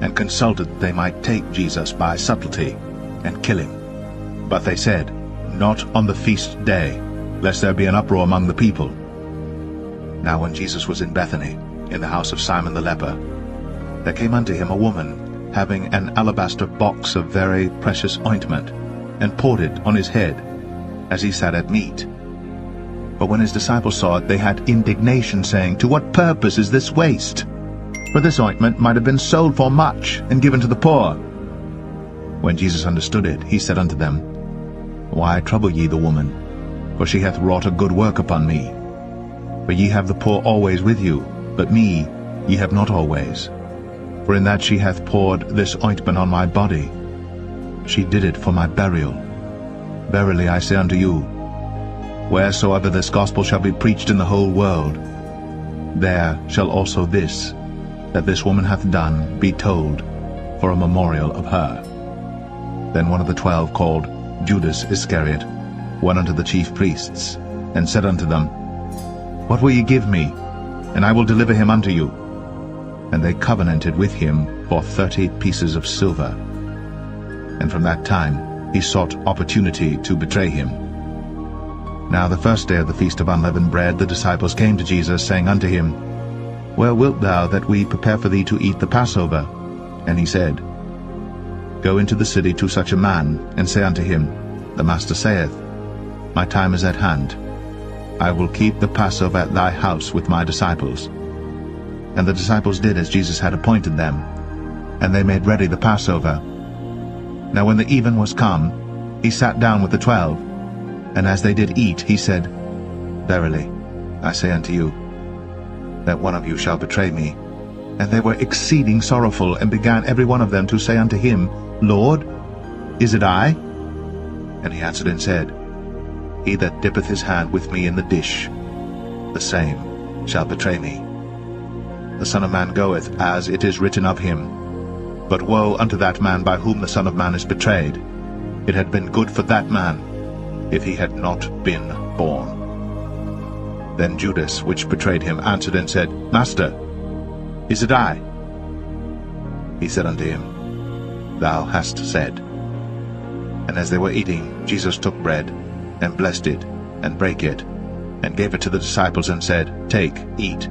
and consulted that they might take Jesus by subtlety, and kill him. But they said, Not on the feast day, lest there be an uproar among the people. Now when Jesus was in Bethany, in the house of Simon the leper, there came unto him a woman, having an alabaster box of very precious ointment, and poured it on his head, as he sat at meat. But when his disciples saw it, they had indignation, saying, To what purpose is this waste? For this ointment might have been sold for much, and given to the poor. When Jesus understood it, he said unto them, Why trouble ye the woman? For she hath wrought a good work upon me. For ye have the poor always with you, but me ye have not always. For in that she hath poured this ointment on my body, she did it for my burial. Verily I say unto you, wheresoever this gospel shall be preached in the whole world, there shall also this, that this woman hath done, be told, for a memorial of her. Then one of the 12, called Judas Iscariot, went unto the chief priests, and said unto them, What will ye give me, and I will deliver him unto you? And they covenanted with him for 30 pieces of silver. And from that time he sought opportunity to betray him. Now the first day of the feast of unleavened bread, the disciples came to Jesus, saying unto him, Where wilt thou that we prepare for thee to eat the Passover? And he said, Go into the city to such a man, and say unto him, The Master saith, My time is at hand. I will keep the Passover at thy house with my disciples. And the disciples did as Jesus had appointed them, and they made ready the Passover. Now when the even was come, he sat down with the 12, and as they did eat, he said, Verily, I say unto you, that one of you shall betray me. And they were exceeding sorrowful, and began every one of them to say unto him, Lord, is it I? And he answered and said, He that dippeth his hand with me in the dish, the same shall betray me. The Son of Man goeth, as it is written of him. But woe unto that man by whom the Son of Man is betrayed. It had been good for that man, if he had not been born. Then Judas, which betrayed him, answered and said, Master, is it I? He said unto him, Thou hast said. And as they were eating, Jesus took bread, and blessed it, and brake it, and gave it to the disciples, and said, Take, eat.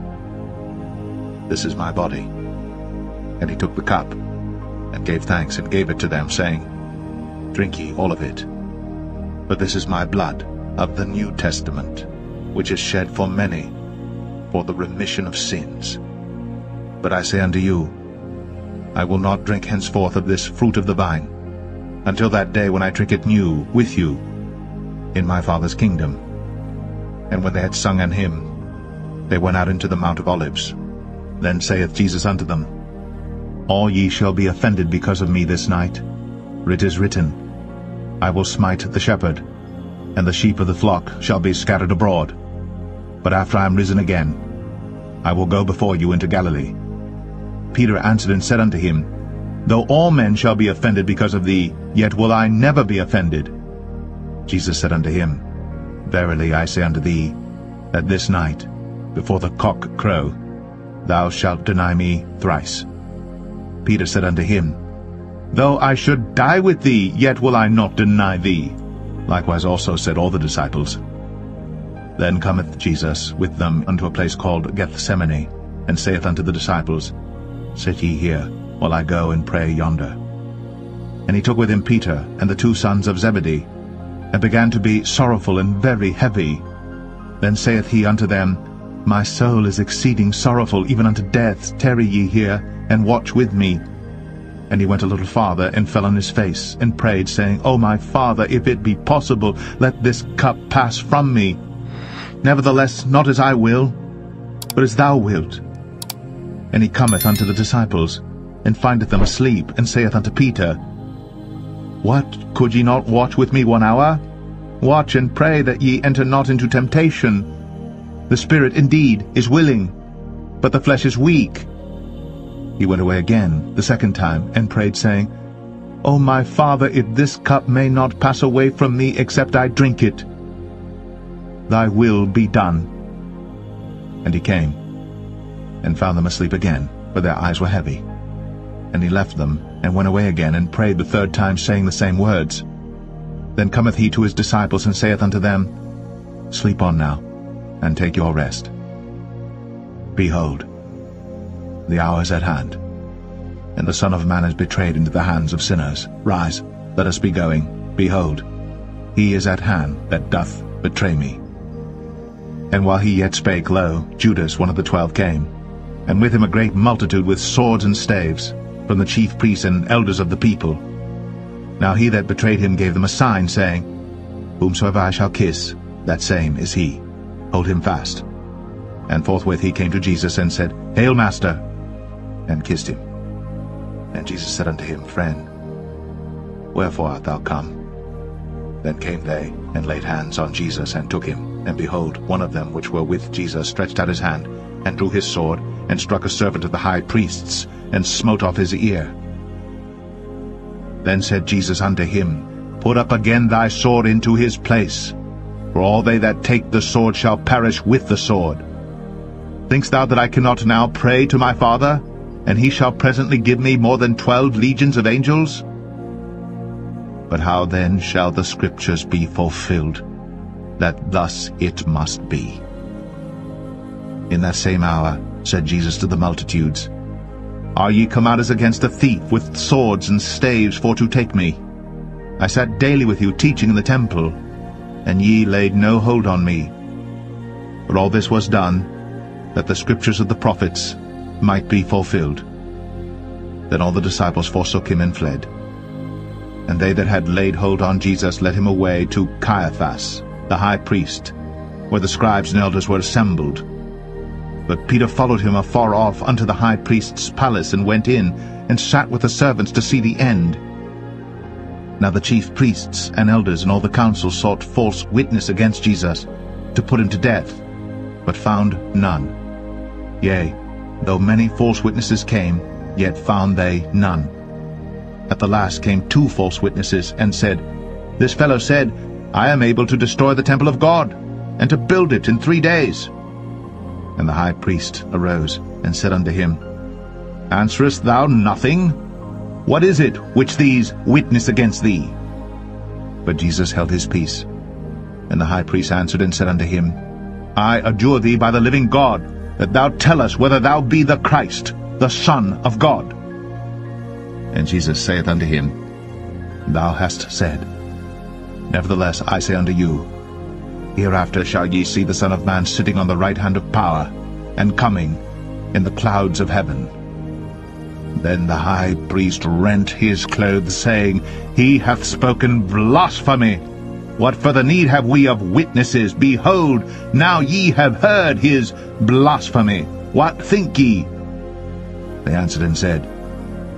This is my body. And he took the cup, and gave thanks, and gave it to them, saying, Drink ye all of it. But this is my blood of the New Testament, which is shed for many, for the remission of sins. But I say unto you, I will not drink henceforth of this fruit of the vine, until that day when I drink it new with you in my Father's kingdom. And when they had sung an hymn, they went out into the Mount of Olives. Then saith Jesus unto them, All ye shall be offended because of me this night. For it is written, I will smite the shepherd, and the sheep of the flock shall be scattered abroad. But after I am risen again, I will go before you into Galilee. Peter answered and said unto him, Though all men shall be offended because of thee, yet will I never be offended. Jesus said unto him, Verily I say unto thee, that this night, before the cock crow, thou shalt deny me thrice. Peter said unto him, Though I should die with thee, yet will I not deny thee. Likewise also said all the disciples. Then cometh Jesus with them unto a place called Gethsemane, and saith unto the disciples, Sit ye here, while I go and pray yonder. And he took with him Peter and the 2 sons of Zebedee, and began to be sorrowful and very heavy. Then saith he unto them, My soul is exceeding sorrowful, even unto death. Tarry ye here, and watch with me. And he went a little farther, and fell on his face, and prayed, saying, O my Father, if it be possible, let this cup pass from me. Nevertheless, not as I will, but as thou wilt. And he cometh unto the disciples, and findeth them asleep, and saith unto Peter, What, could ye not watch with me 1 hour? Watch and pray that ye enter not into temptation. The spirit indeed is willing, but the flesh is weak. He went away again the 2nd time, and prayed, saying, O my Father, if this cup may not pass away from me, except I drink it, thy will be done. And he came, and found them asleep again, for their eyes were heavy. And he left them, and went away again, and prayed the 3rd time, saying the same words. Then cometh he to his disciples, and saith unto them, Sleep on now, and take your rest. Behold, the hour is at hand, and the Son of Man is betrayed into the hands of sinners. Rise, let us be going. Behold, he is at hand that doth betray me. And while he yet spake, lo, Judas, one of the 12, came, and with him a great multitude with swords and staves, from the chief priests and elders of the people. Now he that betrayed him gave them a sign, saying, Whomsoever I shall kiss, that same is he. Hold him fast. And forthwith he came to Jesus, and said, Hail, Master! and kissed him. And Jesus said unto him, Friend, wherefore art thou come? Then came they, and laid hands on Jesus, and took him. And behold, one of them which were with Jesus stretched out his hand, and drew his sword, and struck a servant of the high priest's, and smote off his ear. Then said Jesus unto him, Put up again thy sword into his place, for all they that take the sword shall perish with the sword. Thinkst thou that I cannot now pray to my Father, and he shall presently give me more than 12 legions of angels? But how then shall the Scriptures be fulfilled, that thus it must be? In that same hour said Jesus to the multitudes, Are ye come out as against a thief with swords and staves for to take me? I sat daily with you teaching in the temple, and ye laid no hold on me. But all this was done, that the Scriptures of the prophets might be fulfilled. Then all the disciples forsook him and fled. And they that had laid hold on Jesus led him away to Caiaphas, the high priest, where the scribes and elders were assembled. But Peter followed him afar off unto the high priest's palace, and went in, and sat with the servants to see the end. Now the chief priests and elders and all the council sought false witness against Jesus, to put him to death, but found none. Yea, though many false witnesses came, yet found they none. At the last came 2 false witnesses, and said, This fellow said, I am able to destroy the temple of God, and to build it in 3 days. And the high priest arose, and said unto him, Answerest thou nothing? What is it which these witness against thee? But Jesus held his peace. And the high priest answered and said unto him, I adjure thee by the living God, that thou tell us whether thou be the Christ, the Son of God. And Jesus saith unto him, Thou hast said. Nevertheless I say unto you, Hereafter shall ye see the Son of Man sitting on the right hand of power, and coming in the clouds of heaven. Then the high priest rent his clothes, saying, He hath spoken blasphemy. What further need have we of witnesses? Behold, now ye have heard his blasphemy. What think ye? They answered and said,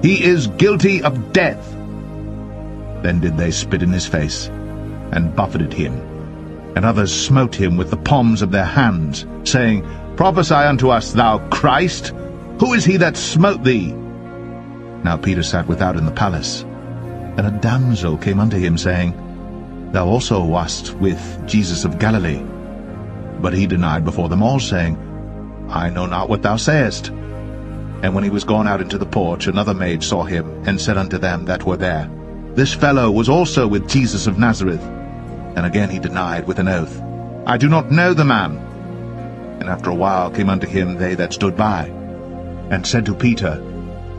He is guilty of death. Then did they spit in his face, and buffeted him. And others smote him with the palms of their hands, saying, Prophesy unto us, thou Christ. Who is he that smote thee? Now Peter sat without in the palace. And a damsel came unto him, saying, Thou also wast with Jesus of Galilee. But he denied before them all, saying, I know not what thou sayest. And when he was gone out into the porch, another maid saw him, and said unto them that were there, This fellow was also with Jesus of Nazareth. And again he denied with an oath, I do not know the man. And after a while came unto him they that stood by, and said to Peter,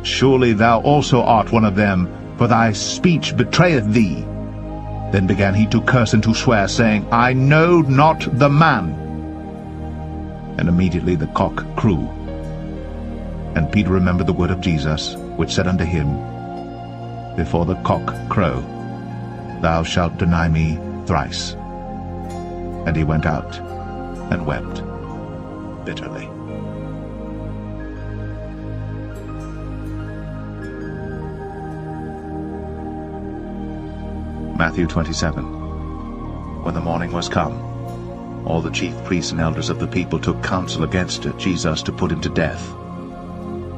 Surely thou also art one of them, for thy speech betrayeth thee. Then began he to curse and to swear, saying, I know not the man. And immediately the cock crew. And Peter remembered the word of Jesus, which said unto him, Before the cock crow, thou shalt deny me thrice. And he went out, and wept bitterly. Matthew 27. When the morning was come, all the chief priests and elders of the people took counsel against Jesus to put him to death.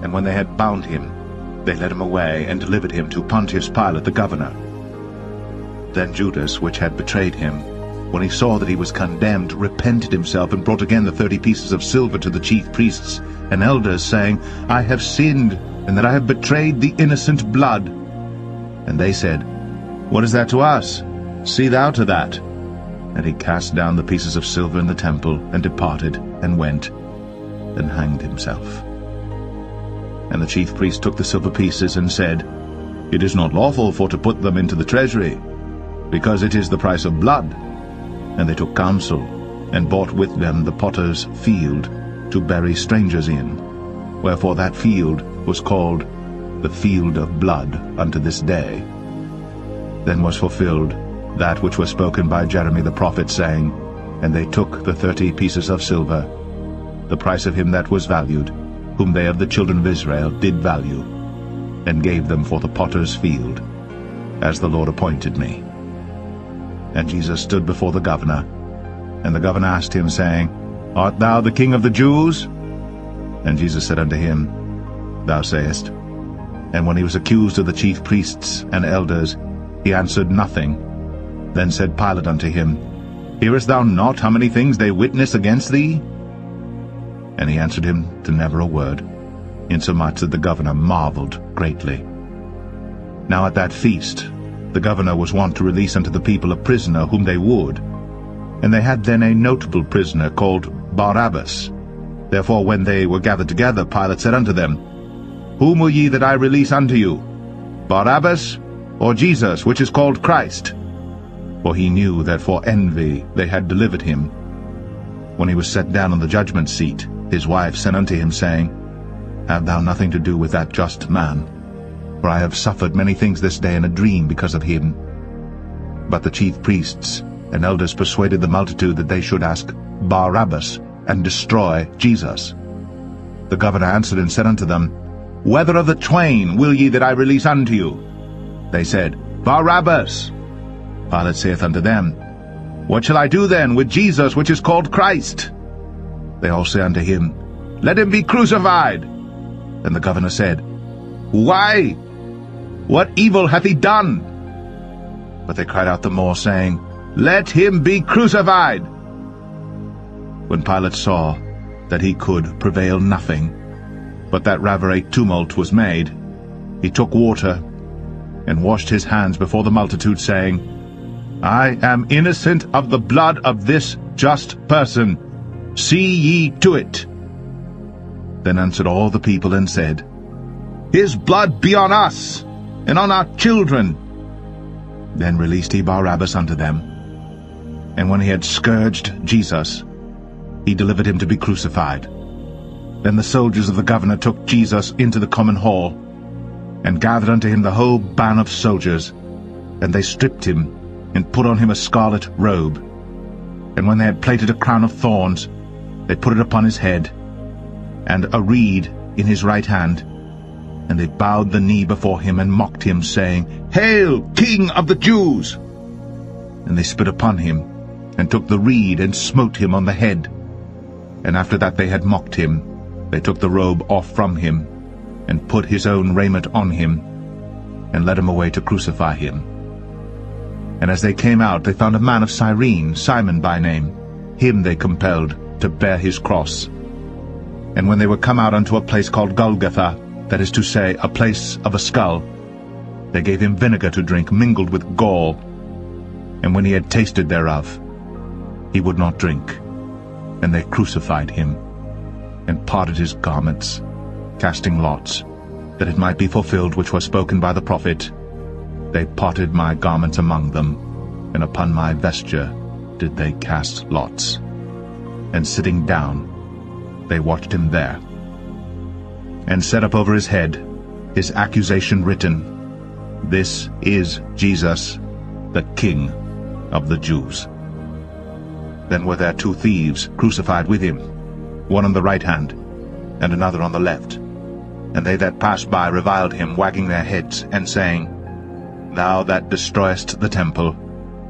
And when they had bound him, they led him away, and delivered him to Pontius Pilate the governor. Then Judas, which had betrayed him, when he saw that he was condemned, repented himself, and brought again the 30 pieces of silver to the chief priests and elders, saying, I have sinned, and that I have betrayed the innocent blood. And they said, What is that to us? See thou to that. And he cast down the pieces of silver in the temple, and departed, and went, and hanged himself. And the chief priest took the silver pieces, and said, It is not lawful for to put them into the treasury, because it is the price of blood. And they took counsel, and bought with them the potter's field, to bury strangers in. Wherefore that field was called the field of blood unto this day. Then was fulfilled that which was spoken by Jeremy the prophet, saying, And they took the 30 pieces of silver, the price of him that was valued, whom they of the children of Israel did value, and gave them for the potter's field, as the Lord appointed me. And Jesus stood before the governor, and the governor asked him, saying, Art thou the King of the Jews? And Jesus said unto him, Thou sayest. And when he was accused of the chief priests and elders, he answered nothing. Then said Pilate unto him, Hearest thou not how many things they witness against thee? And he answered him to never a word, insomuch that the governor marveled greatly. Now at that feast the governor was wont to release unto the people a prisoner whom they would. And they had then a notable prisoner called Barabbas. Therefore when they were gathered together, Pilate said unto them, Whom will ye that I release unto you, Barabbas, or Jesus, which is called Christ? For he knew that for envy they had delivered him. When he was set down on the judgment seat, his wife sent unto him, saying, Have thou nothing to do with that just man? For I have suffered many things this day in a dream because of him. But the chief priests and elders persuaded the multitude that they should ask Barabbas, and destroy Jesus. The governor answered and said unto them, Whether of the twain will ye that I release unto you? They said, Barabbas. Pilate saith unto them, What shall I do then with Jesus, which is called Christ? They all say unto him, Let him be crucified. And the governor said, Why? What evil hath he done? But they cried out the more, saying, Let him be crucified. When Pilate saw that he could prevail nothing, but that rather a tumult was made, he took water, and washed his hands before the multitude, saying, I am innocent of the blood of this just person. See ye to it. Then answered all the people, and said, His blood be on us, and on our children. Then released he Barabbas unto them. And when he had scourged Jesus, he delivered him to be crucified. Then the soldiers of the governor took Jesus into the common hall, and gathered unto him the whole band of soldiers, and they stripped him, and put on him a scarlet robe. And when they had plaited a crown of thorns, they put it upon his head, and a reed in his right hand. And they bowed the knee before him, and mocked him, saying, Hail, King of the Jews! And they spit upon him, and took the reed, and smote him on the head. And after that they had mocked him, they took the robe off from him, and put his own raiment on him, and led him away to crucify him. And as they came out, they found a man of Cyrene, Simon by name. Him they compelled to bear his cross. And when they were come out unto a place called Golgotha, that is to say, a place of a skull, they gave him vinegar to drink, mingled with gall. And when he had tasted thereof, he would not drink. And they crucified him, and parted his garments, casting lots, that it might be fulfilled which was spoken by the prophet, They parted my garments among them, and upon my vesture did they cast lots. And sitting down, they watched him there. And set up over his head his accusation written, This is Jesus, the King of the Jews. Then were there 2 thieves crucified with him, one on the right hand, and another on the left. And they that passed by reviled him, wagging their heads, and saying, Thou that destroyest the temple,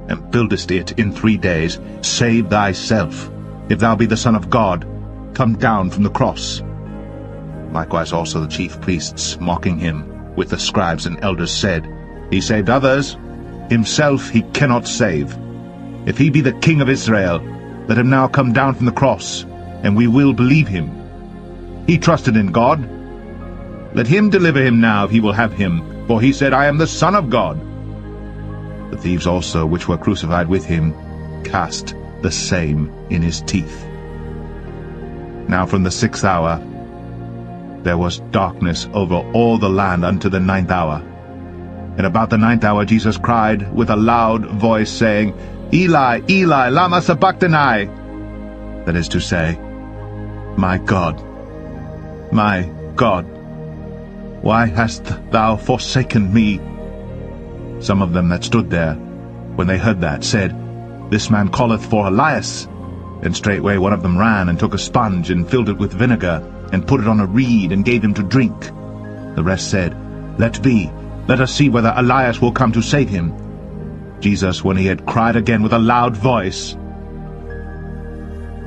and buildest it in 3 days, save thyself. If thou be the Son of God, come down from the cross. Likewise also the chief priests, mocking him, with the scribes and elders, said, He saved others, himself he cannot save. If he be the King of Israel, let him now come down from the cross, and we will believe him. He trusted in God. Let him deliver him now, if he will have him, for he said, I am the Son of God. The thieves also, which were crucified with him, cast the same in his teeth. Now from the 6th hour there was darkness over all the land unto the 9th hour. And about the 9th hour Jesus cried with a loud voice, saying, Eli, Eli, lama sabachthani? That is to say, My God, why hast thou forsaken me? Some of them that stood there when they heard that, said, This man calleth for Elias. And straightway one of them ran, and took a sponge, and filled it with vinegar, and put it on a reed, and gave him to drink. The rest said, Let be, let us see whether Elias will come to save him. Jesus, when he had cried again with a loud voice,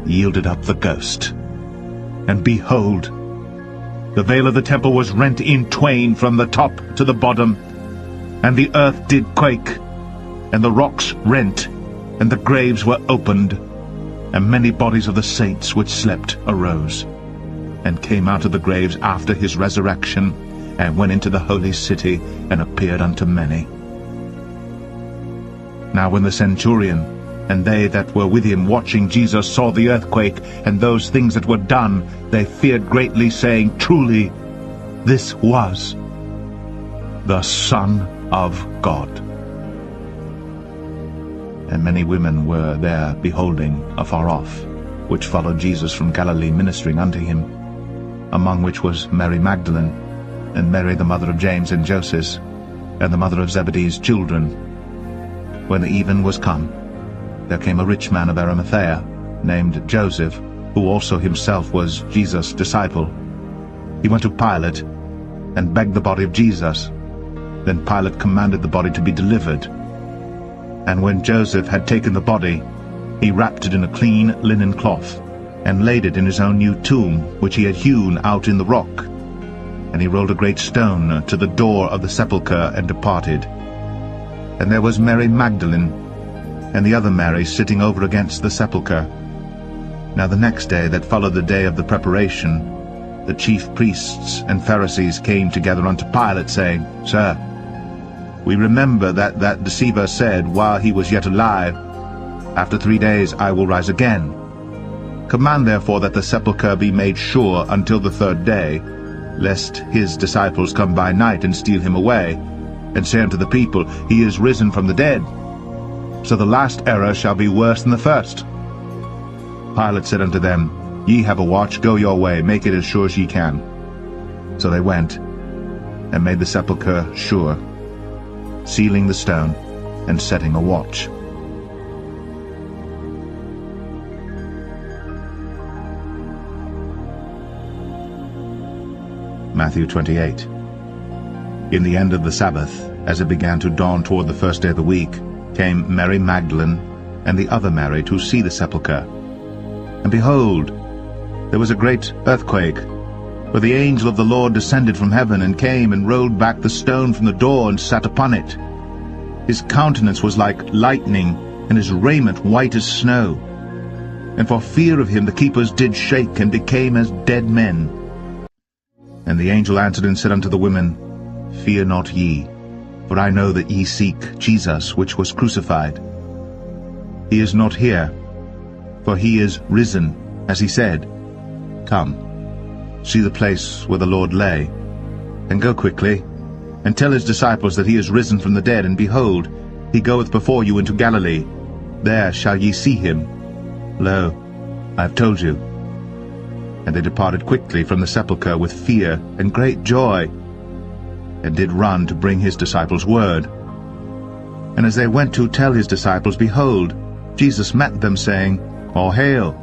yielded up the ghost. And behold, the veil of the temple was rent in twain from the top to the bottom, and the earth did quake, and the rocks rent, and the graves were opened, and many bodies of the saints which slept arose, and came out of the graves after his resurrection, and went into the holy city, and appeared unto many. Now when the centurion and they that were with him watching Jesus saw the earthquake, and those things that were done, they feared greatly, saying, Truly, this was the Son of God. And many women were there beholding afar off, which followed Jesus from Galilee, ministering unto him, among which was Mary Magdalene, and Mary the mother of James and Joseph, and the mother of Zebedee's children. When the even was come, there came a rich man of Arimathea, named Joseph, who also himself was Jesus' disciple. He went to Pilate, and begged the body of Jesus. Then Pilate commanded the body to be delivered. And when Joseph had taken the body, he wrapped it in a clean linen cloth, and laid it in his own new tomb, which he had hewn out in the rock. And he rolled a great stone to the door of the sepulchre, and departed. And there was Mary Magdalene, and the other Mary sitting over against the sepulchre. Now the next day that followed the day of the preparation, the chief priests and Pharisees came together unto Pilate, saying, Sir, we remember that deceiver said, while he was yet alive, After 3 days I will rise again. Command therefore that the sepulchre be made sure until the 3rd day, lest his disciples come by night and steal him away, and say unto the people, He is risen from the dead. So the last error shall be worse than the first. Pilate said unto them, Ye have a watch, go your way, make it as sure as ye can. So they went, and made the sepulchre sure, sealing the stone, and setting a watch. Matthew 28. In the end of the Sabbath, as it began to dawn toward the 1st day of the week, came Mary Magdalene and the other Mary to see the sepulchre. And behold, there was a great earthquake, for the angel of the Lord descended from heaven, and came and rolled back the stone from the door, and sat upon it. His countenance was like lightning, and his raiment white as snow. And for fear of him the keepers did shake, and became as dead men. And the angel answered and said unto the women, Fear not ye, for I know that ye seek Jesus, which was crucified. He is not here, for he is risen, as he said. Come, see the place where the Lord lay, and go quickly, and tell his disciples that he is risen from the dead, and behold, he goeth before you into Galilee. There shall ye see him. Lo, I have told you. And they departed quickly from the sepulchre with fear and great joy, and did run to bring his disciples word. And as they went to tell his disciples, behold, Jesus met them, saying, All hail!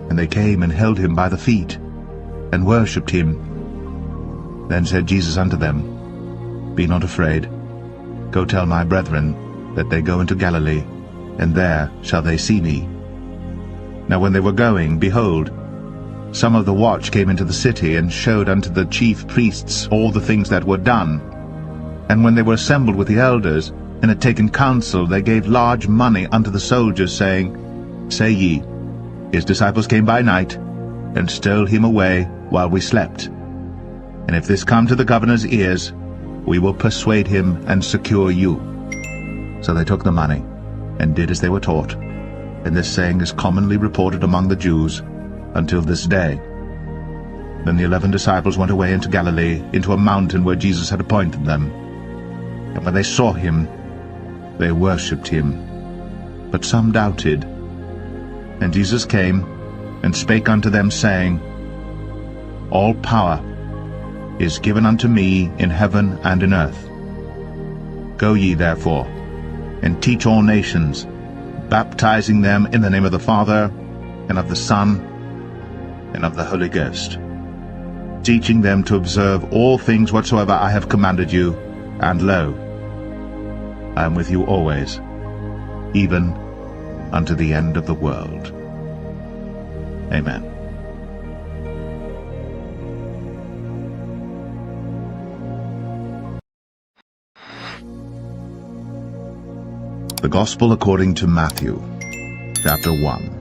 And they came and held him by the feet, and worshipped him. Then said Jesus unto them, Be not afraid. Go tell my brethren that they go into Galilee, and there shall they see me. Now when they were going, behold, some of the watch came into the city, and showed unto the chief priests all the things that were done. And when they were assembled with the elders, and had taken counsel, they gave large money unto the soldiers, saying, Say ye, His disciples came by night, and stole him away while we slept. And if this come to the governor's ears, we will persuade him and secure you. So they took the money, and did as they were taught. And this saying is commonly reported among the Jews until this day. Then the 11 disciples went away into Galilee, into a mountain where Jesus had appointed them. And when they saw him, they worshipped him. But some doubted. And Jesus came, and spake unto them, saying, All power is given unto me in heaven and in earth. Go ye therefore, and teach all nations, baptizing them in the name of the Father, and of the Son, and of the Holy Ghost, teaching them to observe all things whatsoever I have commanded you, and lo, I am with you always, even unto the end of the world. Amen. The Gospel according to Matthew, chapter 1.